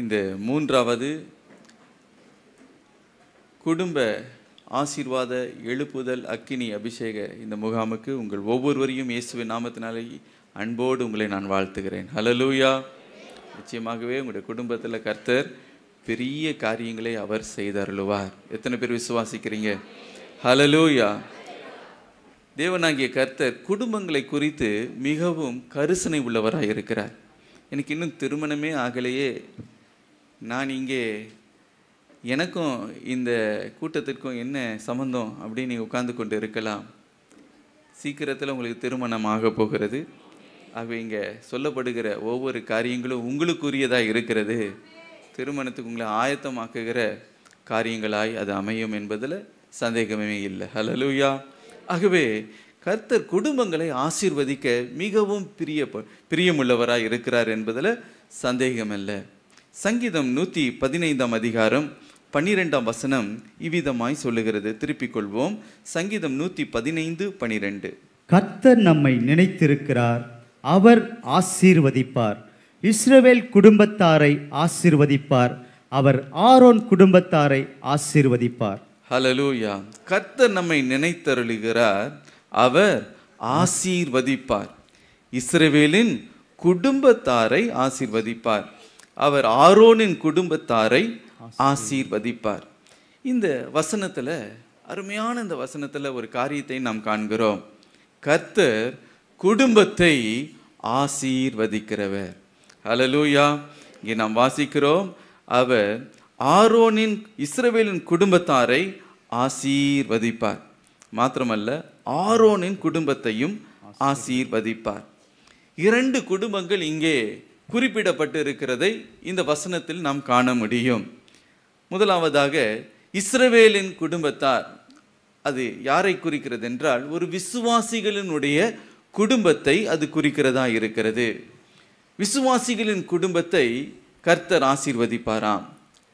இந்த மூன்றாவது குடும்ப ஆசீர்வாத எழுப்புதல் அக்கினி அபிஷேக இந்த முகாமுக்கு உங்கள் ஒவ்வொருவரையும் இயேசுவின் நாமத்தினாலே அன்போடு உங்களை நான் வாழ்த்துகிறேன். ஹல்லேலூயா. நிச்சயமாகவே உங்களுடைய குடும்பத்தில் கர்த்தர் பெரிய காரியங்களை அவர் செய்தருளுவார். எத்தனை பேர் விசுவாசிக்கிறீங்க? ஹல்லேலூயா. தேவனாகிய கர்த்தர் குடும்பங்களை குறித்து மிகவும் கரிசனை உள்ளவராக இருக்கிறார். எனக்கு இன்னும் திருமணமே ஆகலையே, நான் இங்கே எனக்கும் இந்த கூட்டத்திற்கும் என்ன சம்பந்தம் அப்படின்னு நீங்கள் உட்கார்ந்து கொண்டு இருக்கலாம். சீக்கிரத்தில் உங்களுக்கு திருமணம் ஆக போகிறது. ஆகவே இங்கே சொல்லப்படுகிற ஒவ்வொரு காரியங்களும் உங்களுக்குரியதாக இருக்கிறது. திருமணத்துக்கு உங்களை ஆயத்தமாக்குகிற காரியங்களாய் அது அமையும் என்பதில் சந்தேகமே இல்லை. ஹல்லேலூயா. ஆகவே கர்த்தர் குடும்பங்களை ஆசீர்வதிக்க மிகவும் பிரியமுள்ளவராய் இருக்கிறார் என்பதில் சந்தேகமல்ல. சங்கீதம் 115 அதிகாரம் 12 வசனம் இவ்விதமாய் சொல்லுகிறது. திருப்பிக் கொள்வோம். சங்கீதம் 115:12. கர்த்தர் நம்மை நினைத்திருக்கிறார், அவர் ஆசீர்வதிப்பார். இஸ்ரவேல் குடும்பத்தாரை ஆசீர்வதிப்பார், அவர் ஆரோன் குடும்பத்தாரை ஆசீர்வதிப்பார். ஹல்லேலூயா. கர்த்தர் நம்மை நினைத்தருளுகிறார், அவர் ஆசீர்வதிப்பார். இஸ்ரவேலின் குடும்பத்தாரை ஆசீர்வதிப்பார், அவர் ஆரோனின் குடும்பத்தாரை ஆசீர்வதிப்பார். இந்த வசனத்தில், அருமையான இந்த வசனத்தில் ஒரு காரியத்தை நாம் காண்கிறோம். கர்த்தர் குடும்பத்தை ஆசீர்வதிக்கிறவர். ஹல்லேலூயா. இங்கே நாம் வாசிக்கிறோம், அவர் ஆரோனின் இஸ்ரவேலின் குடும்பத்தாரை ஆசீர்வதிப்பார். மாத்திரமல்ல, ஆரோனின் குடும்பத்தையும் ஆசீர்வதிப்பார். 2 குடும்பங்கள் இங்கே குறிப்பிடப்பட்டு இருக்கிறதை இந்த வசனத்தில் நாம் காண முடியும். முதலாவதாக இஸ்ரவேலின் குடும்பத்தார், அது யாரை குறிக்கிறது என்றால் ஒரு விசுவாசிகளினுடைய குடும்பத்தை அது குறிக்கிறதா இருக்கிறது. விசுவாசிகளின் குடும்பத்தை கர்த்தர் ஆசீர்வதிப்பாராம்.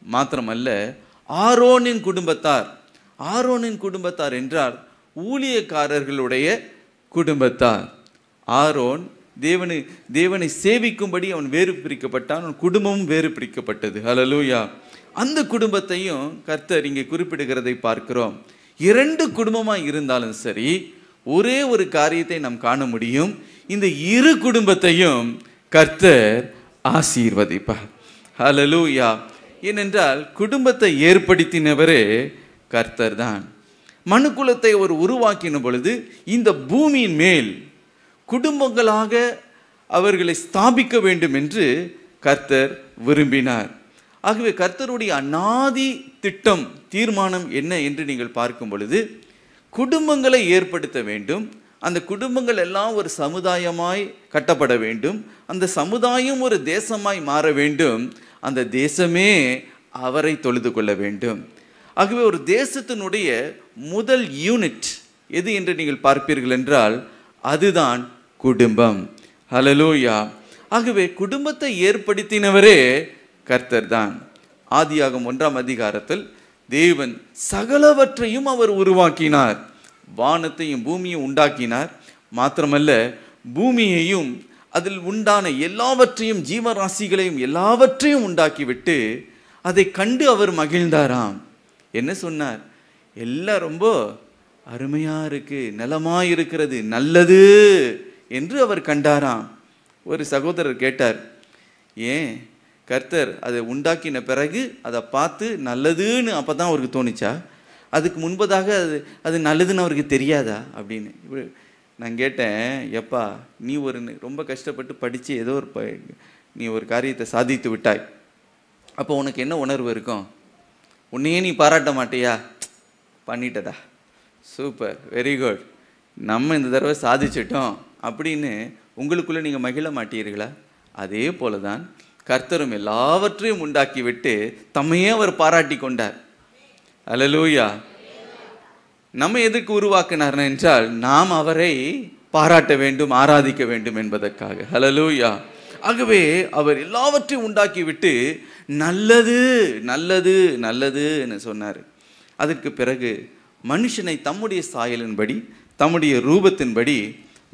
மாத்திரமல்ல, ஆரோனின் குடும்பத்தார், ஆரோனின் குடும்பத்தார் என்றால் ஊழியக்காரர்களுடைய குடும்பத்தார். ஆரோன் தேவனை சேவிக்கும்படி அவன் வேறு பிரிக்கப்பட்டான், அவன் குடும்பமும் வேறு பிரிக்கப்பட்டது. ஹல்லேலூயா. அந்த குடும்பத்தையும் கர்த்தர் இங்கே குறிப்பிடுகிறதை பார்க்கிறோம். 2 குடும்பமாக இருந்தாலும் சரி, ஒரே ஒரு காரியத்தை நாம் காண முடியும், இந்த 2 குடும்பத்தையும் கர்த்தர் ஆசீர்வதிப்பார். ஹல்லேலூயா. ஏனென்றால் குடும்பத்தை ஏற்படுத்தினவரே கர்த்தர் தான். மனுக்குலத்தை அவர் உருவாக்கின பொழுது இந்த பூமியின் மேல் குடும்பங்களாக அவர்களை ஸ்தாபிக்க வேண்டும் என்று கர்த்தர் விரும்பினார். ஆகவே கர்த்தருடைய அநாதி திட்டம், தீர்மானம் என்ன என்று நீங்கள் பார்க்கும் பொழுது, குடும்பங்களை ஏற்படுத்த வேண்டும். அந்த குடும்பங்கள் எல்லாம் ஒரு சமுதாயமாய் கட்டப்பட வேண்டும். அந்த சமுதாயம் ஒரு தேசமாய் மாற வேண்டும். அந்த தேசமே அவரை தொழுது கொள்ள வேண்டும். ஆகவே ஒரு தேசத்தினுடைய முதல் யூனிட் எது என்று நீங்கள் பார்ப்பீர்கள் என்றால் அதுதான் குடும்பம். ஹல்லேலூயா. ஆகவே குடும்பத்தை ஏற்படுத்தினவரே கர்த்தர் தான். ஆதியாகமம் 1 அதிகாரத்தில் தேவன் சகலவற்றையும் அவர் உருவாக்கினார். வானத்தையும் பூமியும் உண்டாக்கினார். மாத்திரமல்ல, பூமியையும் அதில் உண்டான எல்லாவற்றையும், ஜீவராசிகளையும் எல்லாவற்றையும் உண்டாக்கிவிட்டு அதை கண்டு அவர் மகிழ்ந்தாராம். என்ன சொன்னார்? எல்லாம் ரொம்ப அருமையா இருக்கு, நலமா இருக்கிறது, நல்லது என்று அவர் கண்டாராம். ஒரு சகோதரர் கேட்டார், ஏன் கர்த்தர் அதை உண்டாக்கின பிறகு அதை பார்த்து நல்லதுன்னு அப்பதான் அவருக்கு தோணுச்சா? அதுக்கு முன்பதாக அது நல்லதுன்னு அவருக்கு தெரியாதா அப்படின்னு. நான் கேட்டேன், எப்பா நீ ரொம்ப கஷ்டப்பட்டு படித்து ஏதோ நீ ஒரு காரியத்தை சாதித்து விட்டாய், அப்போ உனக்கு என்ன உணர்வு இருக்கும்? உன்னையே நீ பாராட்ட மாட்டியா? பண்ணிட்டதா, சூப்பர், வெரி குட், நம்ம இந்த தடவை சாதிச்சிட்டோம் அப்படின்னு உங்களுக்குள்ளே நீங்கள் மகிழ மாட்டீர்களா? அதே போல தான் கர்த்தரும் எல்லாவற்றையும் உண்டாக்கி விட்டு தம்மையே அவர் பாராட்டி கொண்டார். ஹல்லேலூயா. நம்ம எதுக்கு உருவாக்கினார் என்றால் நாம் அவரை பாராட்ட வேண்டும், ஆராதிக்க வேண்டும் என்பதற்காக. ஹல்லேலூயா. ஆகவே அவர் எல்லாவற்றையும் உண்டாக்கி விட்டு நல்லது நல்லது நல்லதுன்னு சொன்னார். அதற்கு பிறகு மனுஷனை தம்முடைய சாயலின்படி, தம்முடைய ரூபத்தின்படி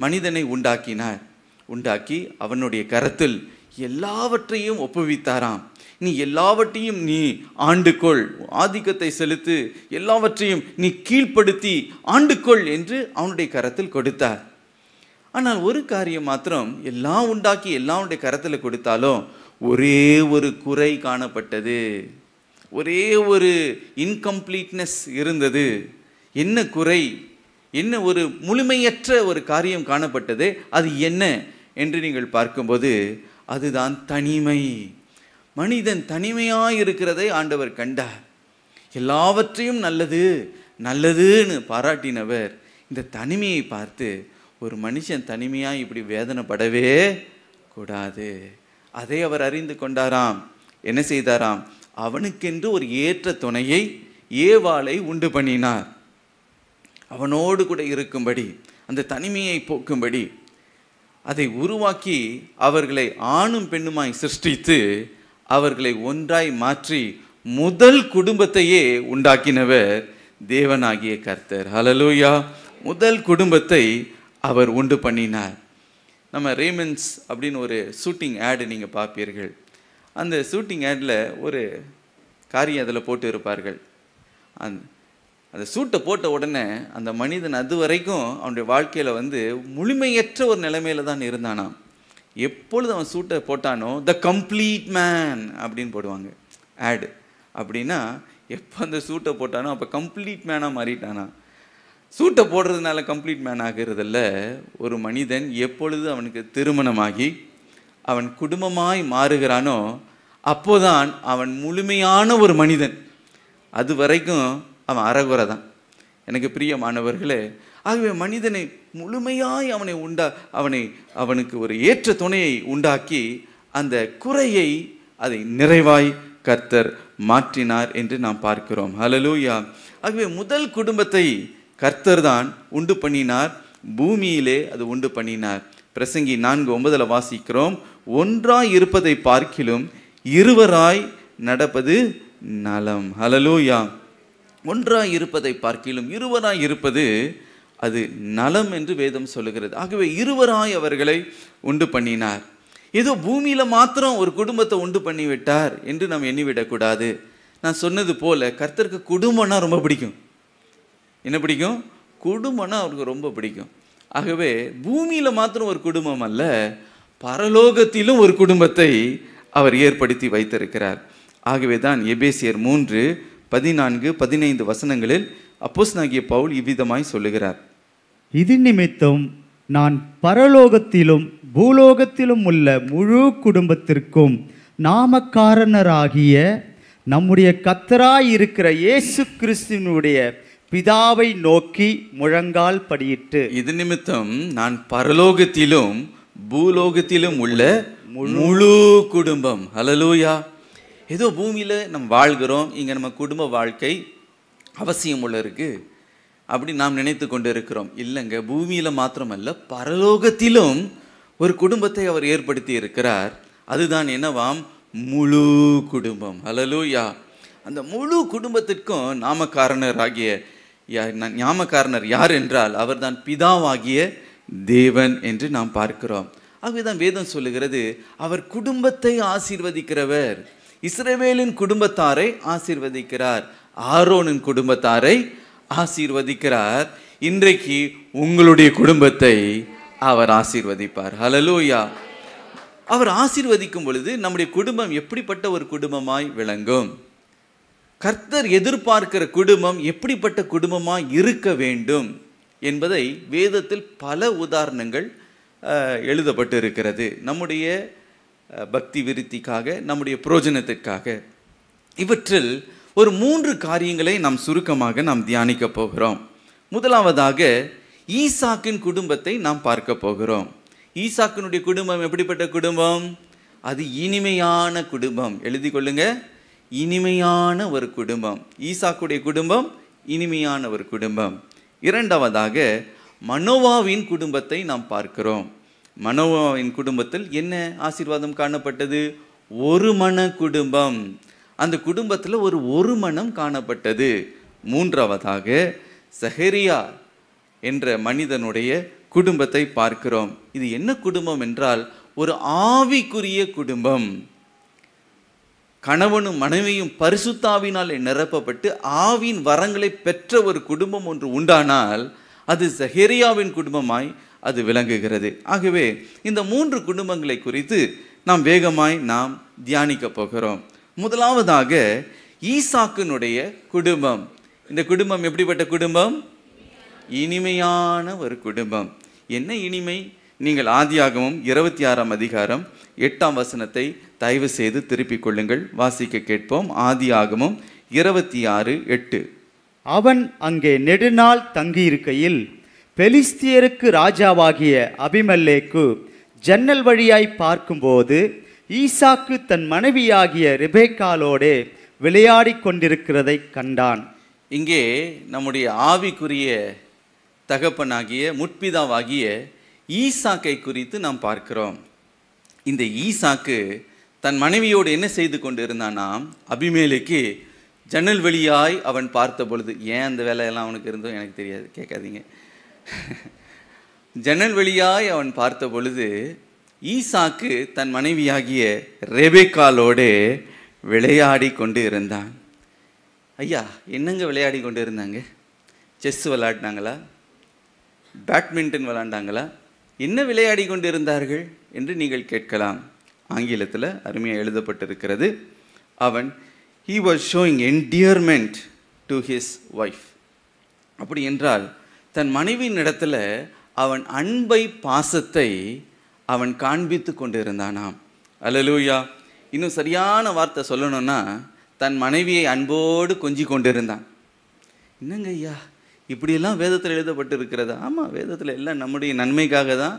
மனிதனை உண்டாக்கினார். உண்டாக்கி அவனுடைய கரத்தில் எல்லாவற்றையும் ஒப்புவித்தாராம். நீ எல்லாவற்றையும் நீ ஆண்டுகொள், ஆதிக்கத்தை செலுத்து, எல்லாவற்றையும் நீ கீழ்ப்படுத்தி ஆண்டுகொள் என்று அவனுடைய கரத்தில் கொடுத்தார். ஆனால் ஒரு காரியம் மாத்திரம், எல்லாம் உண்டாக்கி எல்லாருடைய கரத்தில் கொடுத்தாலும் ஒரே ஒரு குறை காணப்பட்டது, ஒரே ஒரு இன்கம்ப்ளீட்னஸ் இருந்தது. என்ன குறை, என்ன ஒரு முழுமையற்ற ஒரு காரியம் காணப்பட்டது. அது என்ன என்று நீங்கள் பார்க்கும்போது அதுதான் தனிமை. மனிதன் தனிமையாய் இருக்கிறதை ஆண்டவர் கண்டார். எல்லாவற்றையும் நல்லது நல்லதுன்னு பாராட்டினவர் இந்த தனிமையை பார்த்து, ஒரு மனுஷன் தனிமையாக இப்படி வேதனைப்படவே கூடாது, அதை அவர் அறிந்து கொண்டாராம். என்ன செய்தாராம்? அவனுக்கென்று ஒரு ஏற்ற துணையை, ஏவாளை உண்டு பண்ணினார். அவனோடு கூட இருக்கும்படி, அந்த தனிமையை போக்கும்படி அதை உருவாக்கி அவர்களை ஆணும் பெண்ணுமாய் சிருஷ்டித்து அவர்களை ஒன்றாய் மாற்றி முதல் குடும்பத்தையே உண்டாக்கினவர் தேவனாகிய கர்த்தர். ஹல்லேலூயா! முதல் குடும்பத்தை அவர் உண்டு பண்ணினார். நம்ம ரேமன்ஸ் அப்படின்னு ஒரு ஷூட்டிங் ஆடு நீங்கள் பார்ப்பீர்கள். அந்த ஷூட்டிங் ஆடில் ஒரு காரியம் அதில் போட்டு இருப்பார்கள். அந்த சூட்டை போட்ட உடனே அந்த மனிதன் அது வரைக்கும் அவனுடைய வாழ்க்கையில் முழுமையற்ற ஒரு நிலைமையில தான் இருந்தானாம். எப்பொழுது அவன் சூட்டை போட்டானோ த கம்ப்ளீட் மேன் அப்படின்னு போடுவாங்க ஆடு. அப்படின்னா எப்போ அந்த சூட்டை போட்டானோ அப்போ கம்ப்ளீட் மேனாக மாறிட்டானா. சூட்டை போடுறதுனால கம்ப்ளீட் மேன் ஆகிறதில்ல. ஒரு மனிதன் எப்பொழுது அவனுக்கு திருமணமாகி அவன் குடும்பமாய் மாறுகிறானோ அப்போதான் அவன் முழுமையான ஒரு மனிதன். அது வரைக்கும் அவன் அறகுறை தான். எனக்கு பிரியமானவர்களே, ஆகவே மனிதனை முழுமையாய் அவனுக்கு ஒரு ஏற்ற துணையை உண்டாக்கி அந்த குறையை அதை நிறைவாய் கர்த்தர் மாற்றினார் என்று நாம் பார்க்கிறோம். ஹல்லேலூயா! ஆகவே முதல் குடும்பத்தை கர்த்தர் தான் உண்டு பண்ணினார், பூமியிலே அது உண்டு பண்ணினார். பிரசங்கி 4:9 வாசிக்கிறோம், ஒன்றாய் இருப்பதை பார்க்கிலும் இருவராய் நடப்பது நலம். ஹல்லேலூயா! ஒன்றாய் இருப்பதை பார்க்கிலும் இருவராய் இருப்பது அது நலம் என்று வேதம் சொல்லுகிறது. ஆகவே இருவராய் அவர்களை உண்டு பண்ணினார். ஏதோ பூமியில மாத்திரம் ஒரு குடும்பத்தை உண்டு பண்ணிவிட்டார் என்று நாம் எண்ணிவிடக்கூடாது. நான் சொன்னது போல கர்த்தருக்கு குடும்பம்னா ரொம்ப பிடிக்கும். என்ன பிடிக்கும்? குடும்பம்னா அவருக்கு ரொம்ப பிடிக்கும். ஆகவே பூமியில மாத்திரம் ஒரு குடும்பம் அல்ல, பரலோகத்திலும் ஒரு குடும்பத்தை அவர் ஏற்படுத்தி வைத்திருக்கிறார். ஆகவே தான் எபேசியர் 3:14-15 வசனங்களில் அப்போஸ்தலனாகிய பவுல் இவ்விதமாய் சொல்லுகிறார், இது நிமித்தம் நான் பரலோகத்திலும் பூலோகத்திலும் உள்ள முழு குடும்பத்திற்கும் நாமக்காரனராகிய நம்முடைய கர்த்தராய் இருக்கிற இயேசு கிறிஸ்துவினுடைய பிதாவை நோக்கி முழங்கால் படியிட்டு, இது நிமித்தம் நான் பரலோகத்திலும் பூலோகத்திலும் உள்ள முழு குடும்பம். ஹல்லேலூயா! ஏதோ பூமியில நம்ம வாழ்கிறோம், இங்க நம்ம குடும்ப வாழ்க்கை அவசியம் உள்ள இருக்கு அப்படி நாம் நினைத்து கொண்டு இருக்கிறோம். இல்லைங்க, பூமியில மாத்திரமல்ல பரலோகத்திலும் ஒரு குடும்பத்தை அவர் ஏற்படுத்தி இருக்கிறார். அதுதான் என்னவாம்? முழு குடும்பம். ஹல்லேலூயா! அந்த முழு குடும்பத்திற்கும் ஞாமக்காரனர் யார் என்றால் அவர்தான் பிதாவாகிய தேவன் என்று நாம் பார்க்கிறோம். ஆகவேதான் வேதம் சொல்லுகிறது, அவர் குடும்பத்தை ஆசீர்வதிக்கிறவர். இஸ்ரவேலின் குடும்பத்தாரை ஆசீர்வதிக்கிறார், ஆரோனின் குடும்பத்தாரை ஆசீர்வதிக்கிறார். இன்றைக்கு உங்களுடைய குடும்பத்தை அவர் ஆசீர்வதிப்பார். ஹல்லேலூயா! அவர் ஆசீர்வதிக்கும் பொழுது நம்முடைய குடும்பம் எப்படிப்பட்ட ஒரு குடும்பமாய் விளங்கும்? கர்த்தர் எதிர்பார்க்கிற குடும்பம் எப்படிப்பட்ட குடும்பமாய் இருக்க வேண்டும் என்பதை வேதத்தில் பல உதாரணங்கள் எழுதப்பட்டு இருக்கிறது. நம்முடைய பக்தி விருத்திக்காக, நம்முடைய பிரயோஜனத்திற்காக. இவற்றில் ஒரு 3 காரியங்களை நாம் சுருக்கமாக நாம் தியானிக்க போகிறோம். முதலாவதாக ஈசாக்கின் குடும்பத்தை நாம் பார்க்க போகிறோம். ஈசாக்கினுடைய குடும்பம் எப்படிப்பட்ட குடும்பம்? அது இனிமையான குடும்பம். எழுதி கொள்ளுங்க, இனிமையான ஒரு குடும்பம். ஈசாக்குடைய குடும்பம் இனிமையான ஒரு குடும்பம். இரண்டாவதாக மனோவாவின் குடும்பத்தை நாம் பார்க்கிறோம். மனோவாவின் குடும்பத்தில் என்ன ஆசீர்வாதம் காணப்பட்டது? ஒரு மன குடும்பம். அந்த குடும்பத்தில் ஒரு மனம் காணப்பட்டது. மூன்றாவதாக சகரியா என்ற மனிதனுடைய குடும்பத்தை பார்க்கிறோம். இது என்ன குடும்பம் என்றால் ஒரு ஆவிக்குரிய குடும்பம். கணவனும் மனைவியும் பரிசுத்தாவினால் நிரப்பப்பட்டு ஆவின் வரங்களை பெற்ற ஒரு குடும்பம் ஒன்று உண்டானால் அது சகரியாவின் குடும்பமாய் அது விளங்குகிறது. ஆகவே இந்த 3 குடும்பங்களை குறித்து நாம் வேகமாய் நாம் தியானிக்க போகிறோம். முதலாவதாக ஈசாக்கினுடைய குடும்பம். இந்த குடும்பம் எப்படிப்பட்ட குடும்பம்? இனிமையான ஒரு குடும்பம். என்ன இனிமை? நீங்கள் ஆதியாகமம் 26ஆம் அதிகாரம் 8ஆம் வசனத்தை தயவு செய்து திருப்பிக் கொள்ளுங்கள், வாசிக்க கேட்போம். ஆதியாகமம் 26:8. அவன் அங்கே நெடுநாள் தங்கியிருக்கையில் பெலிஸ்தியருக்கு ராஜாவாகிய அபிமெலேக்கு ஜன்னல் வழியாய் பார்க்கும்போது ஈசாக்கு தன் மனைவியாகிய ரெபெக்காளோடே விளையாடி கொண்டிருக்கிறதை கண்டான். இங்கே நம்முடைய ஆவிக்குரிய தகப்பனாகிய முற்பிதாவாகிய ஈசாக்கை குறித்து நாம் பார்க்கிறோம். இந்த ஈசாக்கு தன் மனைவியோடு என்ன செய்து கொண்டிருந்தானாம்? அபிமெலேக்கு ஜன்னல் வழியாய் அவன் பார்த்த பொழுது, ஏன் அந்த வேலையெல்லாம் அவனுக்கு இருந்தோ எனக்கு தெரியாது, கேட்காதீங்க. ஜன்னல் வழியாய் அவன் பார்த்த பொழுது ஈசாக்கு தன் மனைவியாகிய ரெபெக்காளோடு விளையாடி கொண்டு இருந்தான். ஐயா, என்னங்க விளையாடி கொண்டு இருந்தாங்க? செஸ் விளையாடினாங்களா? பேட்மிண்டன் விளையாண்டாங்களா? என்ன விளையாடி கொண்டு இருந்தார்கள் என்று நீங்கள் கேட்கலாம். ஆங்கிலத்தில் அருமையாக எழுதப்பட்டிருக்கிறது, அவன் he was showing endearment to his wife. அப்படி என்றால் தன் மனைவியின் இடத்துல அவன் அன்பை, பாசத்தை அவன் காண்பித்து கொண்டு இருந்தானாம். அல்லேலூயா. இன்னும் சரியான வார்த்தை சொல்லணும்னா தன் மனைவியை அன்போடு கொஞ்சி கொண்டிருந்தான். என்னங்க ஐயா, இப்படியெல்லாம் வேதத்தில் எழுதப்பட்டிருக்கிறதா? ஆமாம், வேதத்தில் எல்லாம் நம்முடைய நன்மைக்காக தான்,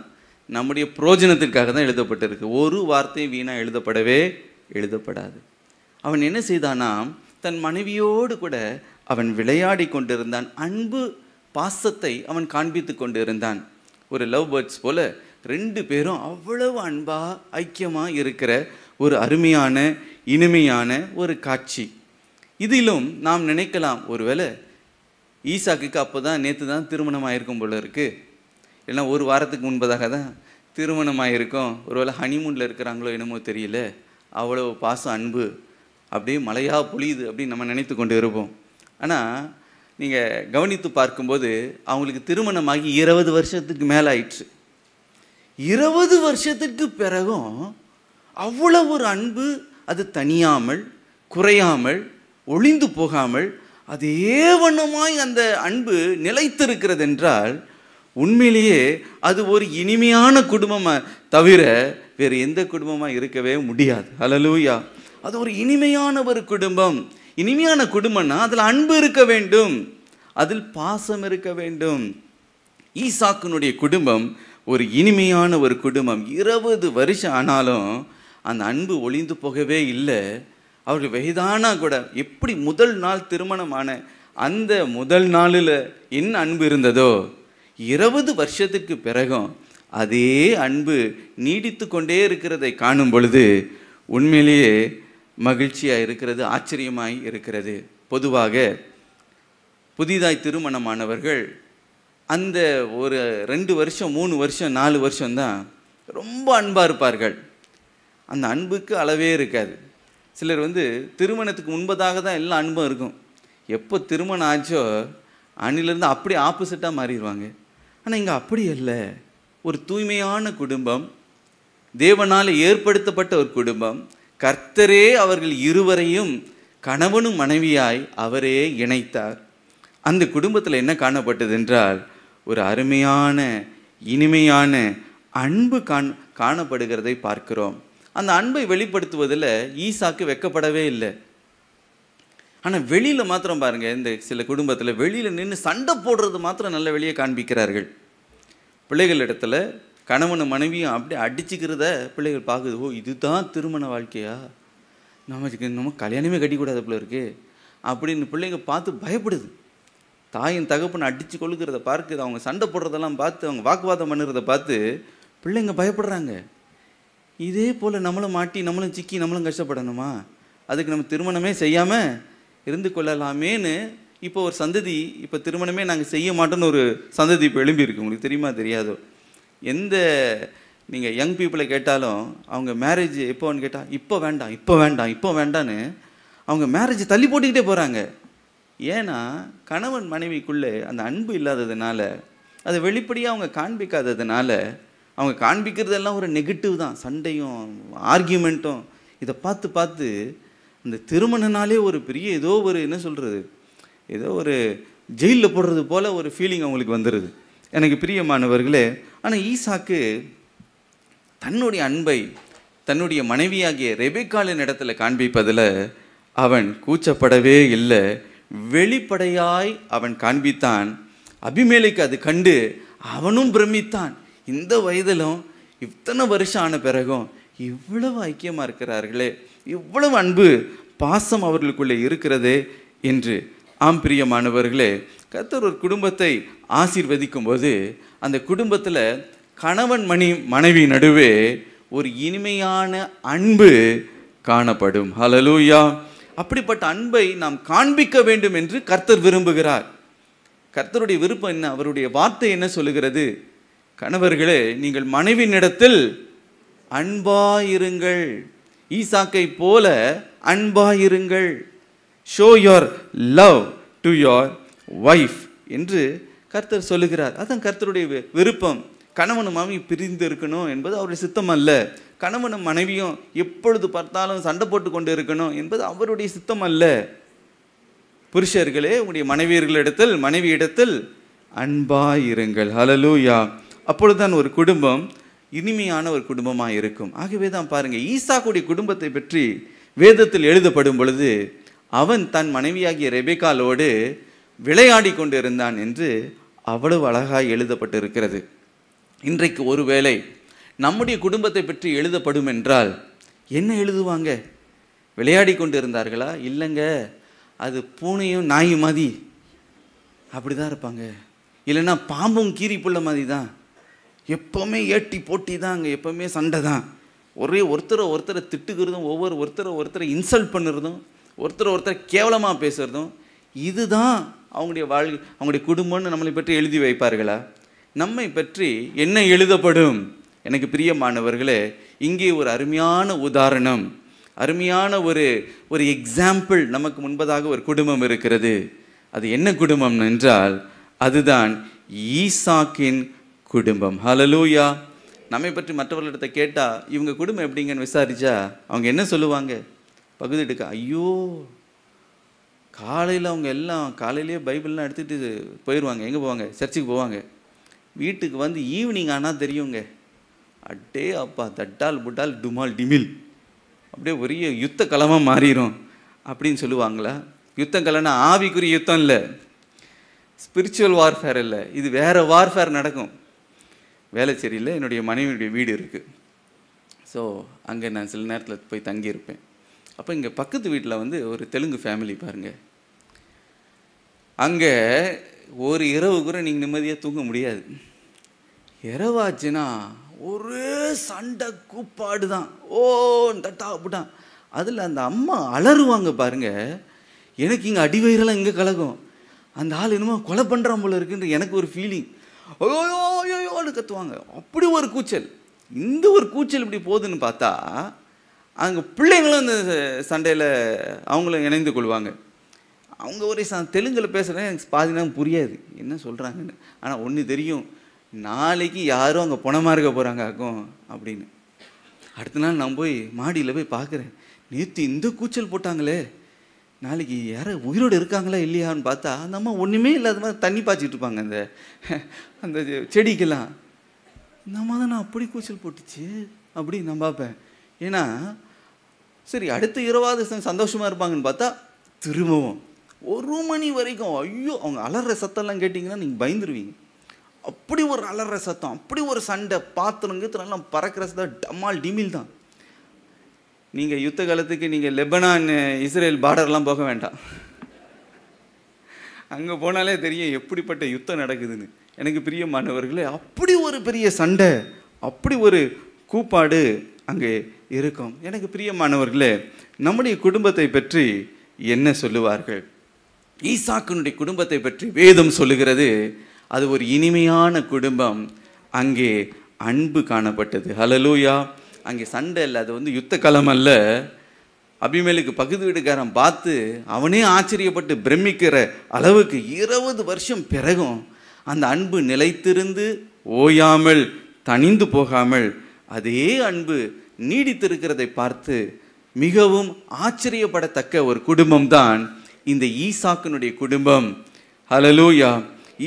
நம்முடைய புரோஜனத்திற்காக தான் எழுதப்பட்டிருக்கு. ஒரு வார்த்தை வீணாக எழுதப்படாது. அவன் என்ன செய்தானாம்? தன் மனைவியோடு கூட அவன் விளையாடி கொண்டிருந்தான். அன்பு, பாசத்தை அவன் காண்பித்து கொண்டு இருந்தான். ஒரு லவ் பேர்ட்ஸ் போல 2 பேரும் அவ்வளவு அன்பா ஐக்கியமா இருக்கிற ஒரு அருமையான இனிமையான ஒரு காட்சி. இதிலும் நாம் நினைக்கலாம், ஒருவேளை ஈசாக்குக்கு அப்போதான் நேற்று தான் திருமணம் ஆயிருக்கும் போல இருக்கு, இல்லைன்னா ஒரு வாரத்துக்கு முன்பதாக தான் திருமணம் ஆயிருக்கும், ஒருவேளை ஹனிமூனில் இருக்கிறாங்களோ என்னமோ தெரியல, அவ்வளோ பாசம், அன்பு அப்படியே மழையாக பொழியுது அப்படின்னு நம்ம நினைத்து கொண்டு இருப்போம். ஆனால் நீங்கள் கவனித்து பார்க்கும்போது அவங்களுக்கு திருமணமாகி 20 வருஷத்துக்கு மேலே ஆயிடுச்சு. 20 வருஷத்துக்கு பிறகும் அவ்வளவு ஒரு அன்பு, அது தனியாமல், குறையாமல், ஒளிந்து போகாமல் அதே வண்ணமாய் அந்த அன்பு நிலைத்திருக்கிறது என்றால் உண்மையிலேயே அது ஒரு இனிமையான குடும்பமாக தவிர வேறு எந்த குடும்பமாக இருக்கவே முடியாது. அல்லேலூயா. அது ஒரு இனிமையான ஒரு குடும்பம். இனிமையான குடும்பம்னா அதில் அன்பு இருக்க வேண்டும், அதில் பாசம் இருக்க வேண்டும். ஈசாக்கினுடைய குடும்பம் ஒரு இனிமையான ஒரு குடும்பம். 20 வருஷம் ஆனாலும் அந்த அன்பு ஒளிந்து போகவே இல்லை. அவர்கள் வயதானா கூட எப்படி முதல் நாள் திருமணமான அந்த முதல் நாளில் என்ன அன்பு இருந்ததோ 20 வருஷத்துக்கு பிறகும் அதே அன்பு நீடித்து கொண்டே இருக்கிறதை காணும் பொழுது உண்மையிலேயே மகிழ்ச்சியாக இருக்கிறது, ஆச்சரியமாய் இருக்கிறது. பொதுவாக புதிதாய் திருமணமானவர்கள் அந்த ஒரு 2 வருஷம் 3 வருஷம் 4 வருஷம்தான் ரொம்ப அன்பாக இருப்பார்கள். அந்த அன்புக்கு அளவே இருக்காது. சிலர் திருமணத்துக்கு முன்பதாக தான் எல்லாம் அன்பும் இருக்கும். எப்போ திருமணம் ஆச்சோ அன்னிலிருந்து அப்படி ஆப்போசிட்டாக மாறிடுவாங்க. ஆனால் இங்கே அப்படி இல்லை. ஒரு தூய்மையான குடும்பம், தேவனால் ஏற்படுத்தப்பட்ட ஒரு குடும்பம். கர்த்தரே அவர்கள் இருவரையும் கணவனும் மனைவியாய் அவரே இணைத்தார். அந்த குடும்பத்தில் என்ன காணப்பட்டது என்றால் ஒரு அருமையான இனிமையான அன்பு காணப்படுகிறதை பார்க்கிறோம். அந்த அன்பை வெளிப்படுத்துவதில் ஈசாக்கு வெட்கப்படவே இல்லை. ஆனால் வெளியில் மாத்திரம் பாருங்கள், இந்த சில குடும்பத்தில் வெளியில் நின்று சண்டை போடுறது மாத்திரம் நல்ல வெளியே காண்பிக்கிறார்கள். பிள்ளைகள் இடத்துல கணவனும் மனைவியும் அப்படி அடிச்சுக்கிறத பிள்ளைகள் பார்க்குது. ஓ, இதுதான் திருமண வாழ்க்கையா, நம்ம கல்யாணமே கட்டிக்கூடாது போல இருக்கு அப்படின்னு பிள்ளைங்க பார்த்து பயப்படுது. தாயின் தகப்பனை அடித்து கொள்ளுக்கிறத பார்க்குது, அவங்க சண்டை போடுறதெல்லாம் பார்த்து, அவங்க வாக்குவாதம் பண்ணுறத பார்த்து பிள்ளைங்க பயப்படுறாங்க. இதே போல் நம்மளும் மாட்டி, நம்மளும் சிக்கி, நம்மளும் கஷ்டப்படணுமா? அதுக்கு நம்ம திருமணமே செய்யாமல் இருந்து கொள்ளலாமேன்னு இப்போ ஒரு சந்ததி, இப்போ திருமணமே நாங்கள் செய்ய மாட்டோன்னு ஒரு சந்ததி இப்போ எழும்பியிருக்கு. உங்களுக்கு தெரியுமா தெரியாதோ? எந்த நீங்கள் யங் பீப்புளை கேட்டாலும் அவங்க மேரேஜ் எப்போன்னு கேட்டால் இப்போ வேண்டாம் இப்போ வேண்டாம் இப்போ வேண்டான்னு அவங்க மேரேஜ் தள்ளி போட்டுக்கிட்டே போகிறாங்க. ஏன்னா கணவன் மனைவிக்குள்ளே அந்த அன்பு இல்லாததுனால, அதை வெளிப்படையாக அவங்க காண்பிக்காததுனால, அவங்க காண்பிக்கிறதெல்லாம் ஒரு நெகட்டிவ் தான், சண்டையும் ஆர்கியூமெண்ட்டும். இதை பார்த்து பார்த்து இந்த திருமணனாலே ஒரு பெரிய ஏதோ ஒரு என்ன சொல்கிறது, ஏதோ ஒரு ஜெயிலில் போடுறது போல் ஒரு ஃபீலிங் அவங்களுக்கு வந்துடுது. எனக்கு பிரியமானவர்களே, ஆனால் ஈசாக்கு தன்னுடைய அன்பை தன்னுடைய மனைவியாகிய ரெபெக்காளின் இடத்துல காண்பிப்பதில் அவன் கூச்சப்படவே இல்லை. வெளிப்படையாய் அவன் காண்பித்தான். அபிமெலேக்கு அது கண்டு அவனும் பிரமித்தான். இந்த வயதிலும் இத்தனை வருஷம் ஆன பிறகும் இவ்வளவு ஐக்கியமாக இருக்கிறார்களே, இவ்வளவு அன்பு பாசம் அவர்களுக்குள்ளே இருக்கிறதே என்று. ஆம் பிரியமானவர்களே, கர்த்தர் ஒரு குடும்பத்தை ஆசீர்வதிக்கும் போது அந்த குடும்பத்தில் கணவன் மனைவி நடுவே ஒரு இனிமையான அன்பு காணப்படும். ஹல்லேலூயா. அப்படிப்பட்ட அன்பை நாம் காண்பிக்க வேண்டும் என்று கர்த்தர் விரும்புகிறார். கர்த்தருடைய விருப்பம் என்ன? அவருடைய வார்த்தை என்ன சொல்லுகிறது? கணவர்களே, நீங்கள் மனைவியினிடத்தில் அன்பாயிருங்கள், ஈசாக்கை போல அன்பாயிருங்கள். Show your love to your wife என்று கர்த்தர் சொல்லுகிறார். அதான் கர்த்தருடைய விருப்பம். கணவனும் மனைவி பிரிந்து இருக்கணும் என்பது அவருடைய சித்தம் அல்ல. கணவனும் மனைவியும் எப்பொழுது பார்த்தாலும் சண்டை போட்டு கொண்டு இருக்கணும் என்பது அவருடைய சித்தம் அல்ல. புருஷர்களே, உங்களுடைய மனைவியிடத்தில் அன்பாயிருங்கள். ஹல்லேலூயா. அப்பொழுதுதான் ஒரு குடும்பம் இனிமையான ஒரு குடும்பமாக இருக்கும். ஆகவே தான் பாருங்க, ஈசாக்குடைய குடும்பத்தை பற்றி வேதத்தில் எழுதப்படும் பொழுது அவன் தன் மனைவியாகிய ரெபெக்காளோடு விளையாடி கொண்டு இருந்தான் என்று அவ்வளவு அழகாய் எழுதப்பட்டிருக்கிறது. இன்றைக்கு ஒருவேளை நம்முடைய குடும்பத்தை பற்றி எழுதப்படும் என்றால் என்ன எழுதுவாங்க? விளையாடி கொண்டு இருந்தார்களா? இல்லைங்க, அது பூனையும் நாயும் மாதிரி அப்படி தான் இருப்பாங்க. இல்லைன்னா பாம்பும் கீரி புள்ள மாதிரி தான், எப்போவுமே ஏட்டி போட்டி தான், அங்கே எப்போவுமே சண்டை தான், ஒருத்தரை திட்டுக்கிறதும், ஒருத்தரை இன்சல்ட் பண்ணுறதும், ஒருத்தரை கேவலமாக பேசுகிறதும், இதுதான் அவங்களுடைய குடும்பம்னு நம்மளை பற்றி எழுதி வைப்பார்களா? நம்மை பற்றி என்ன எழுதப்படும்? எனக்கு பிரியமானவர்களே, இங்கே ஒரு அருமையான உதாரணம், அருமையான ஒரு எக்ஸாம்பிள் நமக்கு முன்பதாக ஒரு குடும்பம் இருக்கிறது. அது என்ன குடும்பம் என்றால் அதுதான் ஈசாக்கின் குடும்பம். ஹல்லேலூயா. நம்மை பற்றி மற்றவர்களிடத்தை கேட்டால் இவங்க குடும்பம் எப்படிங்கன்னு விசாரிச்சா அவங்க என்ன சொல்லுவாங்க? பகுதிட்டுக்க, ஐயோ, காலையில் அவங்க எல்லாம் காலையிலேயே பைபிள்லாம் எடுத்துகிட்டு போயிடுவாங்க. எங்கே போவாங்க? சர்ச்சுக்கு போவாங்க. வீட்டுக்கு வந்து ஈவினிங் ஆனால் தெரியுங்க, அட்டே அப்பா, தட்டால் புட்டால் டுமால் டிமில், அப்படியே ஒரே யுத்த களமாக மாறிடும் அப்படின்னு சொல்லுவாங்களா? யுத்தம் கலைனா ஆவிக்குரிய யுத்தம் இல்லை, ஸ்பிரிச்சுவல் வார்ஃபேர் இல்லை, இது வேறு வார்ஃபேர் நடக்கும். வேளச்சேரியில் என்னுடைய மனைவியுடைய வீடு இருக்குது. ஸோ அங்கே நான் சில நேரத்தில் போய் தங்கியிருப்பேன். அப்போ இங்கே பக்கத்து வீட்டில் வந்து ஒரு தெலுங்கு ஃபேமிலி பாருங்கள். அங்கே ஒரு இரவு கூட நீங்கள் நிம்மதியாக தூங்க முடியாது. இரவாச்சுன்னா ஒரே சண்டை கூப்பாடு தான், ஓ தட்டா அப்படிட்டான். அதில் அந்த அம்மா அலறுவாங்க பாருங்க. எனக்கு இங்கே அடிவயிறெல்லாம் இங்கே கலகும். அந்த ஆள் என்னமோ கொலை பண்ணுறான் போல இருக்குன்ற எனக்கு ஒரு ஃபீலிங். ஓயோயோயோன்னு கத்துவாங்க. அப்படி ஒரு கூச்சல். இந்த ஒரு கூச்சல் இப்படி போகுதுன்னு பார்த்தா அங்கே பிள்ளைங்களும் அந்த சண்டையில் அவங்களும் இணைந்து கொள்வாங்க. அவங்க ஒரே தெலுங்கில் பேசுகிறேன், எனக்கு பாதினா புரியாது என்ன சொல்கிறாங்கன்னு. ஆனால் ஒன்று தெரியும், நாளைக்கு யாரும் அங்கே பணமாக இருக்க போகிறாங்க ஆக்கும் அப்படின்னு. அடுத்த நாள் நான் போய் மாடியில் போய் பார்க்குறேன், நேற்று இந்த கூச்சல் போட்டாங்களே, நாளைக்கு யாரும் உயிரோடு இருக்காங்களா இல்லையான்னு பார்த்தா அந்த அம்மா ஒன்றுமே இல்லாத மாதிரி தண்ணி பாய்ச்சிட்டு இருப்பாங்க அந்த செடிக்கெல்லாம். இந்த அம்மா தான் நான் அப்படி கூச்சல் போட்டுச்சு அப்படின்னு நான் பார்ப்பேன். ஏன்னா சரி அடுத்த இரவாவது சந்தோஷமாக இருப்பாங்கன்னு பார்த்தா திரும்பவும் 1 மணி வரைக்கும் ஐயோ அவங்க அலற சத்தம்லாம் கேட்டிங்கன்னா நீங்கள் பயந்துருவீங்க. அப்படி ஒரு அலற சத்தம், அப்படி ஒரு சண்டை, பாத்திரங்கிறதுலாம் பறக்கிற சத்தம், டம்மால் டிமில் தான். நீங்கள் யுத்த காலத்துக்கு நீங்கள் லெபனான் இஸ்ரேல் பார்டர்லாம் போக வேண்டாம், அங்கே போனாலே தெரியும் எப்படிப்பட்ட யுத்தம் நடக்குதுன்னு. எனக்கு பிரியமானவர்களே, அப்படி ஒரு பெரிய சண்டை, அப்படி ஒரு கூப்பாடு அங்கே இருக்கும். எனக்கு பிரியமானவர்களே, நம்முடைய குடும்பத்தை பற்றி என்ன சொல்லுவார்கள்? ஈசாக்கினுடைய குடும்பத்தை பற்றி வேதம் சொல்லுகிறது, அது ஒரு இனிமையான குடும்பம், அங்கே அன்பு காணப்பட்டது. ஹல்லேலூயா. அங்கே சண்டை இல்லை, அது யுத்த களம் அல்ல. அபிமெலேக்கு பக்கத்து வீட்டுக்காரன் பார்த்து அவனே ஆச்சரியப்பட்டு பிரமிக்கிற அளவுக்கு 20 வருஷம் பிறகும் அந்த அன்பு நிலைத்திருந்து ஓயாமல் தணிந்து போகாமல் அதே அன்பு நீடித்திருக்கிறதை பார்த்து மிகவும் ஆச்சரியப்படத்தக்க ஒரு குடும்பம்தான் இந்த ஈசாக்கினுடைய குடும்பம். ஹல்லேலூயா.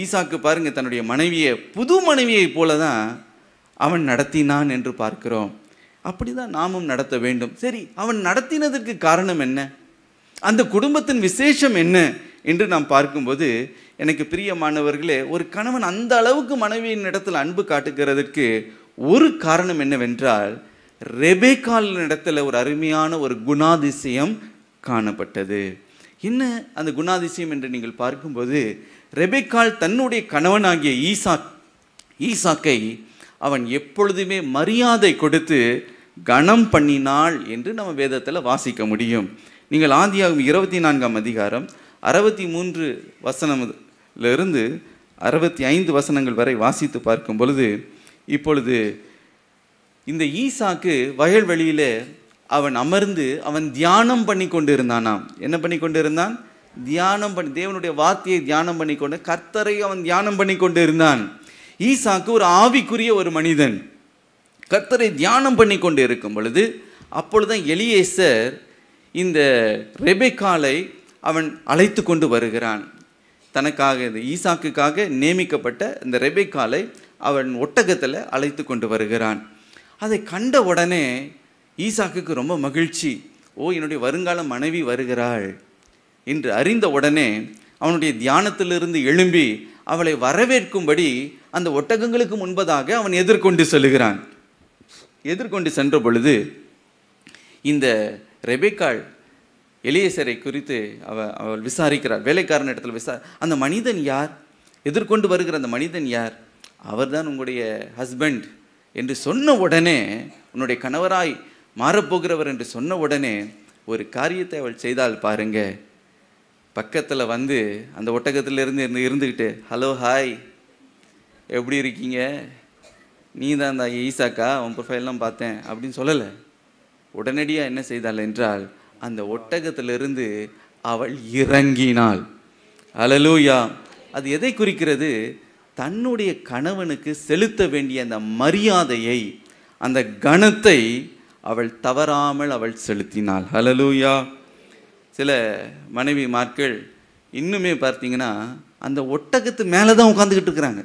ஈசாக்கு பாருங்க, தன்னுடைய மனைவியை புது மனைவியை போல தான் அவன் நடத்தினான் என்று பார்க்கிறோம். அப்படிதான் நாமும் நடத்த வேண்டும். சரி, அவன் நடத்தினதற்கு காரணம் என்ன, அந்த குடும்பத்தின் விசேஷம் என்ன என்று நாம் பார்க்கும்போது, எனக்கு பிரியமானவர்களே, ஒரு கணவன் அந்த அளவுக்கு மனைவியின் இடத்தில் அன்பு காட்டுகிறதற்கு ஒரு காரணம் என்னவென்றால், ரெபெக்காளின் இடத்துல ஒரு அருமையான ஒரு குணாதிசயம் காணப்பட்டது. என்ன அந்த குணாதிசயம் என்று நீங்கள் பார்க்கும்போது, ரெபெக்காள் தன்னுடைய கணவனாகிய ஈசாக்கை அவன் எப்பொழுதுமே மரியாதை கொடுத்து கனம் பண்ணினாள் என்று நம்ம வேதத்தில் வாசிக்க முடியும். நீங்கள் ஆதியாகமம் 24ஆம் அதிகாரம் 63 வசனத்திலிருந்து 65 வசனங்கள் வரை வாசித்து பார்க்கும் பொழுது, இப்பொழுது இந்த ஈசாக்கு வயல்வெளியிலே அவன் அமர்ந்து அவன் தியானம் பண்ணி கொண்டு இருந்தானாம். என்ன பண்ணி கொண்டு இருந்தான்? தியானம் பண்ணி, தேவனுடைய வார்த்தையை தியானம் பண்ணி கொண்டு, கர்த்தரை அவன் தியானம் பண்ணி கொண்டு இருந்தான். ஈசாக்கு ஒரு ஆவிக்குரிய ஒரு மனிதன். கர்த்தரை தியானம் பண்ணி கொண்டு இருக்கும் பொழுது, அப்பொழுதுதான் எலியேசர் இந்த ரெபெக்காளை அவன் அழைத்து கொண்டு வருகிறான். தனக்காக, இந்த ஈசாக்குக்காக நியமிக்கப்பட்ட இந்த ரெபெக்காளை அவன் ஒட்டகத்தில் அழைத்து கொண்டு வருகிறான். அதை கண்ட உடனே ஈசாக்குக்கு ரொம்ப மகிழ்ச்சி. ஓ, என்னுடைய வருங்கால மனைவி வருகிறாள் என்று அறிந்த உடனே அவனுடைய தியானத்திலிருந்து எழும்பி அவளை வரவேற்கும்படி அந்த ஒட்டகங்களுக்கு முன்பதாக அவன் எதிர்கொண்டு செல்கிறான். எதிர்கொண்டு சென்ற பொழுது இந்த ரெபெக்காள் எலியேசரை குறித்து அவள் விசாரிக்கிறார். வேலைக்காரன் இடத்துல அந்த மனிதன் யார், எதிர்கொண்டு வருகிற அந்த மனிதன் யார்? அவர்தான் உங்களுடைய ஹஸ்பண்ட் என்று சொன்ன உடனே, உன்னுடைய கணவராய் மாறப்போகிறவர் என்று சொன்ன உடனே ஒரு காரியத்தை அவள் செய்தால் பாருங்க. பக்கத்தில் வந்து அந்த ஒட்டகத்தில் இருந்துக்கிட்டு, ஹலோ, ஹாய், எப்படி இருக்கீங்க, நீ தான் அந்த ஈசாக்கா, உன் ப்ரொஃபைல்லாம் பார்த்தேன் அப்படின்னு சொல்லலை. உடனடியாக என்ன செய்தாள் என்றால், அந்த ஒட்டகத்திலிருந்து அவள் இறங்கினாள். ஹல்லேலூயா. அது எதை குறிக்கிறது? தன்னுடைய கணவனுக்கு செலுத்த வேண்டிய அந்த மரியாதையை, அந்த கணத்தை அவள் தவறாமல் அவள் செலுத்தினாள். ஹல்லேலூயா. சில மனைவிமார்கள் இன்னுமே பார்த்தீங்கன்னா அந்த ஒட்டகத்து மேலே தான் உட்காந்துக்கிட்டு இருக்கிறாங்க.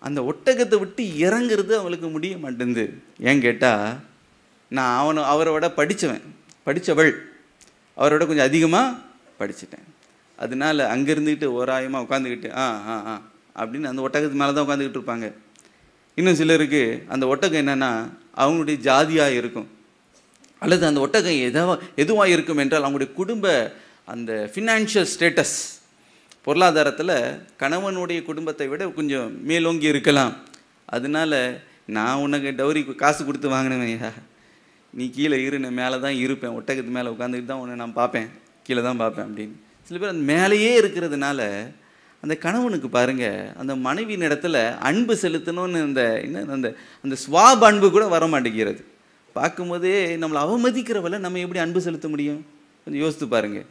அந்த ஒட்டகத்தை விட்டு இறங்குறது அவளுக்கு முடிய மாட்டேங்குது. ஏன் கேட்டால், நான் அவரோட படித்தவள், அவரோட கொஞ்சம் அதிகமாக படிச்சுட்டேன். அதனால அங்கே இருந்துக்கிட்டு ஓராயமாக உட்காந்துக்கிட்டு அப்படின்னு அந்த ஒட்டகத்து மேலே தான் உட்காந்துக்கிட்டு இருப்பாங்க. இன்னும் சிலருக்கு அந்த ஒட்டகம் என்னென்னா அவங்களுடைய ஜாதியாக இருக்கும், அல்லது அந்த ஒட்டகம் எதுவாக இருக்கும் என்றால் அவங்களுடைய குடும்ப அந்த ஃபினான்ஷியல் ஸ்டேட்டஸ், பொருளாதாரத்தில் கணவனுடைய குடும்பத்தை விட கொஞ்சம் மேலோங்கி இருக்கலாம். அதனால நான் உனக்கு டௌரி காசு கொடுத்து வாங்கினவையா, நீ கீழே இரு, நான் மேலே தான் இருப்பேன், ஒட்டகத்து மேலே உட்காந்துக்கிட்டு தான் உன்னை நான் பார்ப்பேன், கீழே தான் பார்ப்பேன் அப்படின்னு சில பேர் அந்த மேலேயே இருக்கிறதுனால அந்த கணவனுக்கு பாருங்கள் அந்த மனைவியின் இடத்துல அன்பு செலுத்தணும்னு அந்த ஸ்வாப் அன்பு கூட வர மாட்டேங்கிறது. பார்க்கும்போதே நம்மளை அவமதிக்கிறவளை நம்ம எப்படி அன்பு செலுத்த முடியும்? கொஞ்சம் யோசித்து பாருங்கள்.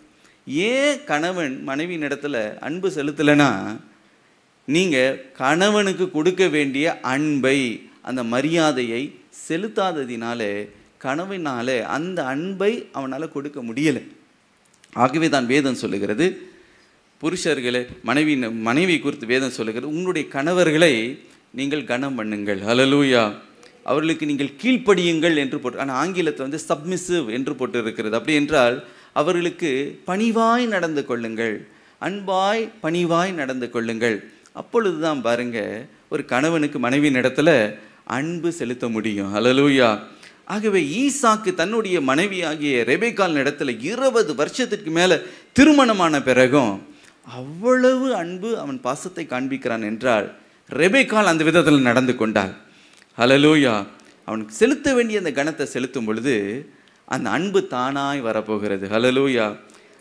ஏன் கணவன் மனைவியின் இடத்துல அன்பு செலுத்தலைன்னா, நீங்கள் கணவனுக்கு கொடுக்க வேண்டிய அன்பை, அந்த மரியாதையை செலுத்தாததினால கணவனால அந்த அன்பை அவனால் கொடுக்க முடியலை. ஆகவே தான் வேதம் சொல்லுகிறது, புருஷர்களே, மனைவி குறித்து வேதம் சொல்லுகிறது, உங்களுடைய கணவர்களை நீங்கள் கனம் பண்ணுங்கள். ஹல்லேலூயா. அவர்களுக்கு நீங்கள் கீழ்ப்படியுங்கள் என்று போட்டு, ஆனால் ஆங்கிலத்தில் சப்மிசிவ் என்று போட்டு இருக்கிறது. அப்படி என்றால் அவர்களுக்கு பணிவாய் நடந்து கொள்ளுங்கள், அன்பாய் பணிவாய் நடந்து கொள்ளுங்கள். அப்பொழுது தான் பாருங்க ஒரு கணவனுக்கு மனைவியின் இடத்துல அன்பு செலுத்த முடியும். ஹல்லேலூயா. ஆகவே ஈசாக்கு தன்னுடைய மனைவியாகிய ரெபெக்காளின் இடத்துல 20 வருஷத்துக்கு மேலே திருமணமான பிறகும் அவ்வளவு அன்பு அவன் பாசத்தை காண்பிக்கிறான் என்றால் ரெபெக்காள் அந்த விதத்தில் நடந்து கொண்டாள். ஹல்லேலூயா. அவனுக்கு செலுத்த வேண்டிய அந்த கணத்தை செலுத்தும் பொழுது அந்த அன்பு தானாய் வரப்போகிறது. ஹல்லேலூயா.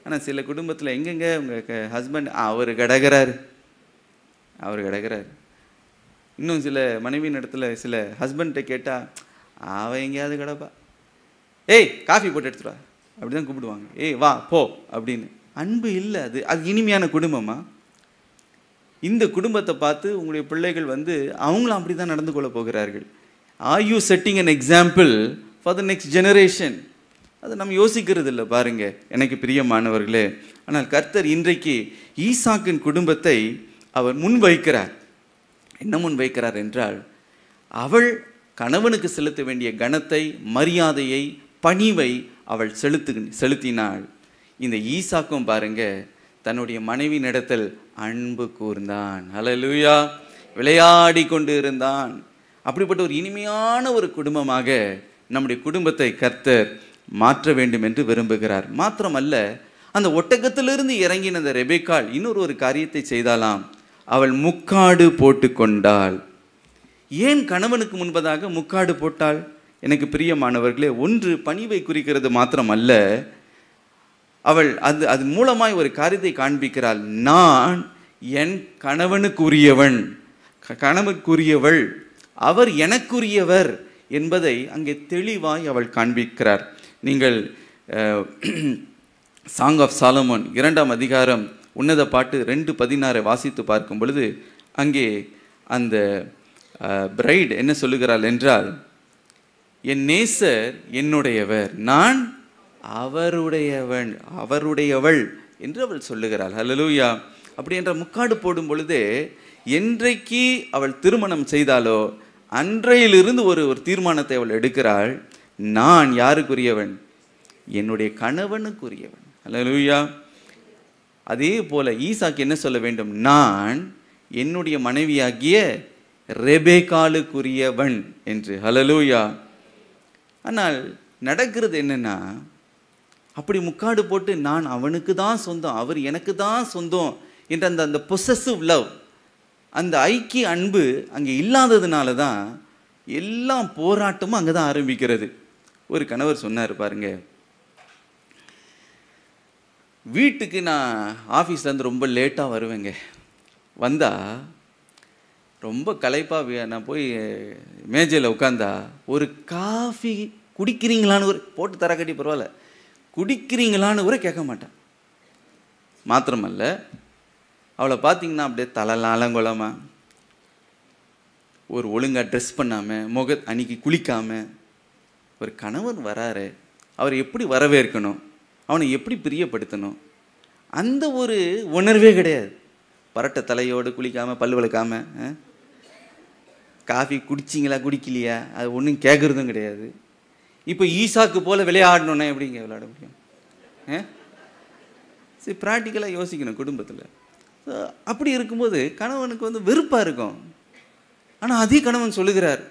ஆனால் சில குடும்பத்தில் எங்கெங்க உங்கள் ஹஸ்பண்ட் அவர் கிடக்கிறார் இன்னும் சில மனைவியின் இடத்துல சில ஹஸ்பண்ட்டை கேட்டால் அவன் எங்கேயாவது கிடப்பா, ஏய் காஃபி போட்டு எடுத்துருவா அப்படி தான் கூப்பிடுவாங்க. ஏய் வா போ அப்படின்னு. அன்பு இல்லை. அது இனிமையான குடும்பமா? இந்த குடும்பத்தை பார்த்து உங்களுடைய பிள்ளைகள் அவங்களும் அப்படி தான் நடந்து கொள்ள போகிறார்கள். Are you setting an example for the next generation? அதை நம்ம யோசிக்கிறது இல்லை பாருங்க எனக்கு பிரியமானவர்களே. ஆனால் கர்த்தர் இன்றைக்கு ஈசாக்கின் குடும்பத்தை அவர் முன்வைக்கிறார். என்ன முன்வைக்கிறார் என்றால், அவள் கணவனுக்கு செலுத்த வேண்டிய கனத்தை, மரியாதையை, பணிவை அவள் செலுத்தினாள். இந்த ஈசாக்கும் பாருங்க தன்னுடைய மனைவியினிடத்தில் அன்பு கூர்ந்தான். ஹல்லேலூயா. விளையாடி கொண்டு இருந்தான். அப்படிப்பட்ட ஒரு இனிமையான ஒரு குடும்பமாக நம்முடைய குடும்பத்தை கர்த்தர் மாற்ற வேண்டும் என்று விரும்புகிறார். மாத்திரமல்ல, அந்த ஒட்டகத்திலிருந்து இறங்கின அந்த ரெபெக்காள் இன்னொரு காரியத்தை செய்தாலாம். அவள் முக்காடு போட்டு கொண்டாள். ஏன் கணவனுக்கு முன்பதாக முக்காடு போட்டாள்? எனக்கு பிரியமானவர்களே, ஒன்று பணிவை குறிக்கிறது மாத்திரமல்ல, அவள் அதன் மூலமாய் ஒரு காரியத்தை காண்பிக்கிறாள். நான் என் கணவனுக்குரியவன், கணவனுக்குரியவள், அவர் எனக்குரியவர் என்பதை அங்கே தெளிவாய் அவள் காண்பிக்கிறார். நீங்கள் சாங் ஆஃப் சாலமோன் 2ஆம் அதிகாரம் உன்னத பாட்டு 2:16 வாசித்து பார்க்கும் பொழுது அங்கே அந்த பிரைட் என்ன சொல்லுகிறாள் என்றால், என் நேசர் என்னுடையவர், நான் அவருடையவள் என்று அவள் சொல்லுகிறாள். ஹல்லேலூயா. அப்படி என்ற முக்காடு போடும் பொழுதே என்றைக்கு அவள் திருமணம் செய்தாலோ அன்றையிலிருந்து ஒரு தீர்மானத்தை அவள் எடுக்கிறாள். நான் யாருக்குரியவன்? என்னுடைய கணவனுக்குரியவன். ஹல்லேலூயா. அதே போல ஈசாக்கு என்ன சொல்ல வேண்டும்? நான் என்னுடைய மனைவியாகிய ரெபெக்காளுக்குரியவன் என்று. ஹல்லேலூயா. ஆனால் நடக்கிறது என்னன்னா, அப்படி முக்காடு போட்டு நான் அவனுக்கு தான் சொந்தம், அவர் எனக்கு தான் சொந்தம் என்ற அந்த பொசசிவ் லவ், அந்த ஐக்கிய அன்பு அங்கே இல்லாததுனால தான் எல்லாம் போராட்டமும் அங்கே தான் ஆரம்பிக்கிறது. ஒரு கணவர் சொன்னார் பாருங்க, வீட்டுக்கு நான் ஆஃபீஸ்லேருந்து ரொம்ப லேட்டாக வருவேங்க, வந்தால் ரொம்ப களைப்பாக நான் போய் மேஜையில் உட்காந்தா ஒரு காஃபி குடிக்கிறீங்களான்னு ஒரு போட்டு தர கட்டி பரவாயில்ல, குடிக்கிறீங்களான்னு கூட கேட்க மாட்டேன். மாத்திரமல்ல, அவளை பார்த்தீங்கன்னா அப்படியே தலலாலங்குளமாக, ஒரு ஒழுங்காக ட்ரெஸ் பண்ணாமல், அன்னைக்கு குளிக்காமல், ஒரு கணவன் வராரு, அவர் எப்படி வரவேற்கணும், அவனை எப்படி பிரியப்படுத்தணும், அந்த ஒரு உணர்வே கிடையாது. பரட்டை தலையோடு குளிக்காமல், பல் விளக்காமல், காஃபி குடிச்சிங்களா குடிக்கலையா அது ஒன்றும் கேட்குறதும் கிடையாது. இப்போ ஈசாக்கு போல் விளையாடணுன்னா எப்படிங்க விளையாட முடியும்? சரி, ப்ராக்டிக்கலாக யோசிக்கணும் குடும்பத்தில். அப்படி இருக்கும்போது கணவனுக்கு வெறுப்பாக இருக்கும். ஆனால் அதே கணவன் சொல்லுகிறார்,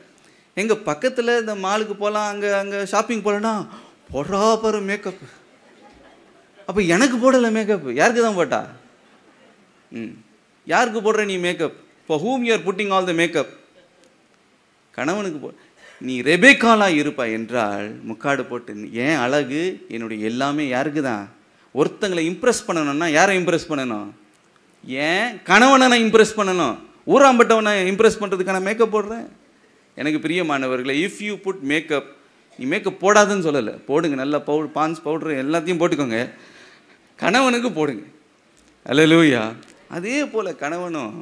எங்கள் பக்கத்தில் இந்த மாலுக்கு போகலாம், அங்கே ஷாப்பிங் போகலன்னா பொறாப்பற மேக்கப். அப்போ எனக்கு போடலை மேக்கப், யாருக்கு தான் போட்டா? யாருக்கு போடுற நீ makeup? for whom you are putting all the makeup? கணவனுக்கு நீ ரெபெக்காளா இருப்பா என்றால் முக்காடு போட்டு, ஏன் அழகு என்னுடைய எல்லாமே யாருக்கு தான்? ஒருத்தங்களை இம்ப்ரெஸ் பண்ணணும்னா யாரை இம்ப்ரெஸ் பண்ணணும்? ஏன் கணவனை நான் இம்ப்ரெஸ் பண்ணணும். ஊராம்பட்டவனை இம்ப்ரெஸ் பண்ணுறதுக்கான மேக்கப் போடுறேன். எனக்கு பிரியமானவர்களை, இஃப் யூ புட் மேக்கப், நீ மேக்கப் போடாதுன்னு சொல்லலை, போடுங்க, நல்லா பான்ஸ் பவுடர் எல்லாத்தையும் போட்டுக்கோங்க, கணவனுக்கு போடுங்க. அல்லேலூயா. அதே போல் கணவனும்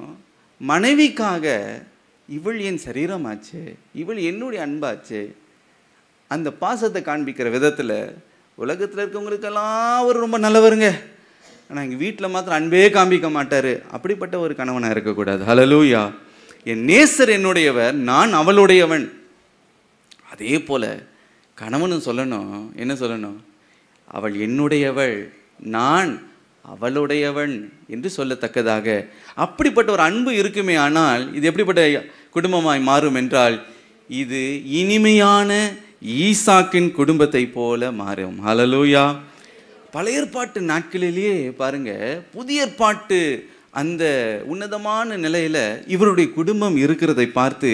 மனைவிக்காக, இவள் என் சரீரமாச்சு, இவள் என்னுடைய அன்பாச்சு, அந்த பாசத்தை காண்பிக்கிற விதத்தில் உலகத்தில் இருக்கவங்களுக்கெல்லாம் அவர் ரொம்ப நல்லவருங்க, ஆனால் எங்கள் வீட்டில் மாத்திரம் அன்பே காண்பிக்க மாட்டார். அப்படிப்பட்ட ஒரு கணவனாக இருக்கக்கூடாது. ஹல்லேலூயா. என் நேசர் என்னுடையவர், நான் அவளுடையவன். அதே போல் கணவனும் சொல்லணும், என்ன சொல்லணும்? அவள் என்னுடையவள், நான் அவளுடையவன் என்று சொல்லத்தக்கதாக. அப்படிப்பட்ட ஒரு அன்பு இருக்குமே. ஆனால் இது எப்படிப்பட்ட குடும்பமாய் மாறும் என்றால், இது இனிமையான ஈசாக்கின் குடும்பத்தை போல மாறும். ஹல்லேலூயா. பழைய ஏற்பாட்டு நாட்களிலேயே பாருங்க, புதிய ஏற்பாட்டு அந்த உன்னதமான நிலையில இவருடைய குடும்பம் இருக்கிறதை பார்த்து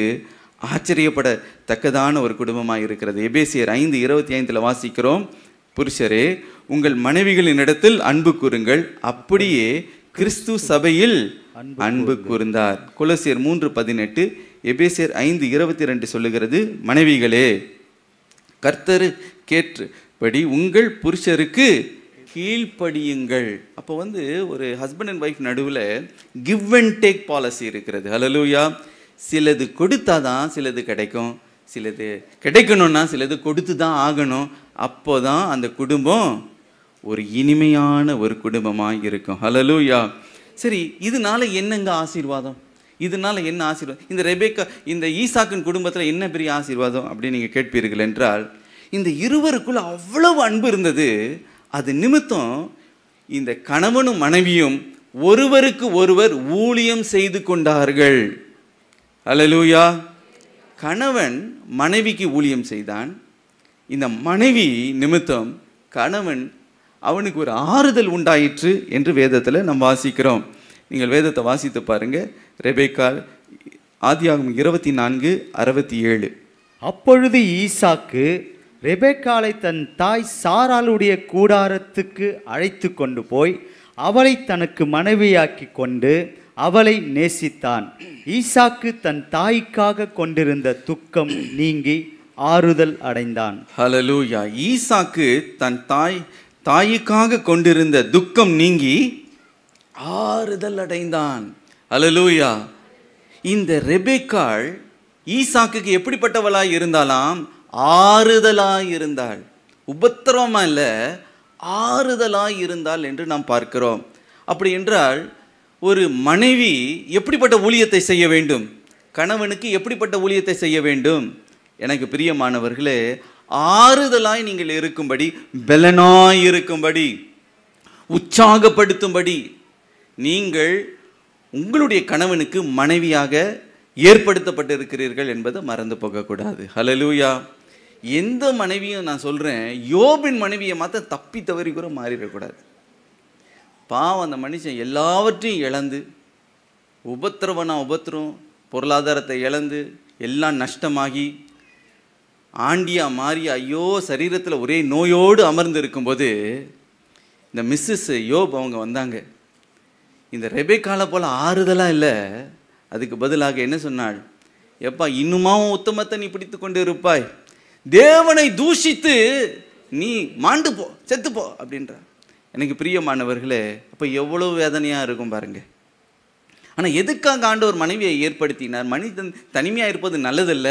ஆச்சரியப்படத்தக்கதான ஒரு குடும்பமாக இருக்கிறது. எபேசியர் 5:25 வாசிக்கிறோம், புருஷரே உங்கள் மனைவிகளின் இடத்தில் அன்பு கூறுங்கள், அப்படியே கிறிஸ்து சபையில் அன்பு கூர்ந்தார். கொலோசியர் 3:18, எபேசியர் 5:22 சொல்லுகிறது, மனைவிகளே கர்த்தரு கேற்றபடி உங்கள் புருஷருக்கு கீழ்ப்படியுங்கள். அப்போ ஒரு ஹஸ்பண்ட் அண்ட் ஒய்ஃப் நடுவில் கிவ் அண்ட் டேக் பாலிசி இருக்கிறது. ஹல்லேலூயா. சிலது கொடுத்தாதான் சிலது கிடைக்கும், சிலது கிடைக்கணும்னா சிலது கொடுத்து தான் ஆகணும். அப்போ தான் அந்த குடும்பம் ஒரு இனிமையான ஒரு குடும்பமாக இருக்கும். ஹல்லேலூயா. சரி, இதனால என்னங்க ஆசீர்வாதம்? இதனால என்ன ஆசீர்வாதம்? இந்த ரெபேக்கா இந்த ஈசாக்கின் குடும்பத்தில் என்ன பெரிய ஆசீர்வாதம் அப்படின்னு நீங்கள் கேட்பீர்கள் என்றால், இந்த இருவருக்குள்ள அவ்வளவு அன்பு இருந்தது. அது நிமித்தம் இந்த கணவனும் மனைவியும் ஒருவருக்கு ஒருவர் ஊழியம் செய்து கொண்டார்கள். ஹல்லேலூயா. கணவன் மனைவிக்கு ஊழியம் செய்தான். இந்த மனைவி நிமித்தம் கணவன் அவனுக்கு ஒரு ஆறுதல் உண்டாயிற்று என்று வேதத்தில் நாம் வாசிக்கிறோம். நீங்கள் வேதத்தை வாசித்து பாருங்க. ரெபேக்கா ஆதியாகமம் 24:67. அப்பொழுது ஈசாக்கு ரெபெக்காளை தன் தாய் சாராளுடைய கூடாரத்துக்கு அழைத்து கொண்டு போய் அவளை தனக்கு மனைவியாக்கி கொண்டு அவளை நேசித்தான். ஈசாக்கு தன் தாய்க்காக கொண்டிருந்த துக்கம் நீங்கி ஆறுதல் அடைந்தான். ஹல்லேலூயா. ஈசாக்கு தன் தாய்க்காக கொண்டிருந்த துக்கம் நீங்கி ஆறுதல் அடைந்தான். ஹல்லேலூயா. இந்த ரெபெக்காள் ஈசாக்குக்கு எப்படிப்பட்டவளாய் இருந்தாலாம்? ஆறுதலாய் இருந்தாள். உபத்திரவமா இல்ல, ஆறுதலாய் இருந்தாள் என்று நாம் பார்க்கிறோம். அப்படி என்றால் ஒரு மனைவி எப்படிப்பட்ட ஊழியத்தை செய்ய வேண்டும்? கணவனுக்கு எப்படிப்பட்ட ஊழியத்தை செய்ய வேண்டும்? எனக்கு பிரியமானவர்களே, ஆறுதலாய் நீங்கள் இருக்கும்படி, பலனாய் இருக்கும்படி, உற்சாகப்படுத்தும்படி நீங்கள் உங்களுடைய கணவனுக்கு மனைவியாக ஏற்படுத்தப்பட்டிருக்கிறீர்கள் என்பதை மறந்து போகக்கூடாது. ஹல்லேலூயா. எந்த மனைவியும் நான் சொல்கிறேன், யோபின் மனைவியை மாற்ற தப்பி தவறி கூட மாறிடக்கூடாது. பாவம், அந்த மனுஷன் எல்லாவற்றையும் இழந்து, உபத்திரம், பொருளாதாரத்தை இழந்து எல்லாம் நஷ்டமாகி ஆண்டியா மாறி ஐயோ சரீரத்தில் ஒரே நோயோடு அமர்ந்து இருக்கும்போது இந்த மிஸ்ஸஸ் யோப் அவங்க வந்தாங்க. இந்த ரெபெக்காளை போல ஆறுதலாக இல்லை, அதுக்கு பதிலாக என்ன சொன்னாள்? எப்பா, இன்னுமாவும் உத்தமத்தை நீ பிடித்து கொண்டு இருப்பாய், தேவனை தூஷித்து நீ மாண்டு போ, செத்து போ அப்படின்ற. எனக்கு பிரியமானவர்களே, அப்போ எவ்வளோ வேதனையாக இருக்கும் பாருங்க. ஆனால் எதுக்காக ஆண்டவர் மனைவியை ஏற்படுத்தினார்? மனிதன் தனிமையாக இருப்பது நல்லதில்ல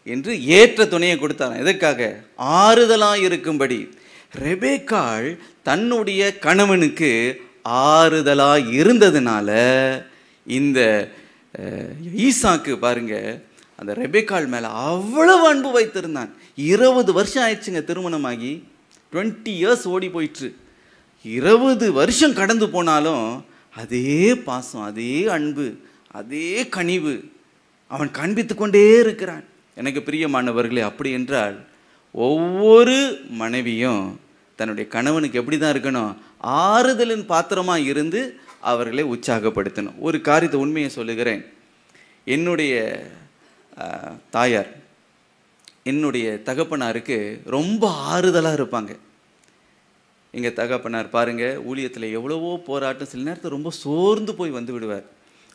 என்று ஏற்ற துணையை கொடுத்தார். எதற்காக? ஆறுதலாக இருக்கும்படி. ரெபெக்காள் தன்னுடைய கணவனுக்கு ஆறுதலாக இருந்ததுனால இந்த ஈசாக்கு பாருங்க, அந்த ரெபெக்காள் மேலே அவ்வளவு அன்பு வைத்திருந்தான். 20 வருஷம் ஆயிடுச்சுங்க திருமணமாகி, 20 இயர்ஸ் ஓடி போயிற்று. 20 வருஷம் கடந்து போனாலும் அதே பாசம், அதே அன்பு, அதே கனிவு அவன் காண்பித்து கொண்டே இருக்கிறான். எனக்கு பிரியமானவர்களே, அப்படி என்றால் ஒவ்வொரு மனைவியும் தன்னுடைய கணவனுக்கு எப்படி தான் இருக்கணும்? ஆறுதலின் பாத்திரமாக இருந்து அவர்களை உற்சாகப்படுத்தணும். ஒரு காரியத்தை உண்மையை சொல்லுகிறேன். என்னுடைய தாயார், என்னுடைய தகப்பனாருக்கு ரொம்ப ஆறுதலாக இருப்பாங்க. எங்கள் தகப்பனார் பாருங்க, ஊழியத்தில் எவ்வளவோ போராட்டம், சில நேரத்தில் ரொம்ப சோர்ந்து போய் வந்து விடுவார்.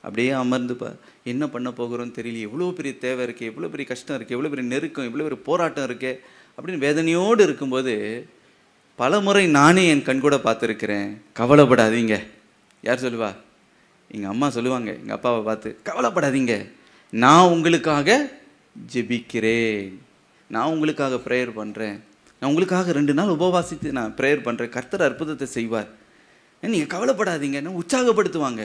அப்படியே அமர்ந்துப்பா, என்ன பண்ண போகிறோன்னு தெரியல, எவ்வளோ பெரிய தேவை இருக்குது, எவ்வளோ பெரிய கஷ்டம் இருக்குது, எவ்வளோ பெரிய நெருக்கம், எவ்வளோ பெரிய போராட்டம் இருக்கு அப்படின்னு வேதனையோடு இருக்கும்போது பல முறை நானே என் கண்கூட பார்த்துருக்கிறேன். கவலைப்படாதீங்க. யார் சொல்லுவா? எங்கள் அம்மா சொல்லுவாங்க எங்கள் அப்பாவை பார்த்து, கவலைப்படாதீங்க, நான் உங்களுக்காக ஜெபிக்கிறேன், நான் உங்களுக்காக ப்ரேயர் பண்ணுறேன், நான் உங்களுக்காக 2 நாள் உபவாசித்து நான் ப்ரேயர் பண்ணுறேன், கர்த்தர் அற்புதத்தை செய்வார், நீங்கள் கவலைப்படாதீங்கன்னு உற்சாகப்படுத்துவாங்க.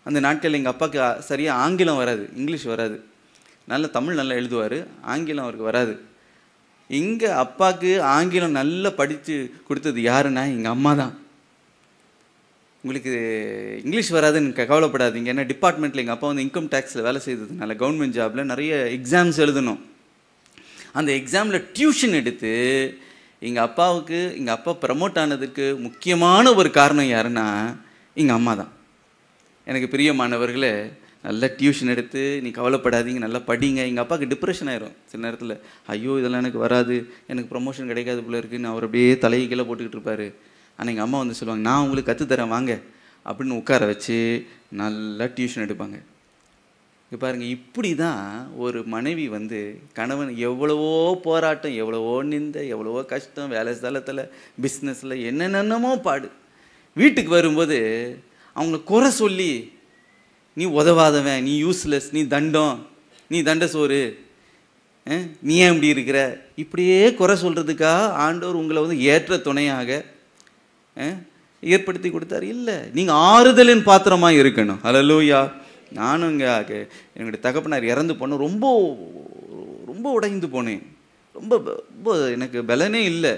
அந்த நாட்களில் எங்கள் அப்பாவுக்கு சரியாக ஆங்கிலம் வராது, இங்கிலீஷ் வராது, நல்ல தமிழ் நல்லா எழுதுவார், ஆங்கிலம் அவருக்கு வராது. இங்கே அப்பாவுக்கு ஆங்கிலம் நல்லா படித்து கொடுத்தது யாருன்னா எங்கள் அம்மா தான். உங்களுக்கு இங்கிலீஷ் வராதுன்னு கவலைப்படாதீங்க, ஏன்னா டிபார்ட்மெண்ட்டில் எங்கள் அப்பா இன்கம் டேக்ஸில் வேலை செய்ததுனால கவர்மெண்ட் ஜாபில் நிறைய எக்ஸாம்ஸ் எழுதணும். அந்த எக்ஸாமில் டியூஷன் எடுத்து எங்கள் அப்பா ப்ரமோட் ஆனதுக்கு முக்கியமான ஒரு காரணம் யாருன்னா எங்கள் அம்மா தான். எனக்கு பிரியமானவர்களே, நல்லா டியூஷன் எடுத்து நீ கவலைப்படாதீங்க, நல்லா படிங்க. எங்கள் அப்பாவுக்கு டிப்ரெஷன் ஆயிரும் சில நேரத்தில், ஐயோ இதெல்லாம் எனக்கு வராது, எனக்கு ப்ரமோஷன் கிடைக்காது போல இருக்குன்னு அவர் அப்படியே தலையை கீழே போட்டுக்கிட்டு இருப்பார். ஆனால் எங்கள் அம்மா சொல்லுவாங்க, நான் உங்களுக்கு கற்றுத்தரேன் வாங்க அப்படின்னு உட்கார வச்சு நல்லா டியூஷன் எடுப்பாங்க. பாருங்க, இப்படி தான் ஒரு மனைவி வந்து கணவன் எவ்வளவோ போராட்டம், எவ்வளவோ நிந்தை, எவ்வளவோ கஷ்டம், வேலை ஸ்தலத்தில், பிஸ்னஸில் என்னென்னமோ பாடு, வீட்டுக்கு வரும்போது அவங்கள குறை சொல்லி, நீ உதவாதவன், நீ யூஸ்லெஸ், நீ தண்டம், நீ தண்ட சோறு, நீ ஏன் இப்படி இருக்கிற, இப்படியே குறை சொல்கிறதுக்காக ஆண்டவர் உங்களை வந்து ஏற்ற துணையாக ஏற்படுத்தி கொடுத்தார். இல்லை, நீங்கள் ஆறுதலின் பாத்திரமாக இருக்கணும். ஹல்லேலூயா. நானும் இங்கே என்னுடைய தகப்பனார் இறந்து போனேன், ரொம்ப ரொம்ப உடைந்து போனேன், ரொம்ப ரொம்ப எனக்கு பலனே இல்லை.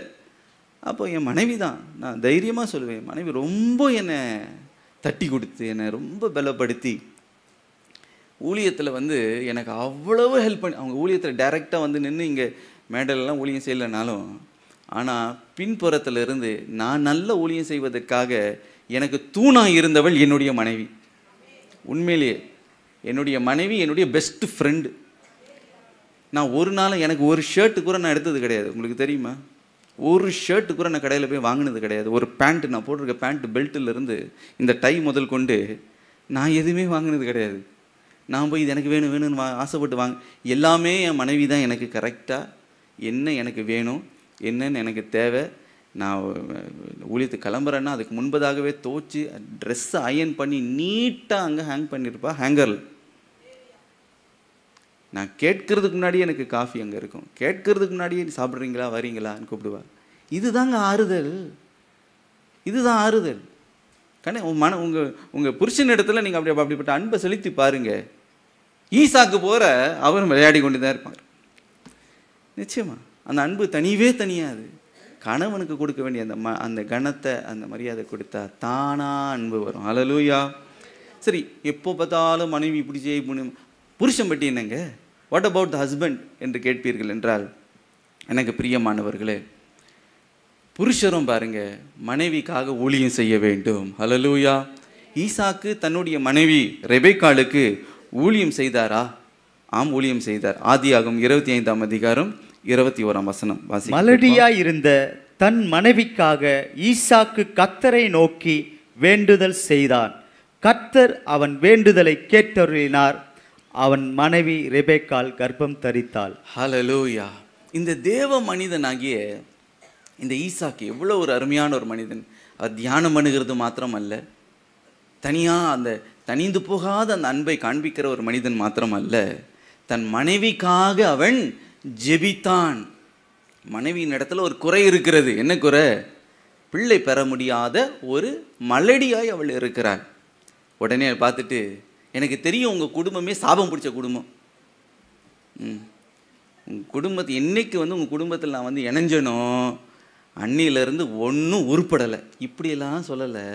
அப்போ என் மனைவி தான், நான் தைரியமாக சொல்லுவேன், மனைவி ரொம்ப என்னை தட்டி கொடுத்து என்னை ரொம்ப பலப்படுத்தி ஊழியத்தில் வந்து எனக்கு அவ்வளவு ஹெல்ப் பண்ணி, அவங்க ஊழியத்தில் டைரெக்டாக வந்து நின்று இங்கே மேடலெல்லாம் ஊழியம் செய்யலைனாலும், ஆனால் பின்புறத்தில் இருந்து நான் நல்ல ஊழியம் செய்வதற்காக எனக்கு தூணாக இருந்தவள் என்னுடைய மனைவி. உண்மையிலேயே என்னுடைய மனைவி என்னுடைய பெஸ்ட் ஃப்ரெண்டு. நான் ஒரு நாள் எனக்கு ஒரு ஷர்ட்டு கூட நான் எடுத்தது கிடையாது. உங்களுக்கு தெரியுமா? ஒரு ஷர்ட்டு கூட நான் கடையில் போய் வாங்கினது கிடையாது. ஒரு பேண்ட்டு, நான் போட்டிருக்க பேண்ட்டு பெல்ட்டிலேருந்து இந்த டை முதல் கொண்டு நான் எதுவுமே வாங்கினது கிடையாது. நான் போய் இது எனக்கு வேணும் வேணும்னு ஆசைப்பட்டு எல்லாமே என் மனைவி தான் எனக்கு கரெக்டாக என்ன எனக்கு வேணும், என்னன்னு எனக்கு தேவை. நான் ஊழியத்துக்கு கிளம்புறேன்னா அதுக்கு முன்பதாகவே துவச்சி ட்ரெஸ்ஸை அயன் பண்ணி நீட்டாக அங்கே ஹேங் பண்ணியிருப்பா ஹேங்கரில். நான் கேட்கறதுக்கு முன்னாடியே எனக்கு காஃபி அங்கே இருக்கும், கேட்கறதுக்கு முன்னாடியே சாப்பிட்றீங்களா வரீங்களான்னு கூப்பிடுவா. இதுதாங்க ஆறுதல், இதுதான் ஆறுதல். உங்கள் புருஷன் இடத்துல நீங்கள் அப்படிப்பட்ட அன்பை செலுத்தி பாருங்க. ஈசாக்கு போகிற அவரும் விளையாடி கொண்டு தான் இருப்பார். நிச்சயமா அந்த அன்பு தனியவே தனியாது. கணவனுக்கு கொடுக்க வேண்டிய அந்த கணத்தை, அந்த மரியாதை கொடுத்தா தானா அன்பு வரும். ஹல்லேலூயா. சரி, எப்போ பார்த்தாலும் மனைவி இப்படி செய்ய, புருஷன் பற்றி என்னங்க, வாட் அபவுட் த ஹஸ்பண்ட் என்று கேட்பீர்கள் என்றால், எனக்கு பிரியமானவர்களே, புருஷரும் பாருங்க மனைவிக்காக ஊழியம் செய்ய வேண்டும். ஹல்லேலூயா. ஈசாக்கு தன்னுடைய மனைவி ரெபெக்காளுக்கு ஊழியம் செய்தாரா? ஆம், ஊழியம் செய்தார். ஆதியாகமம் 25ஆம் அதிகாரம் 21ஆம் வசனம் வாசி. மலடியாய் இருந்த தன் மனைவிக்காக ஈசாக்கு கர்த்தரை நோக்கி வேண்டுதல் செய்தான். கர்த்தர் அவன் வேண்டுதலை கேட்டருளினார். அவன் மனைவி ரெபெக்காள் கர்ப்பம் தரித்தாள். ஹல்லேலூயா. இந்த தேவ மனிதனாகிய இந்த ஈசாக்கு எவ்வளோ ஒரு அருமையான ஒரு மனிதன். அவர் தியானம் பண்ணுகிறது மாத்திரம் அல்ல, தனியாக அந்த தனிந்து போகாத அந்த அன்பை காண்பிக்கிற ஒரு மனிதன் மாத்திரம் அல்ல, தன் மனைவிக்காக அவன் ஜெபித்தான். மனைவியின் இடத்துல ஒரு குறை இருக்கிறது. என்ன குறை? பிள்ளை பெற முடியாத ஒரு மலடியாய் அவள் இருக்கிறாள். உடனே பார்த்துட்டு, எனக்கு தெரியும் உங்கள் குடும்பமே சாபம் பிடிச்ச குடும்பம், உங்கள் குடும்பத்தை என்னைக்கு வந்து உங்கள் குடும்பத்தில் நான் வந்து இணைஞ்சனோ அன்னியிலேருந்து ஒன்றும் உருப்படலை, இப்படியெல்லாம் சொல்லலை.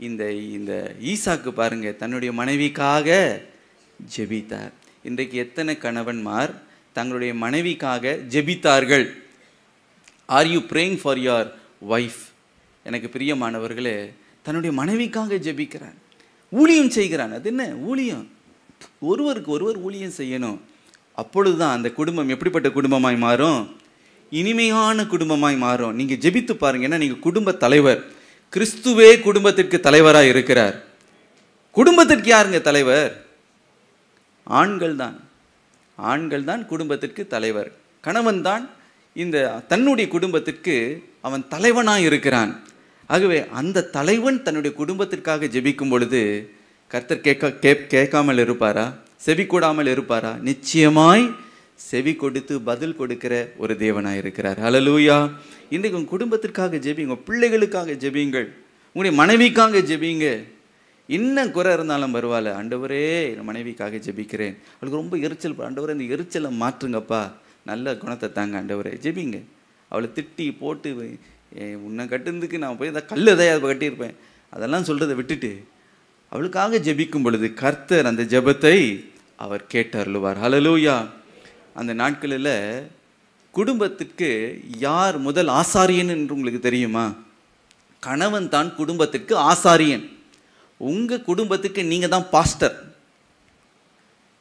இந்த இந்த ஈசாக்கு பாருங்க தன்னுடைய மனைவிக்காக ஜெபித்தார். இன்றைக்கு எத்தனை கணவன்மார் தங்களுடைய மனைவிக்காக ஜெபித்தார்கள்? Are you praying for your wife? எனக்கு பிரியமானவர்களே, தன்னுடைய மனைவிக்காக ஜெபிக்கிறான், ஊழியம் செய்கிறான். அது என்ன ஊழியம்? ஒருவருக்கு ஒருவர் ஊழியம் செய்யணும். அப்பொழுதுதான் அந்த குடும்பம் எப்படிப்பட்ட குடும்பமாய் மாறும்? இனிமையான குடும்பமாய் மாறும். நீங்கள் ஜெபித்து பாருங்க. ஏன்னா நீங்கள் குடும்ப தலைவர். கிறிஸ்துவே குடும்பத்திற்கு தலைவராக இருக்கிறார். குடும்பத்திற்கு யாருங்க தலைவர்? ஆண்கள் தான். ஆண்கள் தான் குடும்பத்திற்கு தலைவர். கணவன் தான் இந்த தன்னுடைய குடும்பத்திற்கு அவன் தலைவனாக இருக்கிறான். ஆகவே அந்த தலைவன் தன்னுடைய குடும்பத்திற்காக ஜெபிக்கும் பொழுது கர்த்தர் கேட்காமல் இருப்பாரா? செவி கூடாமல் இருப்பாரா? நிச்சயமாய் செவி கொடுத்து பதில் கொடுக்கிற ஒரு தேவனாக இருக்கிறார். ஹல்லேலூயா. இன்றைக்கு உங்கள் குடும்பத்திற்காக ஜெபிங்க, உங்கள் பிள்ளைகளுக்காக ஜெபிங்கள், உங்களுடைய மனைவிக்காக ஜெபிங்க. இன்னும் குறை இருந்தாலும் பரவாயில்ல, ஆண்டவரே என் மனைவிக்காக ஜெபிக்கிறேன், அவளுக்கு ரொம்ப எரிச்சல், ஆண்டவரே இந்த எரிச்சலை மாற்றுங்கப்பா, நல்ல குணத்தை தாங்க ஆண்டவரே, ஜெபிங்க. அவளை திட்டி போட்டு உன்னை கட்டுறதுக்கு நான் போய் கல் எதையாவது கட்டியிருப்பேன், அதெல்லாம் சொல்கிறத விட்டுட்டு அவளுக்காக ஜெபிக்கும் பொழுது கர்த்தர் அந்த ஜெபத்தை அவர் கேட்டருளுவார். ஹல்லேலூயா. அந்த நாட்களில் குடும்பத்திற்கு யார் முதல் ஆசாரியன் என்று உங்களுக்கு தெரியுமா? கணவன் தான் குடும்பத்திற்கு ஆசாரியன். உங்கள் குடும்பத்துக்கு நீங்கள் தான் பாஸ்டர்.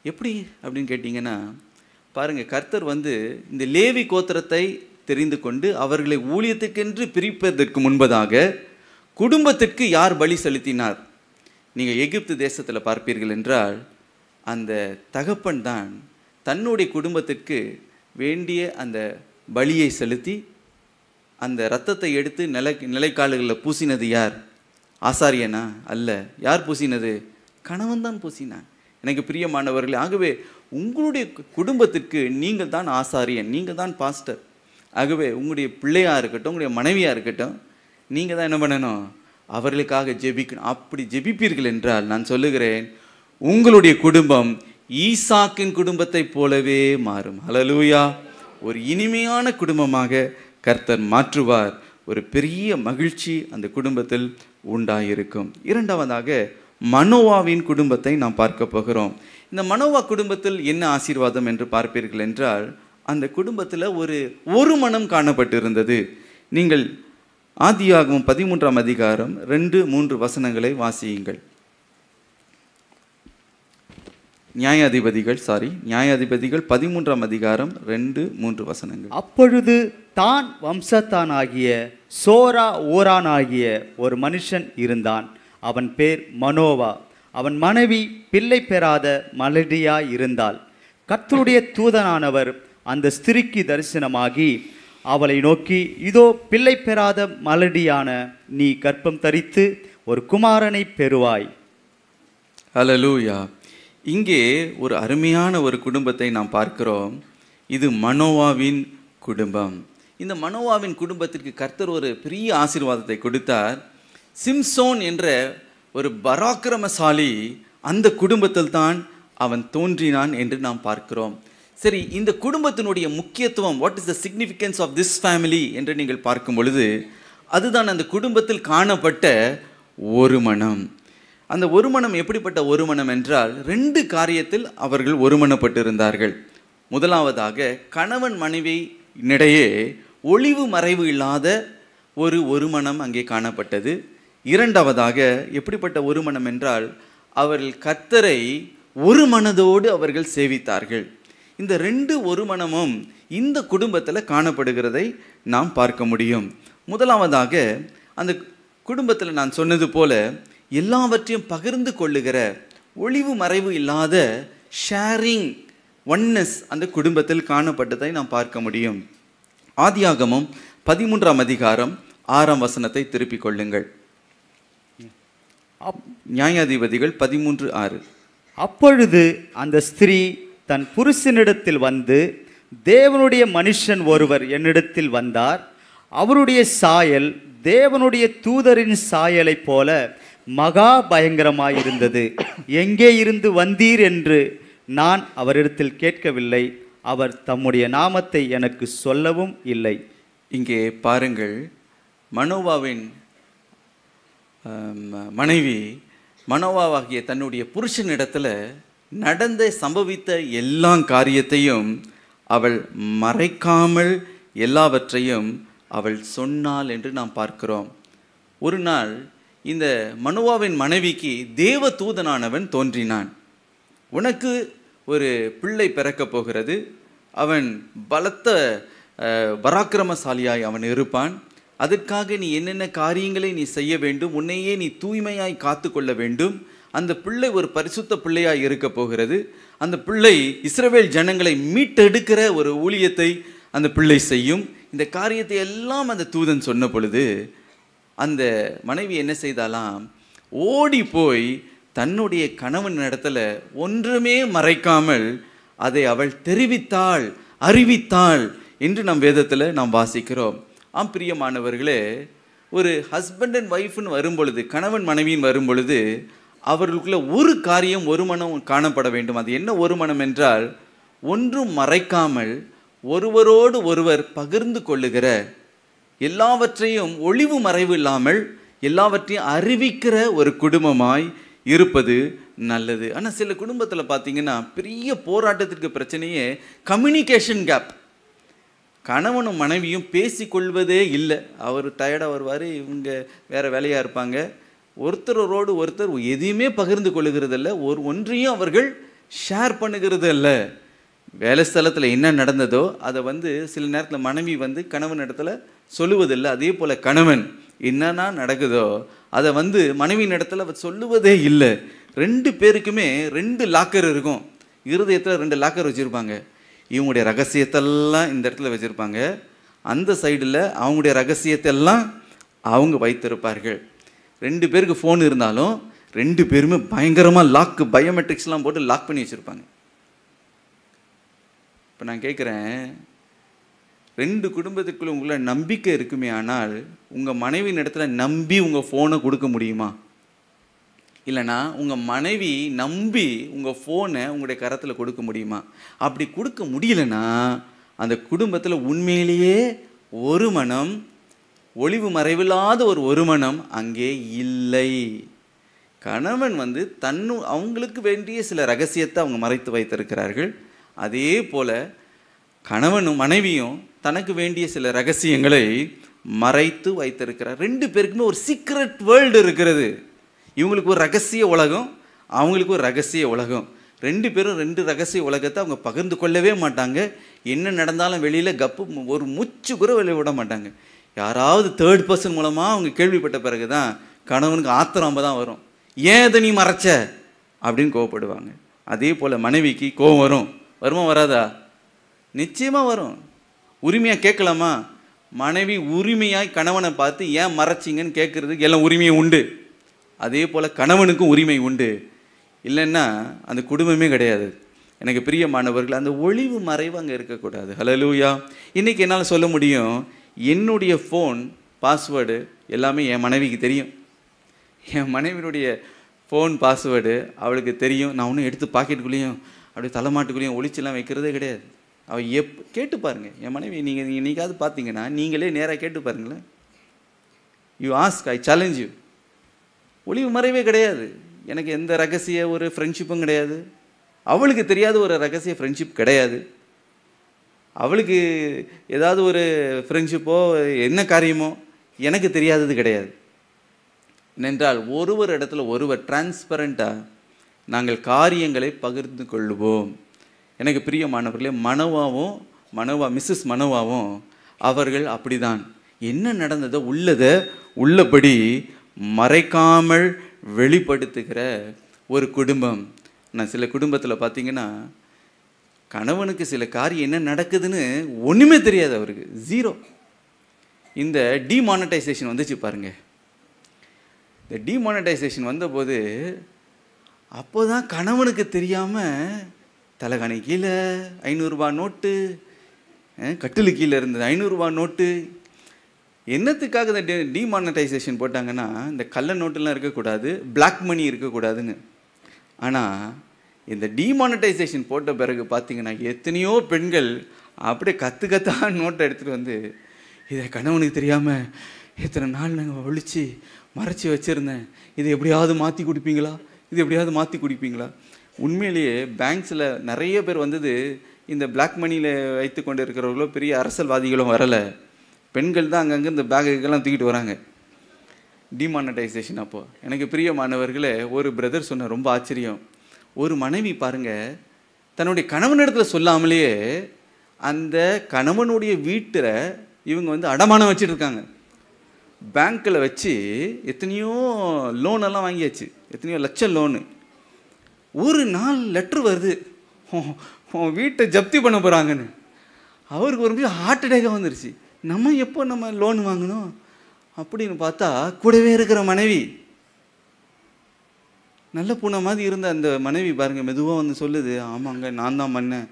எப்படி அப்படின்னு கேட்டிங்கன்னா பாருங்கள், கர்த்தர் வந்து இந்த லேவி கோத்திரத்தை தெரிந்து கொண்டு அவர்களை ஊழியத்துக்கென்று பிரிப்பதற்கு முன்பதாக குடும்பத்திற்கு யார் பலி செலுத்தினார்? நீங்கள் எகிப்து தேசத்தில் பார்ப்பீர்கள் என்றால் அந்த தகப்பன் தான் தன்னுடைய குடும்பத்திற்கு வேண்டிய அந்த பலியை செலுத்தி அந்த இரத்தத்தை எடுத்து நிலைக்கால்களில் பூசினது யார்? ஆசாரியனா? அல்ல. யார் பூசினது? கணவன் தான் பூசினான். எனக்கு பிரியமானவர்களே, ஆகவே உங்களுடைய குடும்பத்திற்கு நீங்கள் தான் ஆசாரியன், நீங்கள் தான் பாஸ்டர். ஆகவே உங்களுடைய பிள்ளையாக இருக்கட்டும், உங்களுடைய மனைவியாக இருக்கட்டும், நீங்கள் தான் என்ன பண்ணணும்? அவர்களுக்காக ஜெபிக்கணும். அப்படி ஜெபிப்பீர்கள் என்றால் நான் சொல்லுகிறேன், உங்களுடைய குடும்பம் ஈசாக்கின் குடும்பத்தை போலவே மாறும். ஹல்லேலூயா! ஒரு இனிமையான குடும்பமாக கர்த்தர் மாற்றுவார். ஒரு பெரிய மகிழ்ச்சி அந்த குடும்பத்தில் உண்டாயிருக்கும். இரண்டாவதாக மனோவாவின் குடும்பத்தை நாம் பார்க்க போகிறோம். இந்த மனோவா குடும்பத்தில் என்ன ஆசீர்வாதம் என்று பார்ப்பீர்கள் என்றால், அந்த குடும்பத்தில் ஒரு மனம் காணப்பட்டிருந்தது. நீங்கள் ஆதியாகமம் 13ஆம் அதிகாரம் 2-3 வசனங்களை வாசியுங்கள். நியாயாதிபதிகள் 13ஆம் அதிகாரம் 2-3 வசனங்கள். அப்பொழுது தான் வம்சத்தானாகிய சோரா ஓரானாகிய ஒரு மனுஷன் இருந்தான். அவன் பேர் மனோவா. அவன் மனைவி பிள்ளை பெறாத மலடியாய் இருந்தாள். கர்த்தருடைய தூதனானவர் அந்த ஸ்திரிக்கு தரிசனமாகி அவளை நோக்கி, இதோ பிள்ளை பெறாத மலடியான நீ கர்ப்பம் தரித்து ஒரு குமாரனை பெறுவாய். ஹல்லேலூயா! இங்கே ஒரு அருமையான ஒரு குடும்பத்தை நாம் பார்க்கிறோம். இது மனோவாவின் குடும்பம். இந்த மனோவாவின் குடும்பத்திற்கு கர்த்தர் ஒரு பெரிய ஆசீர்வாதத்தை கொடுத்தார். சிம்சோன் என்ற ஒரு பராக்கிரமசாலி அந்த குடும்பத்தில் தான் அவன் தோன்றினான் என்று நாம் பார்க்கிறோம். சரி, இந்த குடும்பத்தினுடைய முக்கியத்துவம், what is the significance of this family என்று நீங்கள் பார்க்கும் பொழுது, அதுதான் அந்த குடும்பத்தில் காணப்பட்ட ஒரு மனம். அந்த ஒரு மனம் எப்படிப்பட்ட ஒரு மனம் என்றால், 2 காரியத்தில் அவர்கள் ஒருமனப்பட்டிருந்தார்கள். முதலாவதாக கணவன் மனைவி இடையே ஒளிவு மறைவு இல்லாத ஒரு மனம் அங்கே காணப்பட்டது. இரண்டாவதாக எப்படிப்பட்ட ஒரு மனம் என்றால், அவர்கள் கர்த்தரை ஒரு மனதோடு அவர்கள் சேவித்தார்கள். இந்த 2 ஒரு மனமும் இந்த குடும்பத்தில் காணப்படுகிறதை நாம் பார்க்க முடியும். முதலாவதாக அந்த குடும்பத்தில் நான் சொன்னது போல எல்லாவற்றையும் பகிர்ந்து கொள்ளுகிற, ஒளிவு மறைவு இல்லாத ஷேரிங், ஒன்னஸ் அந்த குடும்பத்தில் காணப்பட்டதை நாம் பார்க்க முடியும். ஆதியாகமம் 13ஆம் அதிகாரம் 6ஆம் வசனத்தை திருப்பிக் கொள்ளுங்கள். நியாயாதிபதிகள் 13:6. அப்பொழுது அந்த ஸ்திரீ தன் புருஷனிடத்தில் வந்து, தேவனுடைய மனுஷன் ஒருவர் என்னிடத்தில் வந்தார், அவருடைய சாயல் தேவனுடைய தூதரின் சாயலைப் போல மகா பயங்கரமாயிருந்தது. எங்கே இருந்து வந்தீர் என்று நான் அவரிடத்தில் கேட்கவில்லை. அவர் தம்முடைய நாமத்தை எனக்கு சொல்லவும் இல்லை. இங்கே பாருங்கள், மனோவாவின் மனைவி மனோவாவாகிய தன்னுடைய புருஷனிடத்தில் நடந்த சம்பவித்த எல்லா காரியத்தையும் அவள் மறைக்காமல் எல்லாவற்றையும் அவள் சொன்னாள் என்று நாம் பார்க்கிறோம். ஒரு நாள் இந்த மனோவாவின் மனைவிக்கு தேவ தூதனானவன் தோன்றினான். உனக்கு ஒரு பிள்ளை பிறக்கப் போகிறது, அவன் பலத்த பராக்கிரமசாலியாய் அவன் இருப்பான். அதற்காக நீ என்னென்ன காரியங்களை நீ செய்ய வேண்டும், உன்னையே நீ தூய்மையாய் காத்து கொள்ள வேண்டும். அந்த பிள்ளை ஒரு பரிசுத்த பிள்ளையாய் இருக்க போகிறது. அந்த பிள்ளை இஸ்ரவேல் ஜனங்களை மீட்டெடுக்கிற ஒரு ஊழியத்தை அந்த பிள்ளை செய்யும். இந்த காரியத்தை எல்லாம் அந்த தூதன் சொன்ன பொழுது அந்த மனைவி என்ன செய்தாலாம், ஓடி போய் தன்னுடைய கணவன் இடத்துல ஒன்றுமே மறைக்காமல் அதை அவள் தெரிவித்தாள், அறிவித்தாள் என்று நம் வேதத்தில் நாம் வாசிக்கிறோம். ஆம் பிரியமானவர்களே, ஒரு ஹஸ்பண்ட் அண்ட் ஒய்ஃப்னு வரும்பொழுது, கணவன் மனைவின்னு வரும்பொழுது, அவர்களுக்குள்ள ஒரு காரியம், ஒரு மனம் காணப்பட வேண்டும். அது என்ன ஒரு மனம் என்றால், ஒன்றும் மறைக்காமல் ஒருவரோடு ஒருவர் பகிர்ந்து கொள்ளுகிற, எல்லாவற்றையும் ஒளிவு மறைவு இல்லாமல் எல்லாவற்றையும் அறிவிக்கிற ஒரு குடும்பமாய் இருப்பது நல்லது. ஆனால் சில குடும்பத்தில் பார்த்தீங்கன்னா பெரிய போராட்டத்திற்கு பிரச்சனையே கம்யூனிகேஷன் கேப். கணவனும் மனைவியும் பேசிக்கொள்வதே இல்லை. அவர் டயர்டாக வருவார், இவங்க வேறு வேலையாக இருப்பாங்க. ஒருத்தரோடு ஒருத்தர் எதையுமே பகிர்ந்து கொள்ளுகிறதில்ல, ஒன்றையும் அவர்கள் ஷேர் பண்ணுகிறது இல்லை. வேலை ஸ்தலத்தில் என்ன நடந்ததோ அதை சில நேரத்தில் மனைவி கணவன் இடத்துல சொல்லுவதில்லை. அதே போல் கணவன் என்னன்னா நடக்குதோ அதை மனைவியின் இடத்துல சொல்லுவதே இல்லை. 2 பேருக்குமே 2 லாக்கர் இருக்கும். இருதயத்தில் 2 லாக்கர் வச்சுருப்பாங்க. இவங்களுடைய ரகசியத்தெல்லாம் இந்த இடத்துல வச்சுருப்பாங்க. அந்த சைடில் அவங்களுடைய ரகசியத்தெல்லாம் அவங்க வைத்திருப்பார்கள். 2 பேருக்கு ஃபோன் இருந்தாலும் 2 பேருமே பயங்கரமாக லாக்கு பயோமெட்ரிக்ஸ்லாம் போட்டு லாக் பண்ணி வச்சுருப்பாங்க. இப்போ நான் கேட்குறேன், 2 குடும்பத்துக்குள்ள உள்ள நம்பிக்கை இருக்குமே, ஆனால் உங்கள் மனைவியின் இடத்துல நம்பி உங்கள் ஃபோனை கொடுக்க முடியுமா? இல்லைனா உங்கள் மனைவி நம்பி உங்கள் ஃபோனை உங்களுடைய கரத்தில் கொடுக்க முடியுமா? அப்படி கொடுக்க முடியலன்னா அந்த குடும்பத்தில் உண்மையிலேயே ஒரு மனம், ஒளிவு மறைவில்லாத ஒரு மனம் அங்கே இல்லை. கணவன் அவங்களுக்கு வேண்டிய சில ரகசியத்தை அவங்க மறைத்து வைத்திருக்கிறார்கள். அதே போல் கணவனும் மனைவியும் தனக்கு வேண்டிய சில ரகசியங்களை மறைத்து வைத்திருக்கிறார். 2 பேருக்குமே ஒரு சீக்ரெட் வேர்ல்டு இருக்கிறது. இவங்களுக்கு ஒரு ரகசிய உலகம், அவங்களுக்கு ஒரு ரகசிய உலகம். 2 பேரும் 2 ரகசிய உலகத்தை அவங்க பகிர்ந்து கொள்ளவே மாட்டாங்க. என்ன நடந்தாலும் வெளியில் ஒரு மூச்சு கூட வெளியே விட மாட்டாங்க. யாராவது 3rd பர்சன் மூலமாக அவங்க கேள்விப்பட்ட பிறகு தான் கணவனுக்கு ஆத்திரம் தான் வரும். ஏன் இதை நீ மறைச்ச அப்படின்னு கோவப்படுவாங்க. அதே போல் மனைவிக்கு கோவம் வருமா வராதா? நிச்சயமாக வரும். உரிமையாக கேட்கலாமா? மனைவி உரிமையாய் கணவனை பார்த்து ஏன் மறைச்சிங்கன்னு கேட்குறதுக்கு எல்லாம் உரிமையும் உண்டு. அதே போல் கணவனுக்கும் உரிமை உண்டு. இல்லைன்னா அந்த குடும்பமே கிடையாது. எனக்கு பிரியமானவர்கள், அந்த ஒளிவு மறைவு அங்கே இருக்கக்கூடாது. ஹல்லேலூயா. இன்றைக்கி என்னால் சொல்ல முடியும், என்னுடைய ஃபோன் பாஸ்வேர்டு எல்லாமே என் மனைவிக்கு தெரியும். என் மனைவியினுடைய ஃபோன் பாஸ்வேர்டு அவளுக்கு தெரியும். நான் ஒன்றும் எடுத்து பாக்கெட்டுக்குள்ளேயும் அப்படியே தலைமாட்டுக்குள்ளேயும் ஒளிச்செல்லாம் வைக்கிறதே கிடையாது. அவள் கேட்டு பாருங்கள். என் மனைவி நீங்கள் நீங்காவது பார்த்தீங்கன்னா நீங்களே நேராக கேட்டு பாருங்களேன். You ask, I challenge you. ஒளிவு மறைவே கிடையாது. எனக்கு எந்த ரகசிய ஒரு ஃப்ரெண்ட்ஷிப்பும் கிடையாது. அவளுக்கு தெரியாத ஒரு ரகசிய ஃப்ரெண்ட்ஷிப் கிடையாது. அவளுக்கு ஏதாவது ஒரு ஃப்ரெண்ட்ஷிப்போ என்ன காரியமோ எனக்கு தெரியாதது கிடையாது. ஏனென்றால் ஒருவர் இடத்துல ஒருவர் டிரான்ஸ்பரண்ட்டாக நாங்கள் காரியங்களை பகிர்ந்து கொள்வோம். எனக்கு பிரியமானவர்களே, மிஸ்ஸஸ் மனோவாவும் அவர்கள் அப்படிதான். என்ன நடந்ததோ உள்ளபடி மறைக்காமல் வெளிப்படுத்துகிற ஒரு குடும்பம். நான் சில குடும்பத்தில் பார்த்தீங்கன்னா கணவனுக்கு சில காரியம் என்ன நடக்குதுன்னு ஒன்றுமே தெரியாது, அவருக்கு ஜீரோ. இந்த டிமானடைசேஷன் வந்துச்சு பாருங்க. இந்த டிமானடைசேஷன் வந்தபோது அப்போ தான் கணவனுக்கு தெரியாமல் தலைகாணி கீழே 500 ரூபா நோட்டு, கட்டிலு கீழே இருந்தது 500 ரூபா நோட்டு. என்னத்துக்காக இந்த டிமானடைசேஷன் போட்டாங்கன்னா, இந்த கள்ள நோட்டுலாம் இருக்கக்கூடாது, பிளாக் மணி இருக்கக்கூடாதுன்னு. ஆனால் இந்த டிமானடைசேஷன் போட்ட பிறகு பார்த்தீங்கன்னா எத்தனையோ பெண்கள் அப்படியே கத்தா நோட்டை எடுத்துகிட்டு வந்து, இதை கணவனுக்கு தெரியாமல் எத்தனை நாள் நாங்கள் ஒழிச்சு மறைச்சி வச்சுருந்தேன், இது எப்படியாவது மாற்றி குடிப்பீங்களா? உண்மையிலேயே பேங்க்ஸில் நிறைய பேர் வந்தது இந்த பிளாக் மணியில் வைத்து கொண்டு இருக்கிறவர்களோ பெரிய அரசியல்வாதிகளும் வரலை. பெண்கள் தான் அங்கங்கே இந்த பேக்குக்கெல்லாம் தூக்கிட்டு வராங்க டிமானடைசேஷன். அப்போது எனக்கு பிரியமானவர்களே, ஒரு பிரதர் சொன்ன ரொம்ப ஆச்சரியம். ஒரு மனைவி பாருங்கள், தன்னுடைய கணவனிடத்தில் சொல்லாமலேயே அந்த கணவனுடைய வீட்டில் இவங்க அடமானம் வச்சுட்டு இருக்காங்க. பேங்க்கில் வச்சு எத்தனையோ லோனெல்லாம் வாங்கியாச்சு, எத்தனையோ லட்சம் லோனு. ஒரு நாள் லெட்ரு வருது, வீட்டை ஜப்தி பண்ண போகிறாங்கன்னு. அவருக்கு ஒரு ஹார்ட் அட்டாக்காக வந்துருச்சு. நம்ம லோன் வாங்கணும் அப்படின்னு பார்த்தா கூடவே இருக்கிற மனைவி, நல்ல பூனை மாதிரி இருந்த அந்த மனைவி பாருங்கள், மெதுவாக சொல்லுது, ஆமாங்க நான் தான் பண்ணேன்.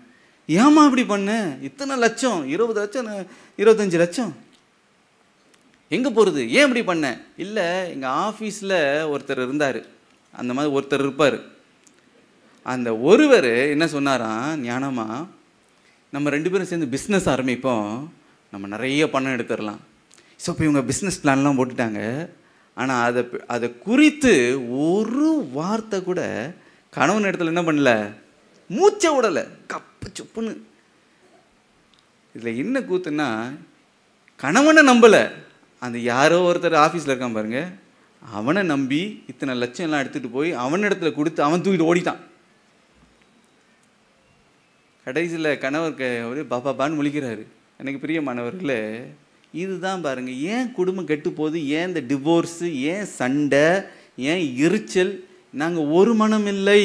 ஏமா அப்படி பண்ணேன்? இத்தனை லட்சம், 20 லட்சம் 25 லட்சம் எங்கே போகிறது? ஏன் இப்படி பண்ணேன்? இல்லை, எங்கள் ஆஃபீஸில் ஒருத்தர் இருந்தார், அந்த மாதிரி ஒருத்தர் இருப்பார். அந்த ஒருவர் என்ன சொன்னாராம் ஞானமாக, நம்ம 2 பேரும் சேர்ந்து பிஸ்னஸ் ஆரம்பிப்போம், நம்ம நிறைய பணம் எடுத்துடலாம். ஸோ இப்போ இவங்க பிஸ்னஸ் பிளான்லாம் போட்டுட்டாங்க. ஆனால் அதை குறித்து ஒரு வார்த்தை கூட கணவன் இடத்துல என்ன பண்ணல, மூச்சை விடலை, கப்பு சுப்புன்னு. இதில் என்ன கூத்துன்னா, கணவனை நம்பலை, அந்த யாரோ ஒருத்தர் ஆஃபீஸில் இருக்கான் பாருங்க, அவனை நம்பி இத்தனை லட்சம் எல்லாம் எடுத்துகிட்டு போய் அவனிடத்துல கொடுத்து அவன் தூக்கிட்டு ஓடிட்டான். கடைசியில் கணவருக்கு அவரு பாப்பான்னு முழிக்கிறாரு. எனக்கு பிரியமானவர்களே, இதுதான் பாருங்கள் ஏன் குடும்பம் கெட்டு போகுது, ஏன் இந்த டிவோர்ஸு, ஏன் சண்டை, ஏன் எரிச்சல், நாங்கள் ஒரு மனம் இல்லை.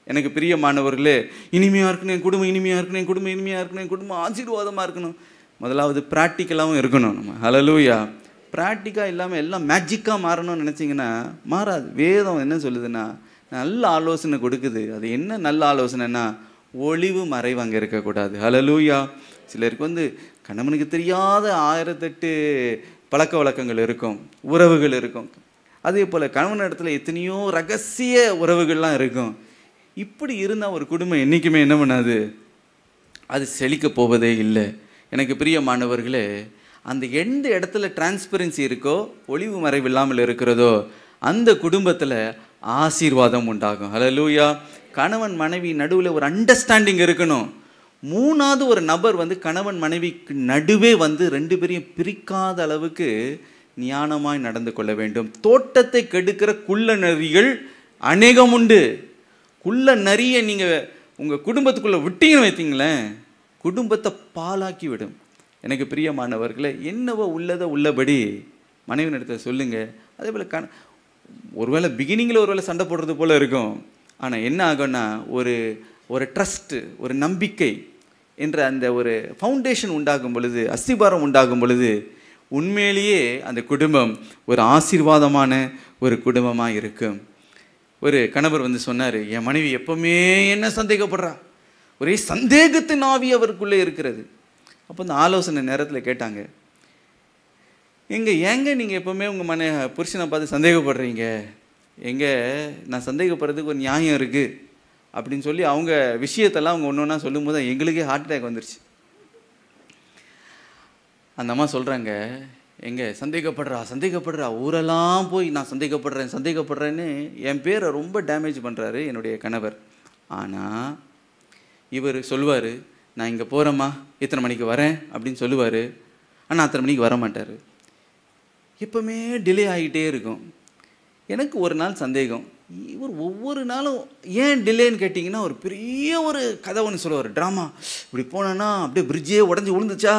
எனக்கு பிரியமானவர்களே, இனிமையாக இருக்கணும் என் குடும்பம், இனிமையாக இருக்கணும் என் குடும்பம், இனிமையாக இருக்கணும் என் குடும்பம், ஆசீர்வாதமாக இருக்கணும். முதலாவது ப்ராக்டிக்கலாகவும் இருக்கணும். நம்ம ஹல்லேலூயா. ப்ராக்டிக்காக இல்லாமல் எல்லாம் மேஜிக்காக மாறணும்னு நினச்சிங்கன்னா மாறாது. வேதம் என்ன சொல்லுதுன்னா நல்ல ஆலோசனை கொடுக்குது. அது என்ன நல்ல ஆலோசனைன்னா ஒளிவு மறைவு அங்கே இருக்கக்கூடாது. ஹல்லேலூயா. சிலருக்கு கணவனுக்கு தெரியாத 1008 பழக்க வழக்கங்கள் இருக்கும், உறவுகள் இருக்கும். அதே போல் கணவன் இடத்துல எத்தனையோ ரகசிய உறவுகள்லாம் இருக்கும். இப்படி இருந்தால் ஒரு குடும்பம் என்றைக்குமே என்ன பண்ணாது, அது செழிக்க போவதே இல்லை. எனக்கு பிரியமானவர்களே, அந்த எந்த இடத்துல டிரான்ஸ்பரன்சி இருக்கோ, ஒளிவு மறைவு இல்லாமல் இருக்கிறதோ, அந்த குடும்பத்தில் ஆசீர்வாதம் உண்டாகும். ஹல்லேலூயா. கணவன் மனைவி நடுவில் ஒரு அண்டர்ஸ்டாண்டிங் இருக்கணும். மூணாவது ஒரு நபர் கணவன் மனைவிக்கு நடுவே 2 பேரையும் பிரிக்காத அளவுக்கு ஞானமாய் நடந்து கொள்ள வேண்டும். தோட்டத்தை கெடுக்கிற குள்ள நரிகள் அநேகம் உண்டு. குள்ள நரியை நீங்கள் உங்கள் குடும்பத்துக்குள்ளே விட்டீங்கன்னு வைத்தீங்களேன், குடும்பத்தை பாலாக்கி விடும். எனக்கு பிரியமானவர்களே, என்னவோ உள்ளதை உள்ளபடி மனைவி இடத்துல சொல்லுங்கள். அதே போல் ஒருவேளை பிகினிங்கில் ஒருவேளை சண்டை போடுறது போல் இருக்கும். ஆனால் என்ன ஆகும்னா ஒரு ட்ரஸ்ட்டு, ஒரு நம்பிக்கை என்ற அந்த ஒரு ஃபவுண்டேஷன் உண்டாகும் பொழுது, அஸ்திபாரம் உண்டாகும் பொழுது உண்மையிலேயே அந்த குடும்பம் ஒரு ஆசீர்வாதமான ஒரு குடும்பமாக இருக்கும். ஒரு கணவர் சொன்னார், என் மனைவி எப்பவுமே என்ன சந்தேகப்படுறா, ஒரே சந்தேகத்தின் ஆவி அவருக்குள்ளே இருக்கிறது. அப்போ அந்த ஆலோசனை நேரத்தில் கேட்டாங்க, ஏங்க நீங்கள் எப்போவுமே உங்கள் புருஷனை பார்த்து சந்தேகப்படுறீங்க, நான் சந்தேகப்படுறதுக்கு ஒரு நியாயம் இருக்குது அப்படின்னு சொல்லி அவங்க விஷயத்தெல்லாம் அவங்க ஒன்று ஒன்றா சொல்லும்போது எங்களுக்கே ஹார்ட் அட்டாக் வந்துருச்சு. அந்த அம்மா சொல்கிறாங்க, சந்தேகப்படுறா ஊரெல்லாம் போய் நான் சந்தேகப்படுறேன்னு என் பேரை ரொம்ப டேமேஜ் பண்ணுறாரு என்னுடைய கணவர். ஆனால் இவர் சொல்லுவார், நான் இங்கே போகிறேம்மா, இத்தனை மணிக்கு வரேன் அப்படின்னு சொல்லுவார். ஆனால் அத்தனை மணிக்கு வர மாட்டார். எப்போவுமே டிலே ஆகிட்டே இருக்கும். எனக்கு ஒரு நாள் சந்தேகம், இவர் ஒவ்வொரு நாளும் ஏன் டிலேன்னு கேட்டிங்கன்னா ஒரு பெரிய ஒரு கதை ஒன்று சொல்லுவார், ட்ராமா. இப்படி போனேன்னா அப்படியே பிரிட்ஜே உடஞ்சி விழுந்துச்சா,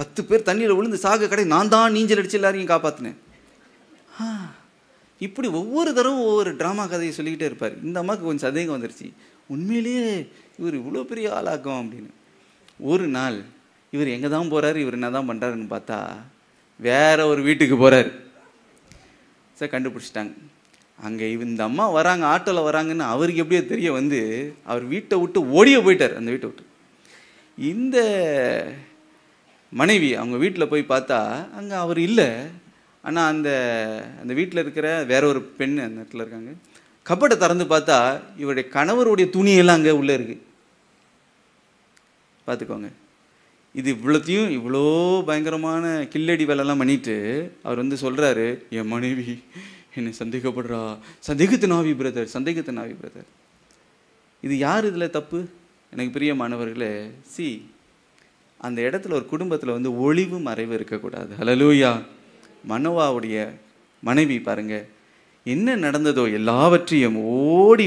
10 பேர் தண்ணியில் விழுந்து சாக கடை நான் தான் நீஞ்சல் அடித்து எல்லாரையும் காப்பாற்றினேன். இப்படி ஒவ்வொரு தடவும் ஒவ்வொரு ட்ராமா கதையை சொல்லிக்கிட்டே இருப்பார். இந்த அம்மாவுக்கு கொஞ்சம் சந்தேகம் வந்துருச்சு, உண்மையிலேயே இவர் இவ்வளோ பெரிய ஆளாக்கும் அப்படின்னு. ஒரு நாள் இவர் எங்கே தான் போகிறாரு, இவர் என்ன தான் பண்ணுறாருன்னு பார்த்தா வேற ஒரு வீட்டுக்கு போகிறார். சார் கண்டுபிடிச்சிட்டாங்க. அங்கே இந்த அம்மா வராங்க, ஆட்டோவில் வராங்கன்னு அவருக்கு எப்படியோ தெரிய அவர் வீட்டை விட்டு ஓடியே போயிட்டார். அந்த வீட்டை விட்டு இந்த மனைவி அவங்க வீட்டில் போய் பார்த்தா அங்கே அவர் இல்லை. ஆனால் அந்த வீட்டில் இருக்கிற வேற ஒரு பெண் அந்த இடத்துல இருக்காங்க. கப்பட்டை திறந்து பார்த்தா இவருடைய கணவருடைய துணியெல்லாம் அங்கே உள்ளே இருக்கு. பார்த்துக்கோங்க, இது இவ்வளோத்தையும் இவ்வளோ பயங்கரமான கில்லடி வேலைலாம் பண்ணிட்டு அவர் சொல்கிறாரு, என் மனைவி என்னை சந்தேகப்படுறா, சந்தேகத்தின் ஆவி பிரதர். இது யார் இதில் தப்பு? எனக்கு பிரியமானவர்களே, அந்த இடத்துல ஒரு குடும்பத்தில் ஒளிவு மறைவு இருக்கக்கூடாது. ஹல்லேலூயா. மனோவாவுடைய மனைவி பாருங்க, என்ன நடந்ததோ எல்லாவற்றையும் ஓடி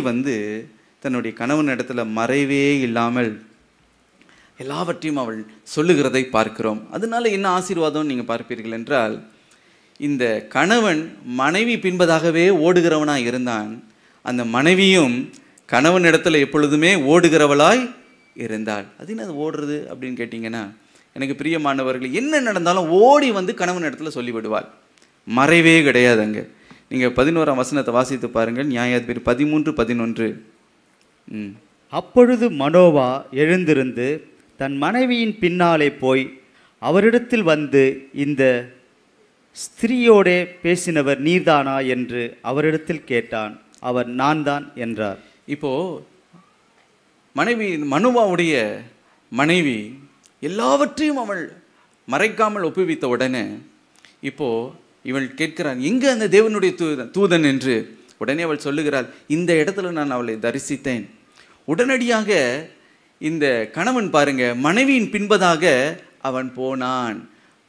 தன்னுடைய கணவன் இடத்துல மறைவே இல்லாமல் எல்லாவற்றையும் அவள் சொல்லுகிறதை பார்க்கிறோம். அதனால என்ன ஆசீர்வாதம் நீங்கள் பார்ப்பீர்கள் என்றால், இந்த கணவன் மனைவி பின்பதாகவே ஓடுகிறவனாய் இருந்தான். அந்த மனைவியும் கணவன் இடத்துல எப்பொழுதுமே ஓடுகிறவளாய் இருந்தாள். அது என்ன ஓடுறது அப்படின்னு கேட்டிங்கன்னா, எனக்கு பிரியமானவர்கள், என்ன நடந்தாலும் ஓடி கணவன் இடத்துல சொல்லிவிடுவாள். மறைவே கிடையாது. அங்கே நீங்கள் 11ஆம் வசனத்தை வாசித்து பாருங்கள். நியாயாதிபதி 13:11. அப்பொழுது மனோவா எழுந்திருந்து தன் மனைவியின் பின்னாலே போய் அவரிடத்தில் இந்த ஸ்திரீயோடே பேசினவர் நீர்தானா என்று அவரிடத்தில் கேட்டான். அவர் நான் தான் என்றார். இப்போ மனோவாவுடைய மனைவி எல்லாவற்றையும் அவள் மறைக்காமல் ஒப்புவித்த உடனே இப்போ இவள் கேட்கிறான், எங்கே அந்த தேவனுடைய தூதன் என்று. உடனே அவள் சொல்லுகிறாள், இந்த இடத்துல நான் அவளை தரிசித்தேன். உடனடியாக இந்த கணவன் பாருங்க, மனைவியின் பின்பதாக அவன் போனான்.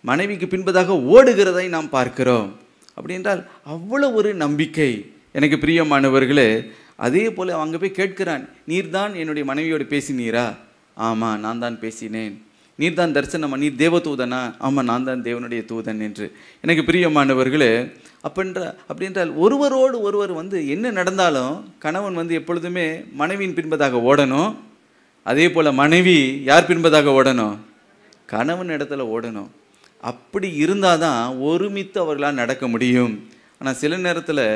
மனைவிக்கு பின்பதாக ஓடுகிறதை நாம் பார்க்கிறோம். அப்படி என்றால் அவ்வளோ ஒரு நம்பிக்கை. எனக்கு பிரியமானவர்களே, அதே போல் அங்கே போய் கேட்கிறான், நீர்தான் என்னுடைய மனைவியோடு பேசினீரா? ஆமாம், நான் தான் பேசினேன். நீர் தான் தரிசனமா? நீர் தேவதூதனா? ஆமாம், நான் தான் தேவனுடைய தூதன் என்று. எனக்கு பிரியமானவர்களே, அப்படின்றால் ஒருவரோடு ஒருவர் என்ன நடந்தாலும் கணவன் எப்பொழுதுமே மனைவியின் பின்பதாக ஓடணும். அதே போல் மனைவி யார் பின்பதாக ஓடணும்? கணவன் இடத்துல ஓடணும். அப்படி இருந்தால் தான் ஒருமித்து அவர்களால் நடக்க முடியும். ஆனால் சில நேரத்தில்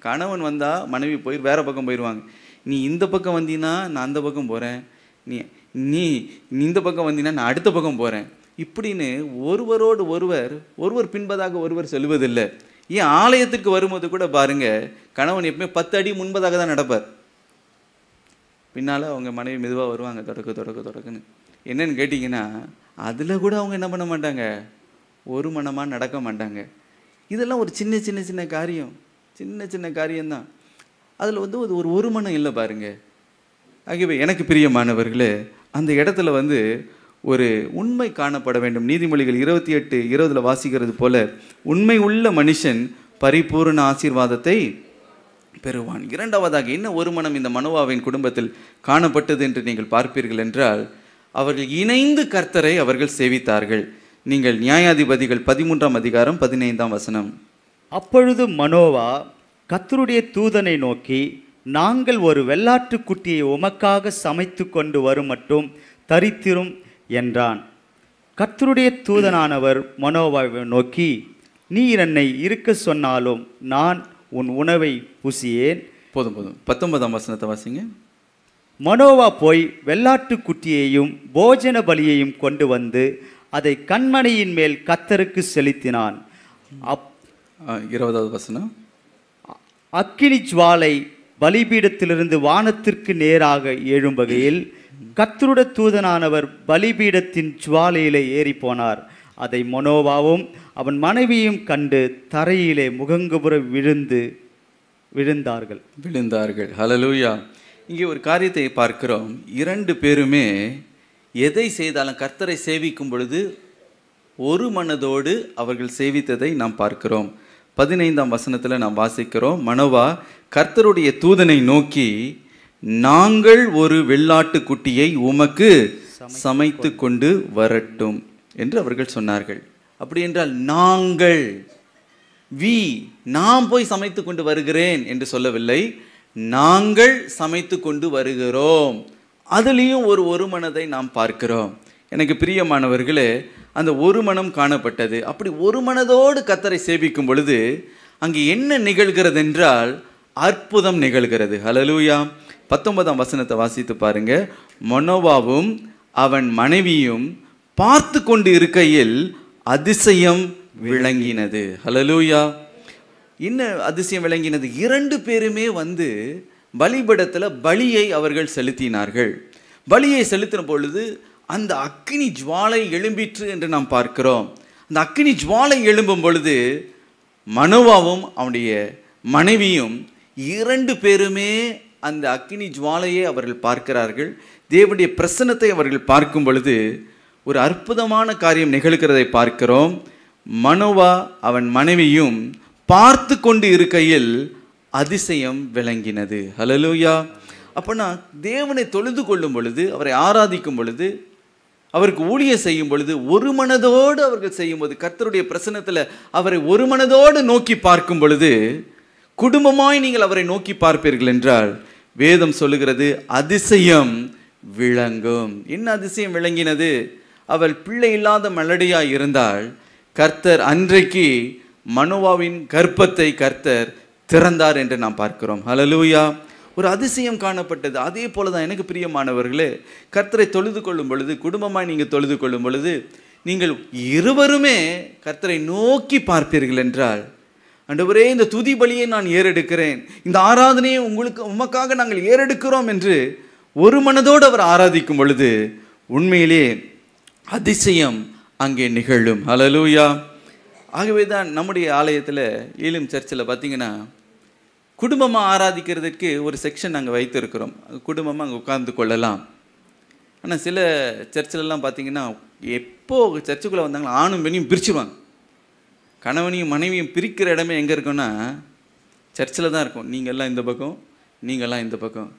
கணவன் வந்தால் மனைவி போய் வேறு பக்கம் போயிடுவாங்க. நீ இந்த பக்கம் வந்தீங்கன்னா நான் அந்த பக்கம் போகிறேன், நீ இந்த பக்கம் வந்தீங்கன்னா நான் அடுத்த பக்கம் போகிறேன், இப்படின்னு ஒருவரோடு ஒருவர் பின்பதாக ஒருவர் செல்வதில்லை. ஏன் ஆலயத்துக்கு வரும்போது கூட பாருங்க, கணவன் எப்பவுமே 10 அடி முன்பதாக தான் நடப்பார். பின்னால் அவங்க மனைவி மெதுவாக வருவாங்க, தொடக்குன்னு. என்னன்னு கேட்டிங்கன்னா அதில் கூட அவங்க என்ன பண்ண மாட்டாங்க, ஒரு மனமாக நடக்க மாட்டாங்க. இதெல்லாம் ஒரு சின்ன காரியம், சின்ன காரியம்தான். அதில் ஒரு மனம் இல்லை பாருங்க. ஆகவே எனக்கு பிரியமானவர்களே, அந்த இடத்துல ஒரு உண்மை காணப்பட வேண்டும். நீதிமொழிகள் 28:20 வாசிக்கிறது போல, உண்மை உள்ள மனுஷன் பரிபூர்ண ஆசீர்வாதத்தை பெறுவான். இரண்டாவதாக என்ன ஒரு மனம் இந்த மனோவாவின் குடும்பத்தில் காணப்பட்டது என்று நீங்கள் பார்ப்பீர்கள் என்றால், அவர்கள் இணைந்து கர்த்தரை அவர்கள் சேவித்தார்கள். நீங்கள் நியாயாதிபதிகள் 13ஆம் அதிகாரம் 15ஆம் வசனம். அப்பொழுது மனோவா கர்த்தருடைய தூதனை நோக்கி, நாங்கள் ஒரு வெள்ளாட்டு குட்டியை உமக்காக சமைத்து கொண்டு வரும் மட்டும் தரித்திரும் என்றான். கர்த்தருடைய தூதனானவர் மனோவாவை நோக்கி, நீர் என்னை இருக்க சொன்னாலும் நான் உன் உணவை புசியேன். போதும் 19ஆம் வசனத்தை வாசிங்க. மனோவா போய் வெள்ளாட்டு குட்டியையும் போஜன பலியையும் கொண்டு வந்து அதை கண்மணியின் மேல் கர்த்தருக்கு செலுத்தினான். 20வது வசனம். அக்கினி ஜுவாலை பலிபீடத்திலிருந்து வானத்திற்கு நேராக எழும் வகையில் கர்த்தருடைய தூதனானவர் பலிபீடத்தின் ஜுவாலையிலே ஏறி போனார். அதை மனோவாவும் அவன் மனைவியும் கண்டு தரையிலே முகங்குபுற விழுந்தார்கள். ஹல்லேலூயா. இங்கே ஒரு காரியத்தை பார்க்கிறோம். 2 பேருமே எதை செய்தாலும் கர்த்தரை சேவிக்கும் பொழுது ஒரு மனதோடு அவர்கள் சேவித்ததை நாம் பார்க்கிறோம். 15ஆம் வசனத்தில் நாம் வாசிக்கிறோம், மனோவா கர்த்தருடைய தூதனை நோக்கி, நாங்கள் ஒரு வெள்ளாட்டு குட்டியை உமக்கு சமைத்து கொண்டு வரட்டும் என்று அவர்கள் சொன்னார்கள். அப்படி என்றால் நாங்கள், நாம் போய் சமைத்து கொண்டு வருகிறேன் என்று சொல்லவில்லை, நாங்கள் சமைத்து கொண்டு வருகிறோம். அதுலேயும் ஒரு மனதை நாம் பார்க்கிறோம். எனக்கு பிரியமானவர்களே, அந்த ஒரு மனம் காணப்பட்டது. அப்படி ஒரு மனதோடு கர்த்தரை சேவிக்கும் பொழுது அங்கே என்ன நிகழ்கிறது என்றால் அற்புதம் நிகழ்கிறது. ஹல்லேலூயா. 19ஆம் வசனத்தை வாசித்து பாருங்க. மனோவாவும் அவன் மனைவியும் பார்த்து கொண்டு இருக்கையில் அதிசயம் விளங்கினது. ஹல்லேலூயா. என்ன அதிசயம் விளங்கினது? 2 பேருமே பலிபீடத்தில் பலியை அவர்கள் செலுத்தினார்கள். பலியை செலுத்தின பொழுது அந்த அக்கினி ஜுவாலை எழும்பிற்று என்று நாம் பார்க்கிறோம். அந்த அக்கினி ஜுவாலை எழும்பும் பொழுது மனோவாவும் அவனுடைய மனைவியும் 2 பேருமே அந்த அக்கினி ஜுவாலையை அவர்கள் பார்க்கிறார்கள். தேவனுடைய பிரசன்னத்தை அவர்கள் பார்க்கும் பொழுது ஒரு அற்புதமான காரியம் நிகழ்கிறதை பார்க்கிறோம். மனோவா அவன் மனைவியும் பார்த்து கொண்டு இருக்கையில் அதிசயம் விளங்கினது. ஹல்லேலூயா. அப்போனா தேவனை தொழுது கொள்ளும் பொழுது, அவரை ஆராதிக்கும் பொழுது, அவருக்கு ஊழியம் செய்யும் பொழுது ஒரு மனதோடு அவர்கள் செய்யும்போது, கர்த்தருடைய பிரசன்னத்தில் அவரை ஒரு மனதோடு நோக்கி பார்க்கும் பொழுது, குடும்பமாய் நீங்கள் அவரை நோக்கி பார்ப்பீர்கள் என்றால் வேதம் சொல்லுகிறது அதிசயம் விளங்கும். என்ன அதிசயம் விளங்கினது? அவள் பிள்ளை இல்லாத மலடியாய் இருந்தால் கர்த்தர் அன்றைக்கு மனோவாவின் கர்ப்பத்தை கர்த்தர் திறந்தார் என்று நாம் பார்க்கிறோம். ஹல்லேலூயா. ஒரு அதிசயம் காணப்பட்டது. அதே போல தான் எனக்கு பிரியமானவர்களே, கர்த்தரை தொழுது கொள்ளும் பொழுது, குடும்பமாய் நீங்கள் தொழுது கொள்ளும் பொழுது, நீங்கள் இருவருமே கர்த்தரை நோக்கி பார்ப்பீர்கள் என்றால், ஆண்டவரே இந்த துதி பலியை நான் ஏறெடுக்கிறேன், இந்த ஆராதனையை உமக்காக நாங்கள் ஏறெடுக்கிறோம் என்று ஒரு மனதோடு அவர் ஆராதிக்கும் பொழுது உண்மையிலே அதிசயம் அங்கே நிகழும். ஹல்லேலூயா. ஆகவே தான் நம்முடைய ஆலயத்தில் ஈலிம் சர்ச்சில் பார்த்தீங்கன்னா குடும்பமாக ஆராதிக்கிறதுக்கு ஒரு செக்ஷன் நாங்கள் வைத்திருக்கிறோம். குடும்பமாக அங்கே உட்கார்ந்து கொள்ளலாம். ஆனால் சில சர்ச்சிலெல்லாம் பார்த்தீங்கன்னா எப்போ சர்ச்சுக்குள்ளே வந்தாங்களோ ஆணும் பெண்ணையும் பிரிச்சுருவாங்க. கணவனையும் மனைவியும் பிரிக்கிற இடமே எங்கே இருக்குன்னா சர்ச்சில் தான் இருக்கும். நீங்கள்லாம் இந்த பக்கம், நீங்கள்லாம் இந்த பக்கம்.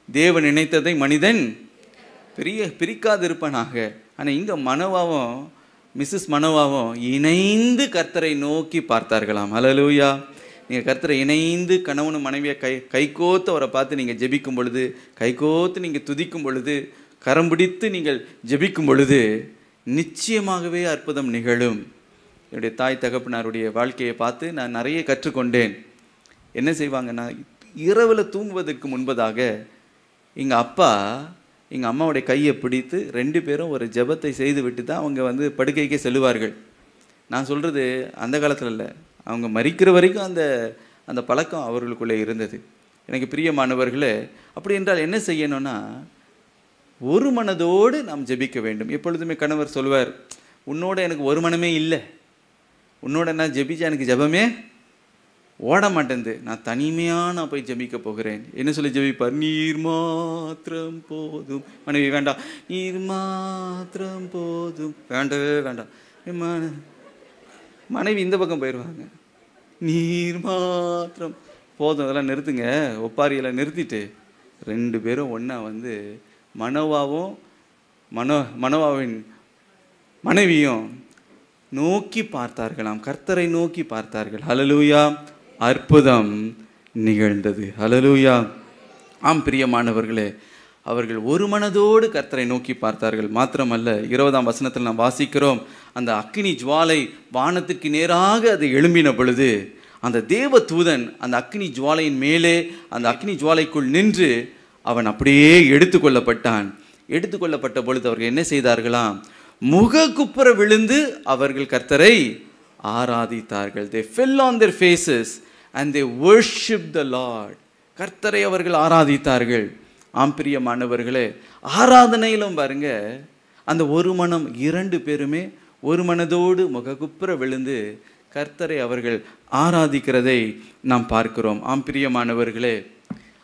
தேவன் நினைத்ததை மனிதன் பிரிக்காது இருப்பானாக. ஆனால் இங்கே மிஸ்ஸஸ் மனோவாவும் இணைந்து கர்த்தரை நோக்கி பார்த்தார்களாம். ஹல்லேலூயா. நீங்கள் கர்த்தரை இணைந்து கணவனும் மனைவியை கைகோத்து அவரை பார்த்து நீங்கள் ஜெபிக்கும் பொழுது, கைகோத்து நீங்கள் துதிக்கும் பொழுது, கரம் பிடித்து நீங்கள் ஜெபிக்கும் பொழுது நிச்சயமாகவே அற்புதம் நிகழும். என்னுடைய தாய் தகப்பனாருடைய வாழ்க்கையை பார்த்து நான் நிறைய கற்றுக்கொண்டேன். என்ன செய்வாங்கன்னா, இரவில் தூங்குவதற்கு முன்பதாக எங்கள் அப்பா எங்கள் அம்மாவுடைய கையை பிடித்து 2 பேரும் ஒரு ஜெபத்தை செய்து விட்டு தான் அவங்க படுக்கைக்கே செல்லுவார்கள். நான் சொல்கிறது அந்த காலத்தில் இல்லை, அவங்க மரிக்கிற வரைக்கும் அந்த பழக்கம் அவர்களுக்குள்ளே இருந்தது. எனக்கு பிரியமானவர்களே, அப்படி என்றால் என்ன செய்யணும்னா, ஒரு மனதோடு நாம் ஜெபிக்க வேண்டும். எப்பொழுதுமே கணவர் சொல்வார், உன்னோட எனக்கு ஒரு மனமே இல்லை, உன்னோட நான் ஜெபிச்சா எனக்கு ஜெபமே ஓட மாட்டேங்குது, நான் தனிமையாக நான் போய் ஜெபிக்க போகிறேன். என்ன சொல்லி ஜெபிப்பார்? நீர் மாத்திரம் போதும். மனைவி வேண்டாம், நீர் மாத்திரம் போதும், வேண்டவே வேண்டாம். மனைவி இந்த பக்கம் போயிடுவாங்க, நீர் மாத்திரம் போதும், அதெல்லாம் நிறுத்துங்க, ஒப்பாரியெல்லாம் நிறுத்திட்டு 2 பேரும் ஒன்றா மனோவாவின் மனைவியும் நோக்கி பார்த்தார்களாம், கர்த்தரை நோக்கி பார்த்தார்கள். ஹல்லேலூயா! அற்புதம் நிகழ்ந்தது. ஹல்லேலூயா! ஆம் பிரியமானவர்களே, அவர்கள் ஒரு மனதோடு கர்த்தரை நோக்கி பார்த்தார்கள். மாத்திரமல்ல, 20ஆம் வசனத்தில் நாம் வாசிக்கிறோம், அந்த அக்கினி ஜுவாலை வானத்திற்கு நேராக அது எழும்பின பொழுது அந்த தேவ தூதன் அந்த அக்கினி ஜுவாலையின் மேலே அந்த அக்கினி ஜுவாலைக்குள் நின்று அவன் அப்படியே எடுத்துக்கொள்ளப்பட்டான். எடுத்துக்கொள்ளப்பட்ட பொழுது அவர்கள் என்ன செய்தார்களாம்? முககுப்புற விழுந்து அவர்கள் கர்த்தரை ஆராதித்தார்கள். They fell on their faces and they worshiped the Lord. கர்த்தரை அவர்கள் ஆராதித்தார்கள். ஆம் பிரியமானவர்களே, ஆராதனையிலும் பாருங்க, அந்த ஒரு மனம் 2 பேருமே ஒரு மனதோடு முககுப்புற விழுந்து கர்த்தரை அவர்கள் ஆராதிக்கிறதை நாம் பார்க்கிறோம். ஆம் பிரியமானவர்களே,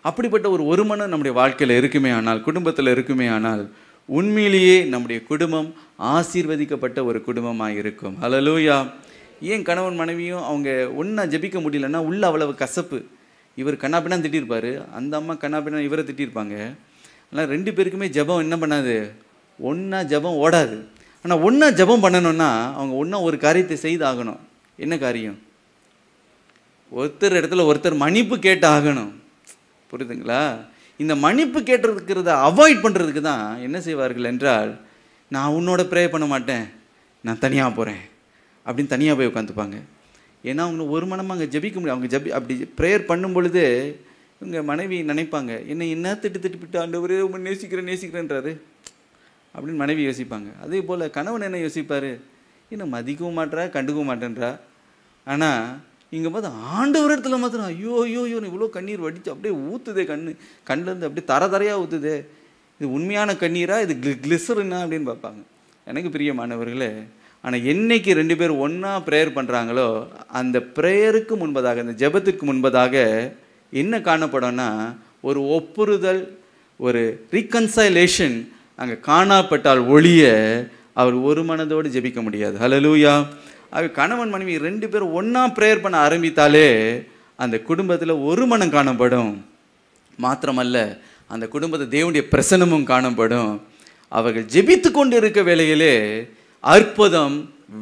அப்படிப்பட்ட ஒரு மனம் நம்முடைய வாழ்க்கையில் இருக்குமே ஆனால், குடும்பத்தில் இருக்குமே ஆனால், உண்மையிலேயே நம்முடைய குடும்பம் ஆசீர்வதிக்கப்பட்ட ஒரு குடும்பமாக இருக்கும். ஹல்லேலூயா! ஏன் கணவன் மனைவியும் அவங்க ஒன்றா ஜெபிக்க முடியலன்னா, உள்ள அவ்வளவு கசப்பு. இவர் கண்ணாப்பினா திட்டிருப்பார், அந்த அம்மா கண்ணாப்பினா இவரை திட்டிருப்பாங்க. ஆனால் 2 பேருக்குமே ஜெபம் என்ன பண்ணாது? ஒன்றா ஜெபம் ஓடாது. ஆனால் ஒன்றா ஜெபம் பண்ணணும்னா அவங்க ஒன்றா ஒரு காரியத்தை செய்து ஆகணும். என்ன காரியம்? ஒருத்தர் இடத்துல ஒருத்தர் மன்னிப்பு கேட்டு ஆகணும். புரியுதுங்களா? இந்த மன்னிப்பு கேட்டிருக்கிறத அவாய்ட் பண்ணுறதுக்கு தான் என்ன செய்வார்கள் என்றால், நான் உன்னோட ப்ரே பண்ண மாட்டேன், நான் தனியாக போகிறேன் அப்படின்னு தனியாக போய் உட்காந்துப்பாங்க. ஏன்னா அவங்க ஒரு மனமாக அங்கே ஜெபிக்க முடியும். அவங்க அப்படி ப்ரேயர் பண்ணும் பொழுது இவங்க மனைவி நினைப்பாங்க, என்ன திட்டுப்பிட்டு ஆண்டவரே உங்க நேசிக்கிறேன்றாரு அப்படின்னு மனைவி யோசிப்பாங்க. அதே போல் கணவன் என்ன யோசிப்பார்? இன்னும் மதிக்கவும் மாட்டேறா, கண்டுக்கவும் மாட்டேன்றா. ஆனால் இங்கே பார்த்து ஆண்டவர் இடத்துல மாத்திரம் ஐயோ இவ்வளோ கண்ணீர் வடித்து அப்படியே ஊற்றுதே, கண்ணிலேருந்து அப்படியே தரையாக ஊற்றுதே, இது உண்மையான கண்ணீரா, இது கிளிசரினா அப்படின்னு பார்ப்பாங்க. எனக்கு பிரியமானவர்களே, ஆனால் என்னைக்கு 2 பேர் ஒன்றா ப்ரேயர் பண்ணுறாங்களோ அந்த ப்ரேயருக்கு முன்பதாக, அந்த ஜெபத்துக்கு முன்பதாக என்ன காணப்படும்னா, ஒரு ஒப்புறுதல், ஒரு ரீகன்சைலேஷன் அங்கே காணப்பட்டால் ஒழிய அவர் ஒரு மனதோடு ஜெபிக்க முடியாது. ஹல்லேலூயா! கணவன் மனைவி 2 பேரும் ஒன்றா ப்ரேயர் பண்ண ஆரம்பித்தாலே அந்த குடும்பத்தில் ஒரு மனம் காணப்படும். மாத்திரமல்ல, அந்த குடும்பத்தை தேவனுடைய பிரசன்னமும் காணப்படும். அவர்கள் ஜெபித்து கொண்டு இருக்க வேளையிலே அற்புதம்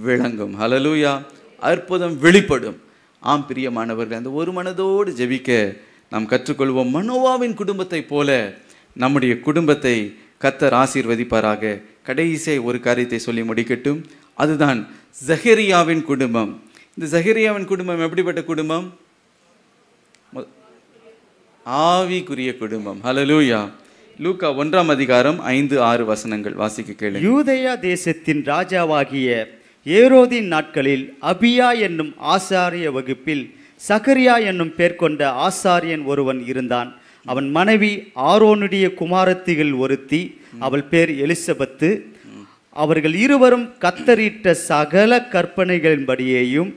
விளங்கும். ஹல்லேலூயா! அற்புதம் வெளிப்படும். ஆம் பிரியமானவர்கள், அந்த ஒரு மனதோடு ஜெபிக்க நாம் கற்றுக்கொள்வோம். மனோவாவின் குடும்பத்தை போல நம்முடைய குடும்பத்தை கர்த்தர் ஆசீர்வதிப்பாராக. கடைசியாக ஒரு காரியத்தை சொல்லி முடிக்கட்டும். அதுதான் ஜெகரியாவின் குடும்பம். இந்த ஜெகரியாவின் குடும்பம் எப்படிப்பட்ட குடும்பம்? ஆவிக்குரிய குடும்பம். ஹல்லேலூயா! லூக்கா 1ஆம் அதிகாரம் 5-6 வசனங்கள் வாசிக்க கேளுங்க. யூதேயா தேசத்தின் ராஜாவாகிய ஏரோதின் நாட்களில் அபியா என்னும் ஆசாரிய வகுப்பில் சகரியா என்னும் பேர் கொண்ட ஆசாரியன் ஒருவன் இருந்தான். அவன் மனைவி ஆரோனுடைய குமாரத்திகள் ஒருத்தி, அவள் பேர் எலிசபெத்து. அவர்கள் இருவரும் கத்தரிட்ட சகல கற்பனைகளின்படியேயும்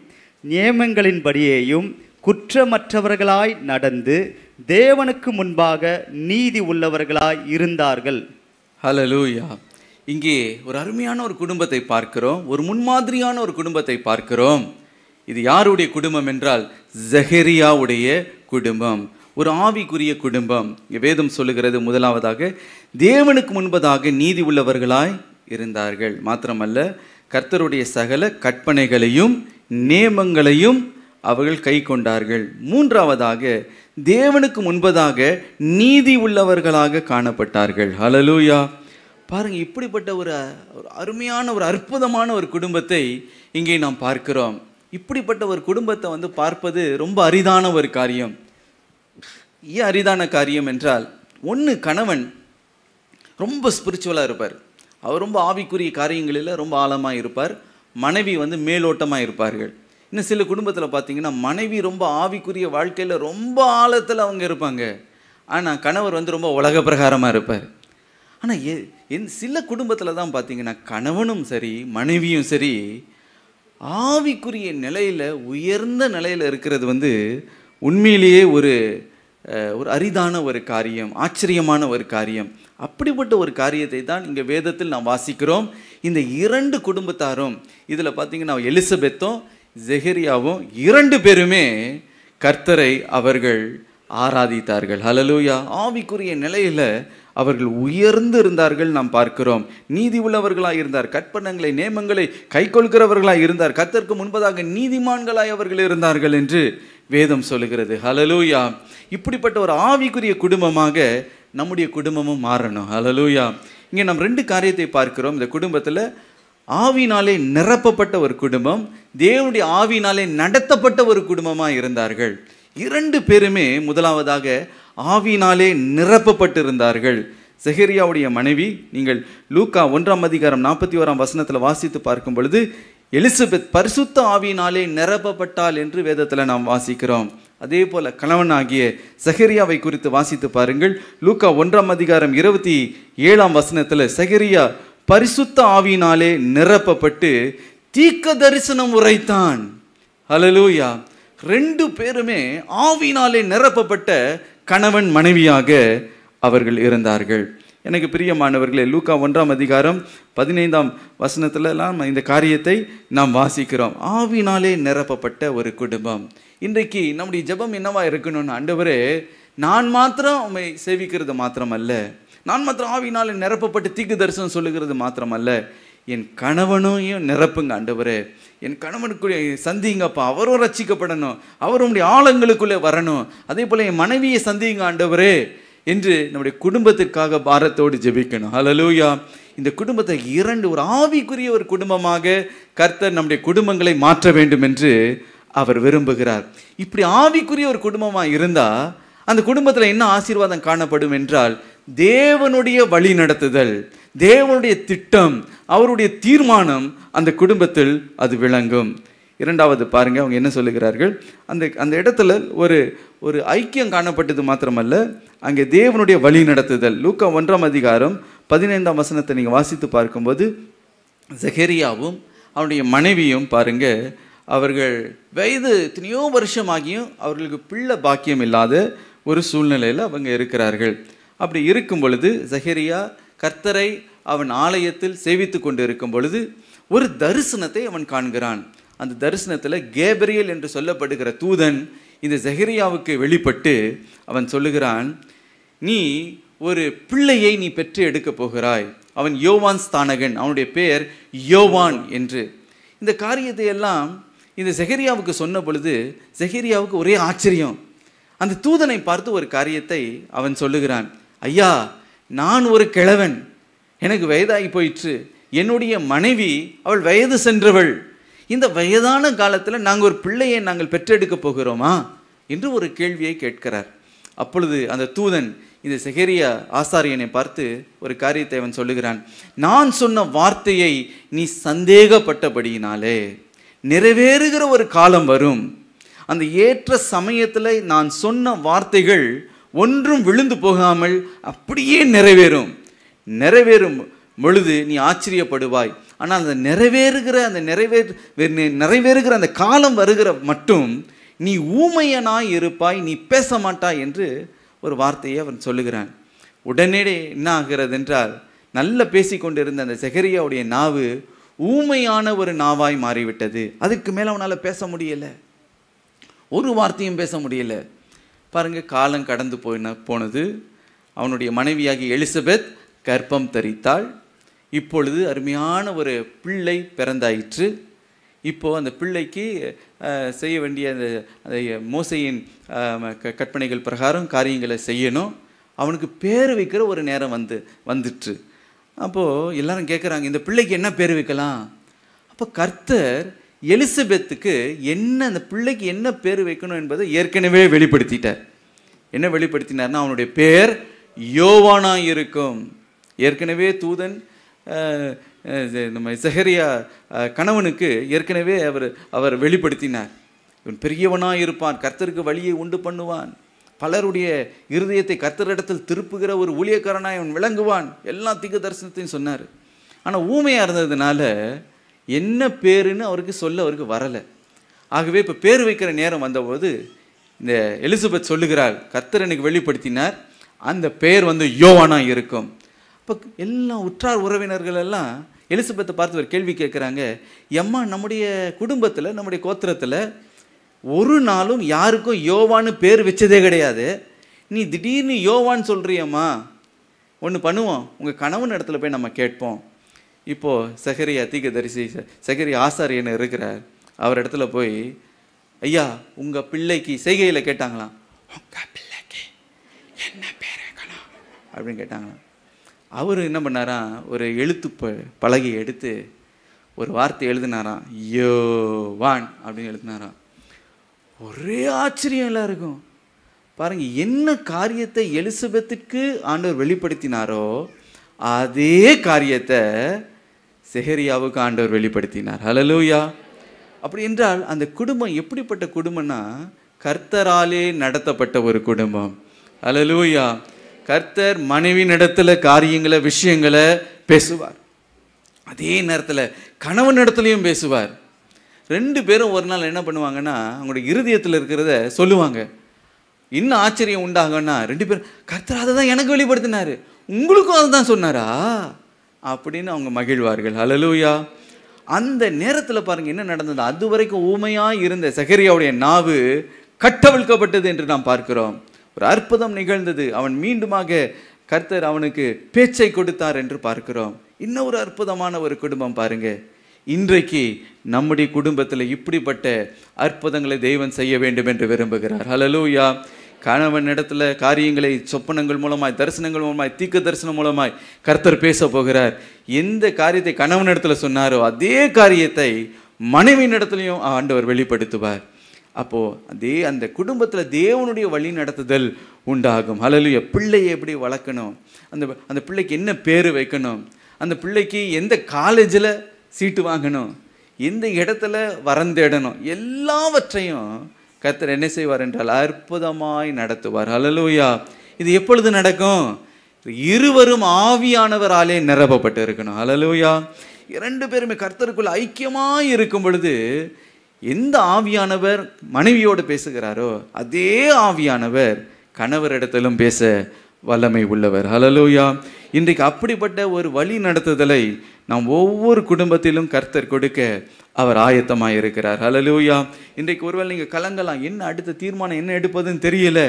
நியமங்களின்படியேயும் குற்றமற்றவர்களாய் நடந்து தேவனுக்கு முன்பாக நீதி உள்ளவர்களாய் இருந்தார்கள். ஹல்லேலூயா! இங்கே ஒரு அருமையான ஒரு குடும்பத்தை பார்க்கிறோம், ஒரு முன்மாதிரியான ஒரு குடும்பத்தை பார்க்கிறோம். இது யாருடைய குடும்பம் என்றால் ஜெகரியாவுடைய குடும்பம். ஒரு ஆவிக்குரிய குடும்பம். வேதம் சொல்லுகிறது, முதலாவதாக தேவனுக்கு முன்பதாக நீதி உள்ளவர்களாய் இருந்தார்கள். மாத்திரமல்ல, கர்த்தருடைய சகல கற்பனைகளையும் நியமங்களையும் அவர்கள் கை கொண்டார்கள். மூன்றாவதாக தேவனுக்கு முன்பதாக நீதி உள்ளவர்களாக காணப்பட்டார்கள். ஹல்லேலூயா. பாருங்க, இப்படிப்பட்ட ஒரு அருமையான ஒரு அற்புதமான ஒரு குடும்பத்தை இங்கே நாம் பார்க்கிறோம். இப்படிப்பட்ட ஒரு குடும்பத்தை பார்ப்பது ரொம்ப அரிதான ஒரு காரியம். ஏன் அரிதான காரியம் என்றால், ஒன்று, கணவன் ரொம்ப ஸ்பிரிச்சுவலாக இருப்பார், அவர் ரொம்ப ஆவிக்குரிய காரியங்களில் ரொம்ப ஆழமாக இருப்பார். மனைவி மேலோட்டமாக இருப்பார்கள். இன்னும் சில குடும்பத்தில் பார்த்தீங்கன்னா மனைவி ரொம்ப ஆவிக்குரிய வாழ்க்கையில் ரொம்ப ஆழத்தில் அவங்க இருப்பாங்க, ஆனால் கணவர் ரொம்ப உலக பிரகாரமாக இருப்பார். ஆனால் சில குடும்பத்தில் தான் பார்த்தீங்கன்னா கணவனும் சரி மனைவியும் சரி ஆவிக்குரிய நிலையில் உயர்ந்த நிலையில் இருக்கிறது உண்மையிலேயே ஒரு அரிதான ஒரு காரியம், ஆச்சரியமான ஒரு காரியம். அப்படிப்பட்ட ஒரு காரியத்தை தான் இங்கே வேதத்தில் நாம் வாசிக்கிறோம். இந்த இரண்டு குடும்பத்தாரும், இதில் பார்த்தீங்கன்னா எலிசபெத்தும் ஜெகரியாவும் 2 பேருமே கர்த்தரை அவர்கள் ஆராதித்தார்கள். ஹல்லேலூயா. ஆவிக்குரிய நிலையில் அவர்கள் உயர்ந்து இருந்தார்கள் நாம் பார்க்கிறோம். நீதி உள்ளவர்களாய் இருந்தார், கற்பனைகளை நியமங்களை கைக்கொள்கிறவர்களாய் இருந்தார், கர்த்தருக்கு முன்பதாக நீதிமான்களாய் அவர்கள் இருந்தார்கள் என்று வேதம் சொல்லுகிறது. ஹல்லேலூயா. இப்படிப்பட்ட ஒரு ஆவிக்குரிய குடும்பமாக நம்முடைய குடும்பமும் மாறணும். ஹல்லேலூயா. இங்கே நாம் 2 காரியத்தை பார்க்கிறோம். இந்த குடும்பத்தில் ஆவினாலே நிரப்பப்பட்ட ஒரு குடும்பம், தேவனுடைய ஆவினாலே நடத்தப்பட்ட ஒரு குடும்பமாக இருந்தார்கள். 2 பேருமே முதலாவதாக ஆவினாலே நிரப்பப்பட்டிருந்தார்கள். செகரியாவுடைய மனைவி, நீங்கள் லூக்கா 1:41 வாசித்து பார்க்கும் பொழுது எலிசபெத் பரிசுத்த ஆவியினாலே நிரப்பப்பட்டாள் என்று வேதத்தில் நாம் வாசிக்கிறோம். அதே போல கணவனாகிய செகரியாவை குறித்து வாசித்து பாருங்கள். லூக்கா 1:27 செகரியா பரிசுத்த ஆவியினாலே நிரப்பப்பட்டு தீர்க்க தரிசனம் உரைத்தான். ஹல்லேலூயா. 2 பேருமே ஆவியினாலே நிரப்பப்பட்ட கணவன் மனைவியாக அவர்கள் இருந்தார்கள். எனக்கு பிரியமானவர்களே, லூக்கா 1:15 இந்த காரியத்தை நாம் வாசிக்கிறோம். ஆவினாலே நிரப்பப்பட்ட ஒரு குடும்பம். இன்றைக்கு நம்முடைய ஜெபம் என்னவா இருக்கணும்னு, ஆண்டவரே நான் மாத்திரம் உம்மை சேவிக்கிறது மாத்திரமல்ல, நான் மாத்திரம் ஆவினாலே நிரப்பப்பட்டு தீர்க்க தரிசனம் சொல்லுகிறது மாத்திரமல்ல, என் கணவனையும் நிரப்புங்க ஆண்டவரே, என் கணவனுக்குள்ளே சந்திங்கப்பா, அவரும் ரட்சிக்கப்படணும், அவர் உங்களுடைய ஆழங்களுக்குள்ளே வரணும், அதே போல் என் மனைவியை சந்திங்க ஆண்டவரே என்று நம்முடைய குடும்பத்திற்காக பாரத்தோடு ஜெபிக்கணும். ஹல்லேலூயா. இந்த குடும்பத்தை ஒரு ஆவிக்குரிய ஒரு குடும்பமாக கர்த்தர் நம்முடைய குடும்பங்களை மாற்ற வேண்டும் என்று அவர் விரும்புகிறார். இப்படி ஆவிக்குரிய ஒரு குடும்பமாக இருந்தால் அந்த குடும்பத்தில் என்ன ஆசீர்வாதம் காணப்படும் என்றால், தேவனுடைய வழி நடத்துதல், தேவனுடைய திட்டம், அவருடைய தீர்மானம் அந்த குடும்பத்தில் அது விளங்கும். 2வது பாருங்க, அவங்க என்ன சொல்லுகிறார்கள், அந்த இடத்துல ஒரு ஐக்கியம் காணப்பட்டது மாத்திரமல்ல, அங்கே தேவனுடைய வழி நடத்துதல். லூக்கா 1:15 நீங்கள் வாசித்து பார்க்கும்போது செகரியாவும் அவனுடைய மனைவியும் பாருங்க, அவர்கள் வயது எத்தனையோ வருஷமாகியும் அவர்களுக்கு பிள்ளை பாக்கியம் இல்லாத ஒரு சூழ்நிலையில் அவங்க இருக்கிறார்கள். அப்படி இருக்கும் பொழுது செகரியா கர்த்தரை அவன் ஆலயத்தில் சேவித்து கொண்டு இருக்கும் பொழுது ஒரு தரிசனத்தை அவன் காண்கிறான். அந்த தரிசனத்தில் கேப்ரியேல் என்று சொல்லப்படுகிற தூதன் இந்த செகரியாவுக்கு வெளிப்பட்டு அவன் சொல்லுகிறான், நீ ஒரு பிள்ளையை நீ பெற்று எடுக்க போகிறாய், அவன் யோவான் ஸ்தானகன், அவனுடைய பெயர் யோவான் என்று. இந்த காரியத்தை எல்லாம் இந்த செகரியாவுக்கு சொன்ன பொழுது செகரியாவுக்கு ஒரே ஆச்சரியம். அந்த தூதனை பார்த்து ஒரு காரியத்தை அவன் சொல்லுகிறான், ஐயா, நான் ஒரு கிழவன், எனக்கு வயதாகி போயிற்று, என்னுடைய மனைவி அவள் வயது சென்றவள், இந்த வயதான காலத்தில் நாங்கள் ஒரு பிள்ளையை நாங்கள் பெற்றெடுக்க போகிறோமா என்று ஒரு கேள்வியை கேட்கிறார். அப்பொழுது அந்த தூதன் இந்த செகரியா ஆசாரியனை பார்த்து ஒரு காரியத்தை அவன் சொல்லுகிறான், நான் சொன்ன வார்த்தையை நீ சந்தேகப்பட்டபடியினாலே நிறைவேறுகிற ஒரு காலம் வரும், அந்த ஏற்ற சமயத்தில் நான் சொன்ன வார்த்தைகள் ஒன்றும் விழுந்து போகாமல் அப்படியே நிறைவேறும் பொழுது நீ ஆச்சரியப்படுவாய், ஆனால் அந்த நிறைவேறுகிற அந்த காலம் வருகிற மட்டும் நீ ஊமையனாய் இருப்பாய், நீ பேச மாட்டாய் என்று ஒரு வார்த்தையை அவன் சொல்லுகிறான். உடனே என்ன ஆகிறது என்றால், நல்ல பேசிக்கொண்டிருந்த அந்த செகரியாவுடைய நாவு ஊமையான ஒரு நாவாய் மாறிவிட்டது. அதுக்கு மேலே அவனால் பேச முடியலை, ஒரு வார்த்தையும் பேச முடியலை. பாருங்க, காலம் கடந்து போனது. அவனுடைய மனைவியாகி எலிசபெத் கர்ப்பம் தரித்தாள். இப்பொழுது அருமையான ஒரு பிள்ளை பிறந்தாயிற்று. இப்போது அந்த பிள்ளைக்கு செய்ய வேண்டிய அந்த மோசையின் கற்பனைகள் பிரகாரம் காரியங்களை செய்யணும். அவனுக்கு பேர் வைக்கிற ஒரு நேரம் வந்துட்டு. அப்போது எல்லாரும் கேட்குறாங்க, இந்த பிள்ளைக்கு என்ன பேர் வைக்கலாம்? அப்போ கர்த்தர் எலிசபெத்துக்கு அந்த பிள்ளைக்கு என்ன பேர் வைக்கணும் என்பதை ஏற்கனவே வெளிப்படுத்திட்டார். என்ன வெளிப்படுத்தினார்னா, அவனுடைய பேர் யோவானா இருக்கும். ஏற்கனவே தூதன் நம்ம செகரியா கணவனுக்கு ஏற்கனவே அவர் வெளிப்படுத்தினார். இவன் பெரியவனாக இருப்பான், கர்த்தருக்கு வழியை உண்டு பண்ணுவான், பலருடைய இருதயத்தை கர்த்தரிடத்தில் திருப்புகிற ஒரு ஊழியக்காரனாய் அவன் விளங்குவான், எல்லா தீர்க்க தரிசனத்தையும் சொன்னார். ஆனால் ஊமையாக இருந்ததுனால என்ன பேருன்னு அவருக்கு வரலை. ஆகவே இப்போ பேர் வைக்கிற நேரம் வந்தபோது இந்த எலிசபெத் சொல்லுகிறாள், கர்த்தர் எனக்கு வெளிப்படுத்தினார், அந்த பேர் யோவானா இருக்கும். இப்போ எல்லாம் உற்றார் உறவினர்கள் எல்லாம் எலிசபெத்தை பார்த்து ஒரு கேள்வி கேட்குறாங்க, எம்மா நம்முடைய குடும்பத்தில் நம்முடைய கோத்திரத்தில் ஒரு நாளும் யாருக்கும் யோவான்னு பேர் வச்சதே கிடையாது, நீ திடீர்னு யோவான்னு சொல்கிறியம்மா, ஒன்று பண்ணுவோம், உங்கள் கணவன் இடத்துல போய் நம்ம கேட்போம். இப்போது செகரியா தீர்க்கதரிசி செகரியா ஆசாரியன்னு இருக்கிறார், அவர் இடத்துல போய், ஐயா உங்கள் பிள்ளைக்கு செய்கையில் கேட்டாங்களாம், உங்கள் பிள்ளைக்கு என்ன பேர் வைக்கணும் அப்படின்னு கேட்டாங்களாம். அவர் என்ன பண்ணாராம், ஒரு எழுத்து பலகை எடுத்து ஒரு வார்த்தை எழுதினாராம், யோவான் அப்படின்னு எழுதினாராம். ஒரே ஆச்சரியம் எல்லாருக்கும். பாருங்க, என்ன காரியத்தை எலிசபெத்துக்கு ஆண்டவர் வெளிப்படுத்தினாரோ அதே காரியத்தை செகரியாவுக்கு ஆண்டவர் வெளிப்படுத்தினார். ஹல்லேலூயா. அப்படி என்றால் அந்த குடும்பம் எப்படிப்பட்ட குடும்பம்னா, கர்த்தராலே நடத்தப்பட்ட ஒரு குடும்பம். ஹல்லேலூயா. கர்த்தர் மனைவியின் இடத்துல காரியங்களை விஷயங்களை பேசுவார், அதே நேரத்தில் கணவன் இடத்துலையும் பேசுவார். ரெண்டு பேரும் ஒரு நாள் என்ன பண்ணுவாங்கன்னா, அவங்களுடைய இருதயத்தில் இருக்கிறத சொல்லுவாங்க. இன்னும் ஆச்சரியம் உண்டாகன்னா, ரெண்டு பேரும் கர்த்தர் அதை தான் எனக்கு வெளிப்படுத்தினாரு, உங்களுக்கும் அதை தான் சொன்னாரா அப்படின்னு அவங்க மகிழ்வார்கள். ஹல்லேலூயா. அந்த நேரத்தில் பாருங்க என்ன நடந்தது. அது வரைக்கும் ஊமையாக இருந்த செகரியாவுடைய நாவு கட்டவிழ்க்கப்பட்டது என்று நாம் பார்க்கிறோம். ஒரு அற்புதம் நிகழ்ந்தது. அவன் மீண்டுமாக கர்த்தர் அவனுக்கு பேச்சை கொடுத்தார் என்று பார்க்கிறோம். இன்னும் ஒரு அற்புதமான ஒரு குடும்பம் பாருங்க. இன்றைக்கு நம்முடைய குடும்பத்தில் இப்படிப்பட்ட அற்புதங்களை தெய்வன் செய்ய வேண்டும் என்று விரும்புகிறார். ஹல்லேலூயா. கணவன் இடத்துல காரியங்களை சொப்பனங்கள் மூலமாய், தரிசனங்கள் மூலமாய், தீர்க்க தரிசனம் மூலமாய் கர்த்தர் பேச போகிறார். எந்த காரியத்தை கணவன் இடத்துல சொன்னாரோ அதே காரியத்தை மனைவியின் இடத்துலையும் ஆண்டவர் வெளிப்படுத்துவார். அப்போது அந்த குடும்பத்தில் தேவனுடைய வழி நடத்துதல் உண்டாகும். ஹல்லேலூயா. பிள்ளையை எப்படி வளர்க்கணும், அந்த பிள்ளைக்கு என்ன பேர் வைக்கணும், அந்த பிள்ளைக்கு எந்த காலேஜில் சீட்டு வாங்கணும், எந்த இடத்துல வரம் தேடணும், எல்லாவற்றையும் கர்த்தர் என்ன செய்வார் என்றால் அற்புதமாய் நடத்துவார். ஹல்லேலூயா. இது எப்பொழுது நடக்கும்? இருவரும் ஆவியானவராலே நிரப்பப்பட்டு இருக்கணும். ஹல்லேலூயா. இரண்டு பேருமே கர்த்தருக்குள்ள ஐக்கியமாய் இருக்கும் பொழுது எந்த ஆவியானவர் மனைவியோடு பேசுகிறாரோ அதே ஆவியானவர் கணவரிடத்திலும் பேச வல்லமை உள்ளவர். ஹல்லேலூயா. இன்றைக்கு அப்படிப்பட்ட ஒரு வழி நடத்துதலை நாம் ஒவ்வொரு குடும்பத்திலும் கர்த்தர் கொடுக்க அவர் ஆயத்தமாக இருக்கிறார். ஹல்லேலூயா. இன்றைக்கு ஒருவேளை நீங்கள் கலங்கலாம், என்ன அடுத்த தீர்மானம் என்ன எடுப்பதுன்னு தெரியல,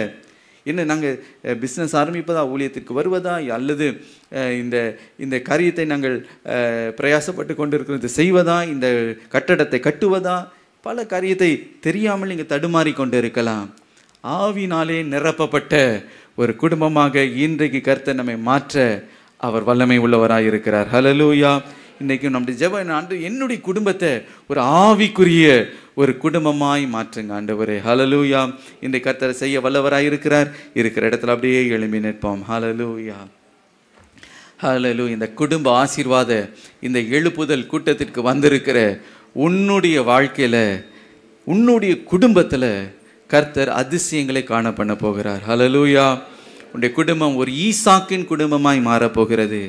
என்ன நாங்கள் பிஸ்னஸ் ஆரம்பிப்பதா, ஊழியத்திற்கு வருவதா, அல்லது இந்த காரியத்தை நாங்கள் பிரயாசப்பட்டு கொண்டிருக்கிறது செய்வதா, இந்த கட்டடத்தை கட்டுவதா, பல காரியத்தை தெரியாமல் நீங்கள் தடுமாறி கொண்டு இருக்கலாம். ஆவினாலே நிரப்பப்பட்ட ஒரு குடும்பமாக இன்றைக்கு கர்த்தர் நம்மை மாற்ற அவர் வல்லமை உள்ளவராக இருக்கிறார். ஹல்லேலூயா. இன்றைக்கும் நம்முடைய ஜெப ஆண்டு என்னுடைய குடும்பத்தை ஒரு ஆவிக்குரிய ஒரு குடும்பமாய் மாற்றுங்க ஆண்டவரே. ஹல்லேலூயா. இன்றைக்கு கர்த்தர் செய்ய வல்லவராக இருக்கிறார். இருக்கிற இடத்துல அப்படியே எழும்பி நிற்போம். ஹல்லேலூயா. ஹல்லேலூயா. இந்த குடும்ப ஆசீர்வாத இந்த எழுப்புதல் கூட்டத்திற்கு வந்திருக்கிற உன்னுடைய வாழ்க்கையில், உன்னுடைய குடும்பத்தில் கர்த்தர் அதிசயங்களை காண பண்ண போகிறார். ஹல்லேலூயா. உன்னுடைய குடும்பம் ஒரு ஈசாக்கின் குடும்பமாய் மாறப்போகிறது.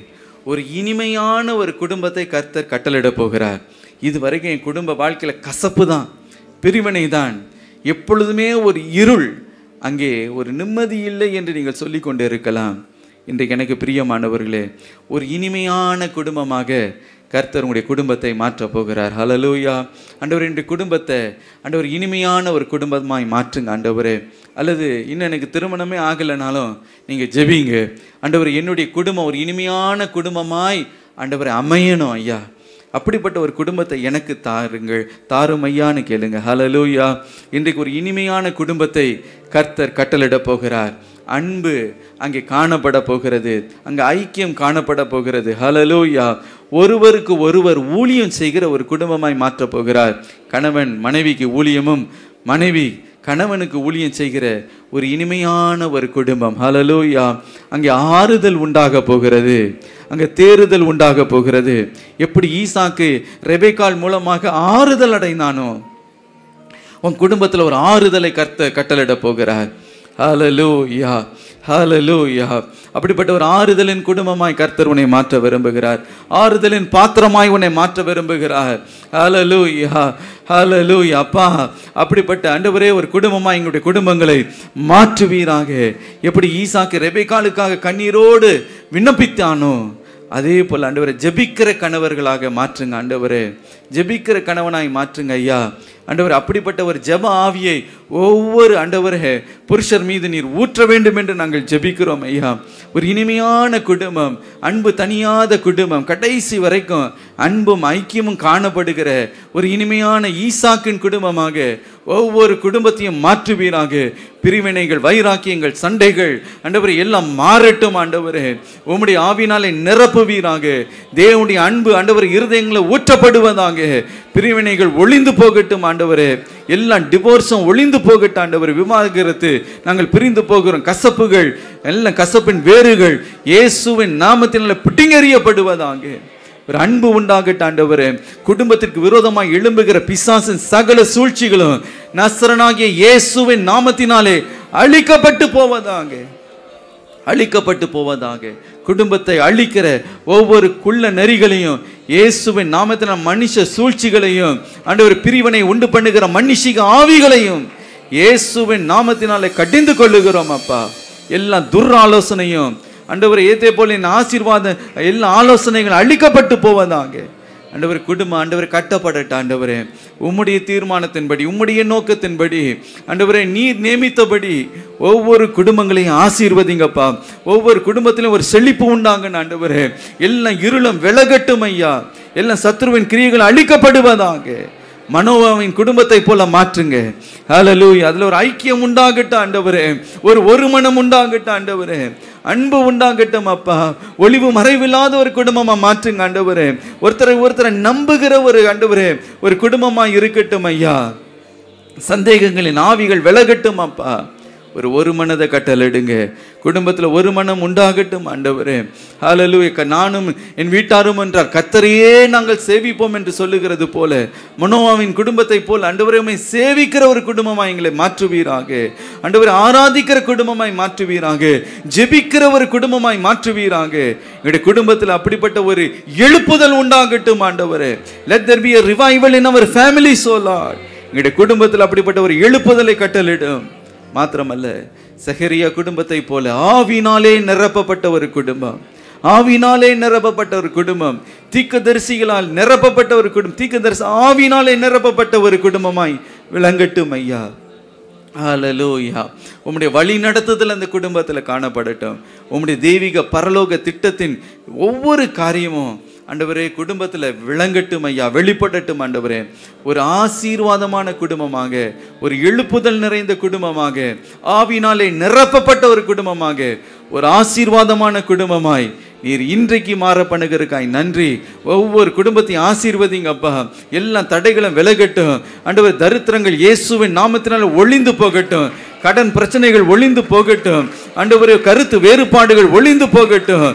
ஒரு இனிமையான ஒரு குடும்பத்தை கர்த்தர் கட்டளிட போகிறார். இது வரைக்கும் என் குடும்ப வாழ்க்கையில் கசப்பு தான், பிரிவினை தான், எப்பொழுதுமே ஒரு இருள், அங்கே ஒரு நிம்மதி இல்லை என்று நீங்கள் சொல்லி கொண்டு இருக்கலாம். இன்றைக்கு எனக்கு பிரியமானவர்களே, ஒரு இனிமையான குடும்பமாக கர்த்தர் உங்களுடைய குடும்பத்தை மாற்றப் போகிறார். ஹல்லேலூயா. ஆண்டவர் இன்றைய குடும்பத்தை ஆண்டவர் இனிமையான ஒரு குடும்பமாய் மாற்றுங்க ஆண்டவரே. அல்லது இன்னும் எனக்கு திருமணமே ஆகலைனாலும் நீங்கள் ஜெபிங்க, ஆண்டவர் என்னுடைய குடும்பம் ஒரு இனிமையான குடும்பமாய் ஆண்டவரை அமையணும் ஐயா. அப்படிப்பட்ட ஒரு குடும்பத்தை எனக்கு தாருங்கள், தாரும் ஐயான்னு கேளுங்க. ஹல்லேலூயா. இன்றைக்கு ஒரு இனிமையான குடும்பத்தை கர்த்தர் கட்டளிட போகிறார். அன்பு அங்கே காணப்பட போகிறது, அங்கே ஐக்கியம் காணப்பட போகிறது. ஹல்லேலூயா. ஒருவருக்கு ஒருவர் ஊழியம் செய்கிற ஒரு குடும்பமாய் மாற்ற போகிறார். கணவன் மனைவிக்கு ஊழியமும், மனைவி கணவனுக்கு ஊழியம் செய்கிற ஒரு இனிமையான ஒரு குடும்பம். ஹல்லேலூயா. அங்கே ஆறுதல் உண்டாக போகிறது, அங்கே தேறுதல் உண்டாக போகிறது. எப்படி ஈசாக்கு ரெபெக்காள் மூலமாக ஆறுதல் அடைந்தானோ, உன் குடும்பத்தில் ஒரு ஆறுதலை கட்டளிட போகிறார். ஹல்லேலூயா, ஹல்லேலூயா. அப்படிப்பட்ட ஒரு ஆறுதலின் குடும்பமாய் கர்த்தர் உன்னை மாற்ற விரும்புகிறார். ஆறுதலின் பாத்திரமாய் உன்னை மாற்ற விரும்புகிறார். ஹல்லேலூயா, ஹல்லேலூயா. அப்பா, அப்படிப்பட்ட ஆண்டவரே ஒரு குடும்பமாய் எங்களுடைய குடும்பங்களை மாற்றுவீராக. எப்படி ஈசாக்கு ரெபெக்காளுக்காக கண்ணீரோடு விண்ணப்பித்தானோ, அதே போல் ஆண்டவரே ஜெபிக்கிற கணவர்களாக மாற்றுங்க. ஆண்டவரே ஜெபிக்கிற கணவனாய் மாற்றுங்க ஐயா. ஆண்டவர் அப்படிப்பட்ட ஒரு ஜெப ஆவியை ஒவ்வொரு ஆண்டவரே புருஷர் மீது நீர் ஊற்ற வேண்டும் என்று நாங்கள் ஜெபிக்கிறோம் ஐயா. ஒரு இனிமையான குடும்பம், அன்பு தனியாத குடும்பம், கடைசி வரைக்கும் அன்பும் ஐக்கியமும் காணப்படுகிற ஒரு இனிமையான ஈசாக்கின் குடும்பமாக ஒவ்வொரு குடும்பத்தையும் மாற்றுவீராக. பிரிவினைகள், வைராக்கியங்கள், சண்டைகள் ஆண்டவரே எல்லாம் மாறட்டும். ஆண்டவரே உம்முடைய ஆவினாலே நிரப்புவீராக. தேவனுடைய அன்பு ஆண்டவர் இருதயங்களை ஊற்றப்படுவதாக. பிரிவினைகள் ஒளிந்து போகட்டும் ஆண்டவரே. எல்லாம் டிவோர்ஸும் ஒளிந்து போகட்டும் ஆண்டவர். விவாகரத்து, நாங்கள் பிரிந்து போகிறோம், கசப்புகள் எல்லாம், கசப்பின் வேறுகள் இயேசுவின் நாமத்தினால பிடுங்கெறியப்படுவதாக. ஒரு அன்பு உண்டாகட்டும் ஆண்டவரே. குடும்பத்திற்கு விரோதமாக எழும்புகிற பிசாசின் சகல சூழ்ச்சிகளும் நசரனாகிய இயேசுவின் நாமத்தினாலே அழிக்கப்பட்டு போவதாக, அழிக்கப்பட்டு போவதாக. குடும்பத்தை அழிக்கிற ஒவ்வொரு குள்ள நெறிகளையும் இயேசுவின் நாமத்தினால், மனுஷ சூழ்ச்சிகளையும் ஆண்டவர் பிரிவினை உண்டு பண்ணுகிற மனுஷிக ஆவிகளையும் இயேசுவின் நாமத்தினாலே கடிந்து கொள்ளுகிறோம் அப்பா. எல்லா துர்ஆலோசனையும் ஆண்டவர் ஏதே போல என் ஆசீர்வாதம் எல்லா ஆலோசனைகள் அழிக்கப்பட்டு போவதாக. ஆண்டவர் குடும்பம் ஆண்டவர் கட்டப்படட்ட ஆண்டவரே, உம்முடைய தீர்மானத்தின்படி, உம்முடைய நோக்கத்தின்படி ஆண்டவரே நீர் நியமித்தபடி ஒவ்வொரு குடும்பங்களையும் ஆசீர்வதிங்கப்பா. ஒவ்வொரு குடும்பத்திலும் ஒரு செழிப்பு உண்டாங்க ஆண்டவரே. எல்லாம் இருளும் விலகட்டும் ஐயா. எல்லாம் சத்ருவின் கிரியைகள் அழிக்கப்படுவதாக. மனோவாவின் குடும்பத்தை போல மாற்றுங்க. ஹல்லேலூயா. அதுல ஒரு ஐக்கியம் உண்டாகட்டும் ஆண்டவரே. ஒரு மனம் உண்டாகட்டும் ஆண்டவரே. அன்பு உண்டாகட்டும் அப்பா. ஒளிவு மறைவில்லாத ஒரு குடும்பமா மாற்றுங்க ஆண்டவரே. ஒருத்தரை நம்புகிற ஒரு ஆண்டவரே ஒரு குடும்பமா இருக்கட்டும் ஐயா. சந்தேகங்களின் ஆவிகள் விலகட்டும் அப்பா. ஒரு மனதை கட்டளிடுங்க. குடும்பத்தில் ஒரு மனம் உண்டாகட்டும் ஆண்டவரே. ஹல்லேலூயா. நானும் என் வீட்டாரும் என்றார் கர்த்தரையே நாங்கள் சேவிப்போம் என்று சொல்லுகிறது போல மனோவாவின் குடும்பத்தை போல் ஆண்டவரே சேவிக்கிற ஒரு குடும்பமாய் எங்களை மாற்றுவீராக. ஆண்டவரே ஆராதிக்கிற குடும்பமாய் மாற்றுவீராக. ஜெபிக்கிற ஒரு குடும்பமாய் மாற்றுவீராக. எங்களுடைய குடும்பத்தில் அப்படிப்பட்ட ஒரு எழுப்புதல் உண்டாகட்டும் ஆண்டவரே. Let there be a revival in our family, so Lord. எங்களுடைய குடும்பத்தில் அப்படிப்பட்ட ஒரு எழுப்புதலை கட்டளிடும். மாத்திரமல்ல, சகரியா குடும்பத்தை போல ஆவினாலே நிரப்பப்பட்ட ஒரு குடும்பம், ஆவினாலே நிரப்பப்பட்ட ஒரு குடும்பம், தீர்க்கதரிசிகளால் நிரப்பப்பட்ட ஒரு குடும்பம், தீர்க்கதரிசி ஆவினாலே நிரப்பப்பட்ட ஒரு குடும்பமாய் விளங்கட்டும் ஐயா. ஹல்லேலூயா. உம்முடைய வழி நடத்துதல் அந்த குடும்பத்தில் காணப்படட்டும். உம்முடைய தெய்வீக பரலோக திட்டத்தின் ஒவ்வொரு காரியமும் ஆண்டவரே குடும்பத்தில் விளங்கட்டும் ஐயா, வெளிப்படட்டும் ஆண்டவரே. ஒரு ஆசீர்வாதமான குடும்பமாக, ஒரு எழுப்புதல் நிறைந்த குடும்பமாக, ஆவினாலே நிரப்பப்பட்ட ஒரு குடும்பமாக, ஒரு ஆசீர்வாதமான குடும்பமாய் நீர் இன்றைக்கு மாற பண்ணுகிறதுக்காய் நன்றி. ஒவ்வொரு குடும்பத்தையும் ஆசீர்வதிங்க அப்பா. எல்லா தடைகளும் விலகட்டும் ஆண்டவர். தரித்திரங்கள் இயேசுவின் நாமத்தினால் ஒளிந்து போகட்டும். கடன் பிரச்சனைகள் ஒளிந்து போகட்டும் ஆண்டவரே. கருத்து வேறுபாடுகள் ஒளிந்து போகட்டும்.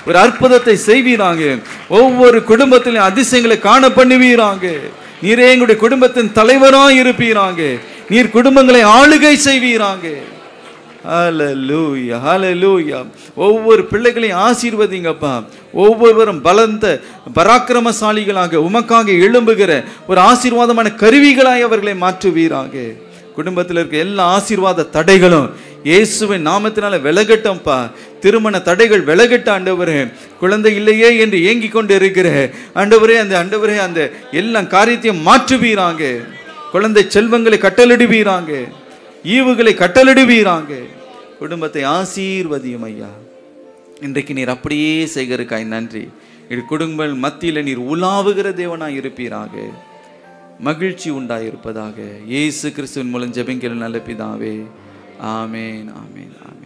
ஒரு அற்புதத்தை செய்வீராங்க. ஒவ்வொரு குடும்பத்திலும் அதிசயங்களை காண பண்ணுவீராங்க. நீரே எங்களுடைய குடும்பத்தின் தலைவராக இருப்பீராங்க. நீர் குடும்பங்களை ஆளுகை செய்வீராங்க. ஹல்லேலூயா, ஹல்லேலூயா. ஒவ்வொரு பிள்ளைகளையும் ஆசீர்வதிங்கப்பா. ஒவ்வொருவரும் பலந்த பராக்கிரமசாலிகளாக உமக்காக எழும்புகிற ஒரு ஆசீர்வாதமான கருவிகளாய் அவர்களை மாற்றுவீராங்க. குடும்பத்தில் இருக்க எல்லா ஆசீர்வாத தடைகளும் இயேசுவின் நாமத்தினால விலகட்டம்பா. திருமண தடைகள் விலகட்ட ஆண்டவரே. குழந்தை இல்லையே என்று ஏங்கிக் கொண்டு இருக்கிற ஆண்டவரே, அந்த எல்லா காரியத்தையும் மாற்றுவீராங்க. குழந்தை செல்வங்களை இன்றைக்கு நீர் அப்படியே செய்கிறக்காய் நன்றி. என் குடும்பங்கள் மத்தியில் நீர் உலாவுகிற தேவனாய் இருப்பீராக. மகிழ்ச்சி உண்டாயிருப்பதாக. இயேசு கிறிஸ்துவின் மூலம் ஜெபிக்கிற நல்ல பிதாவே. ஆமேன், ஆமேன், ஆமேன்.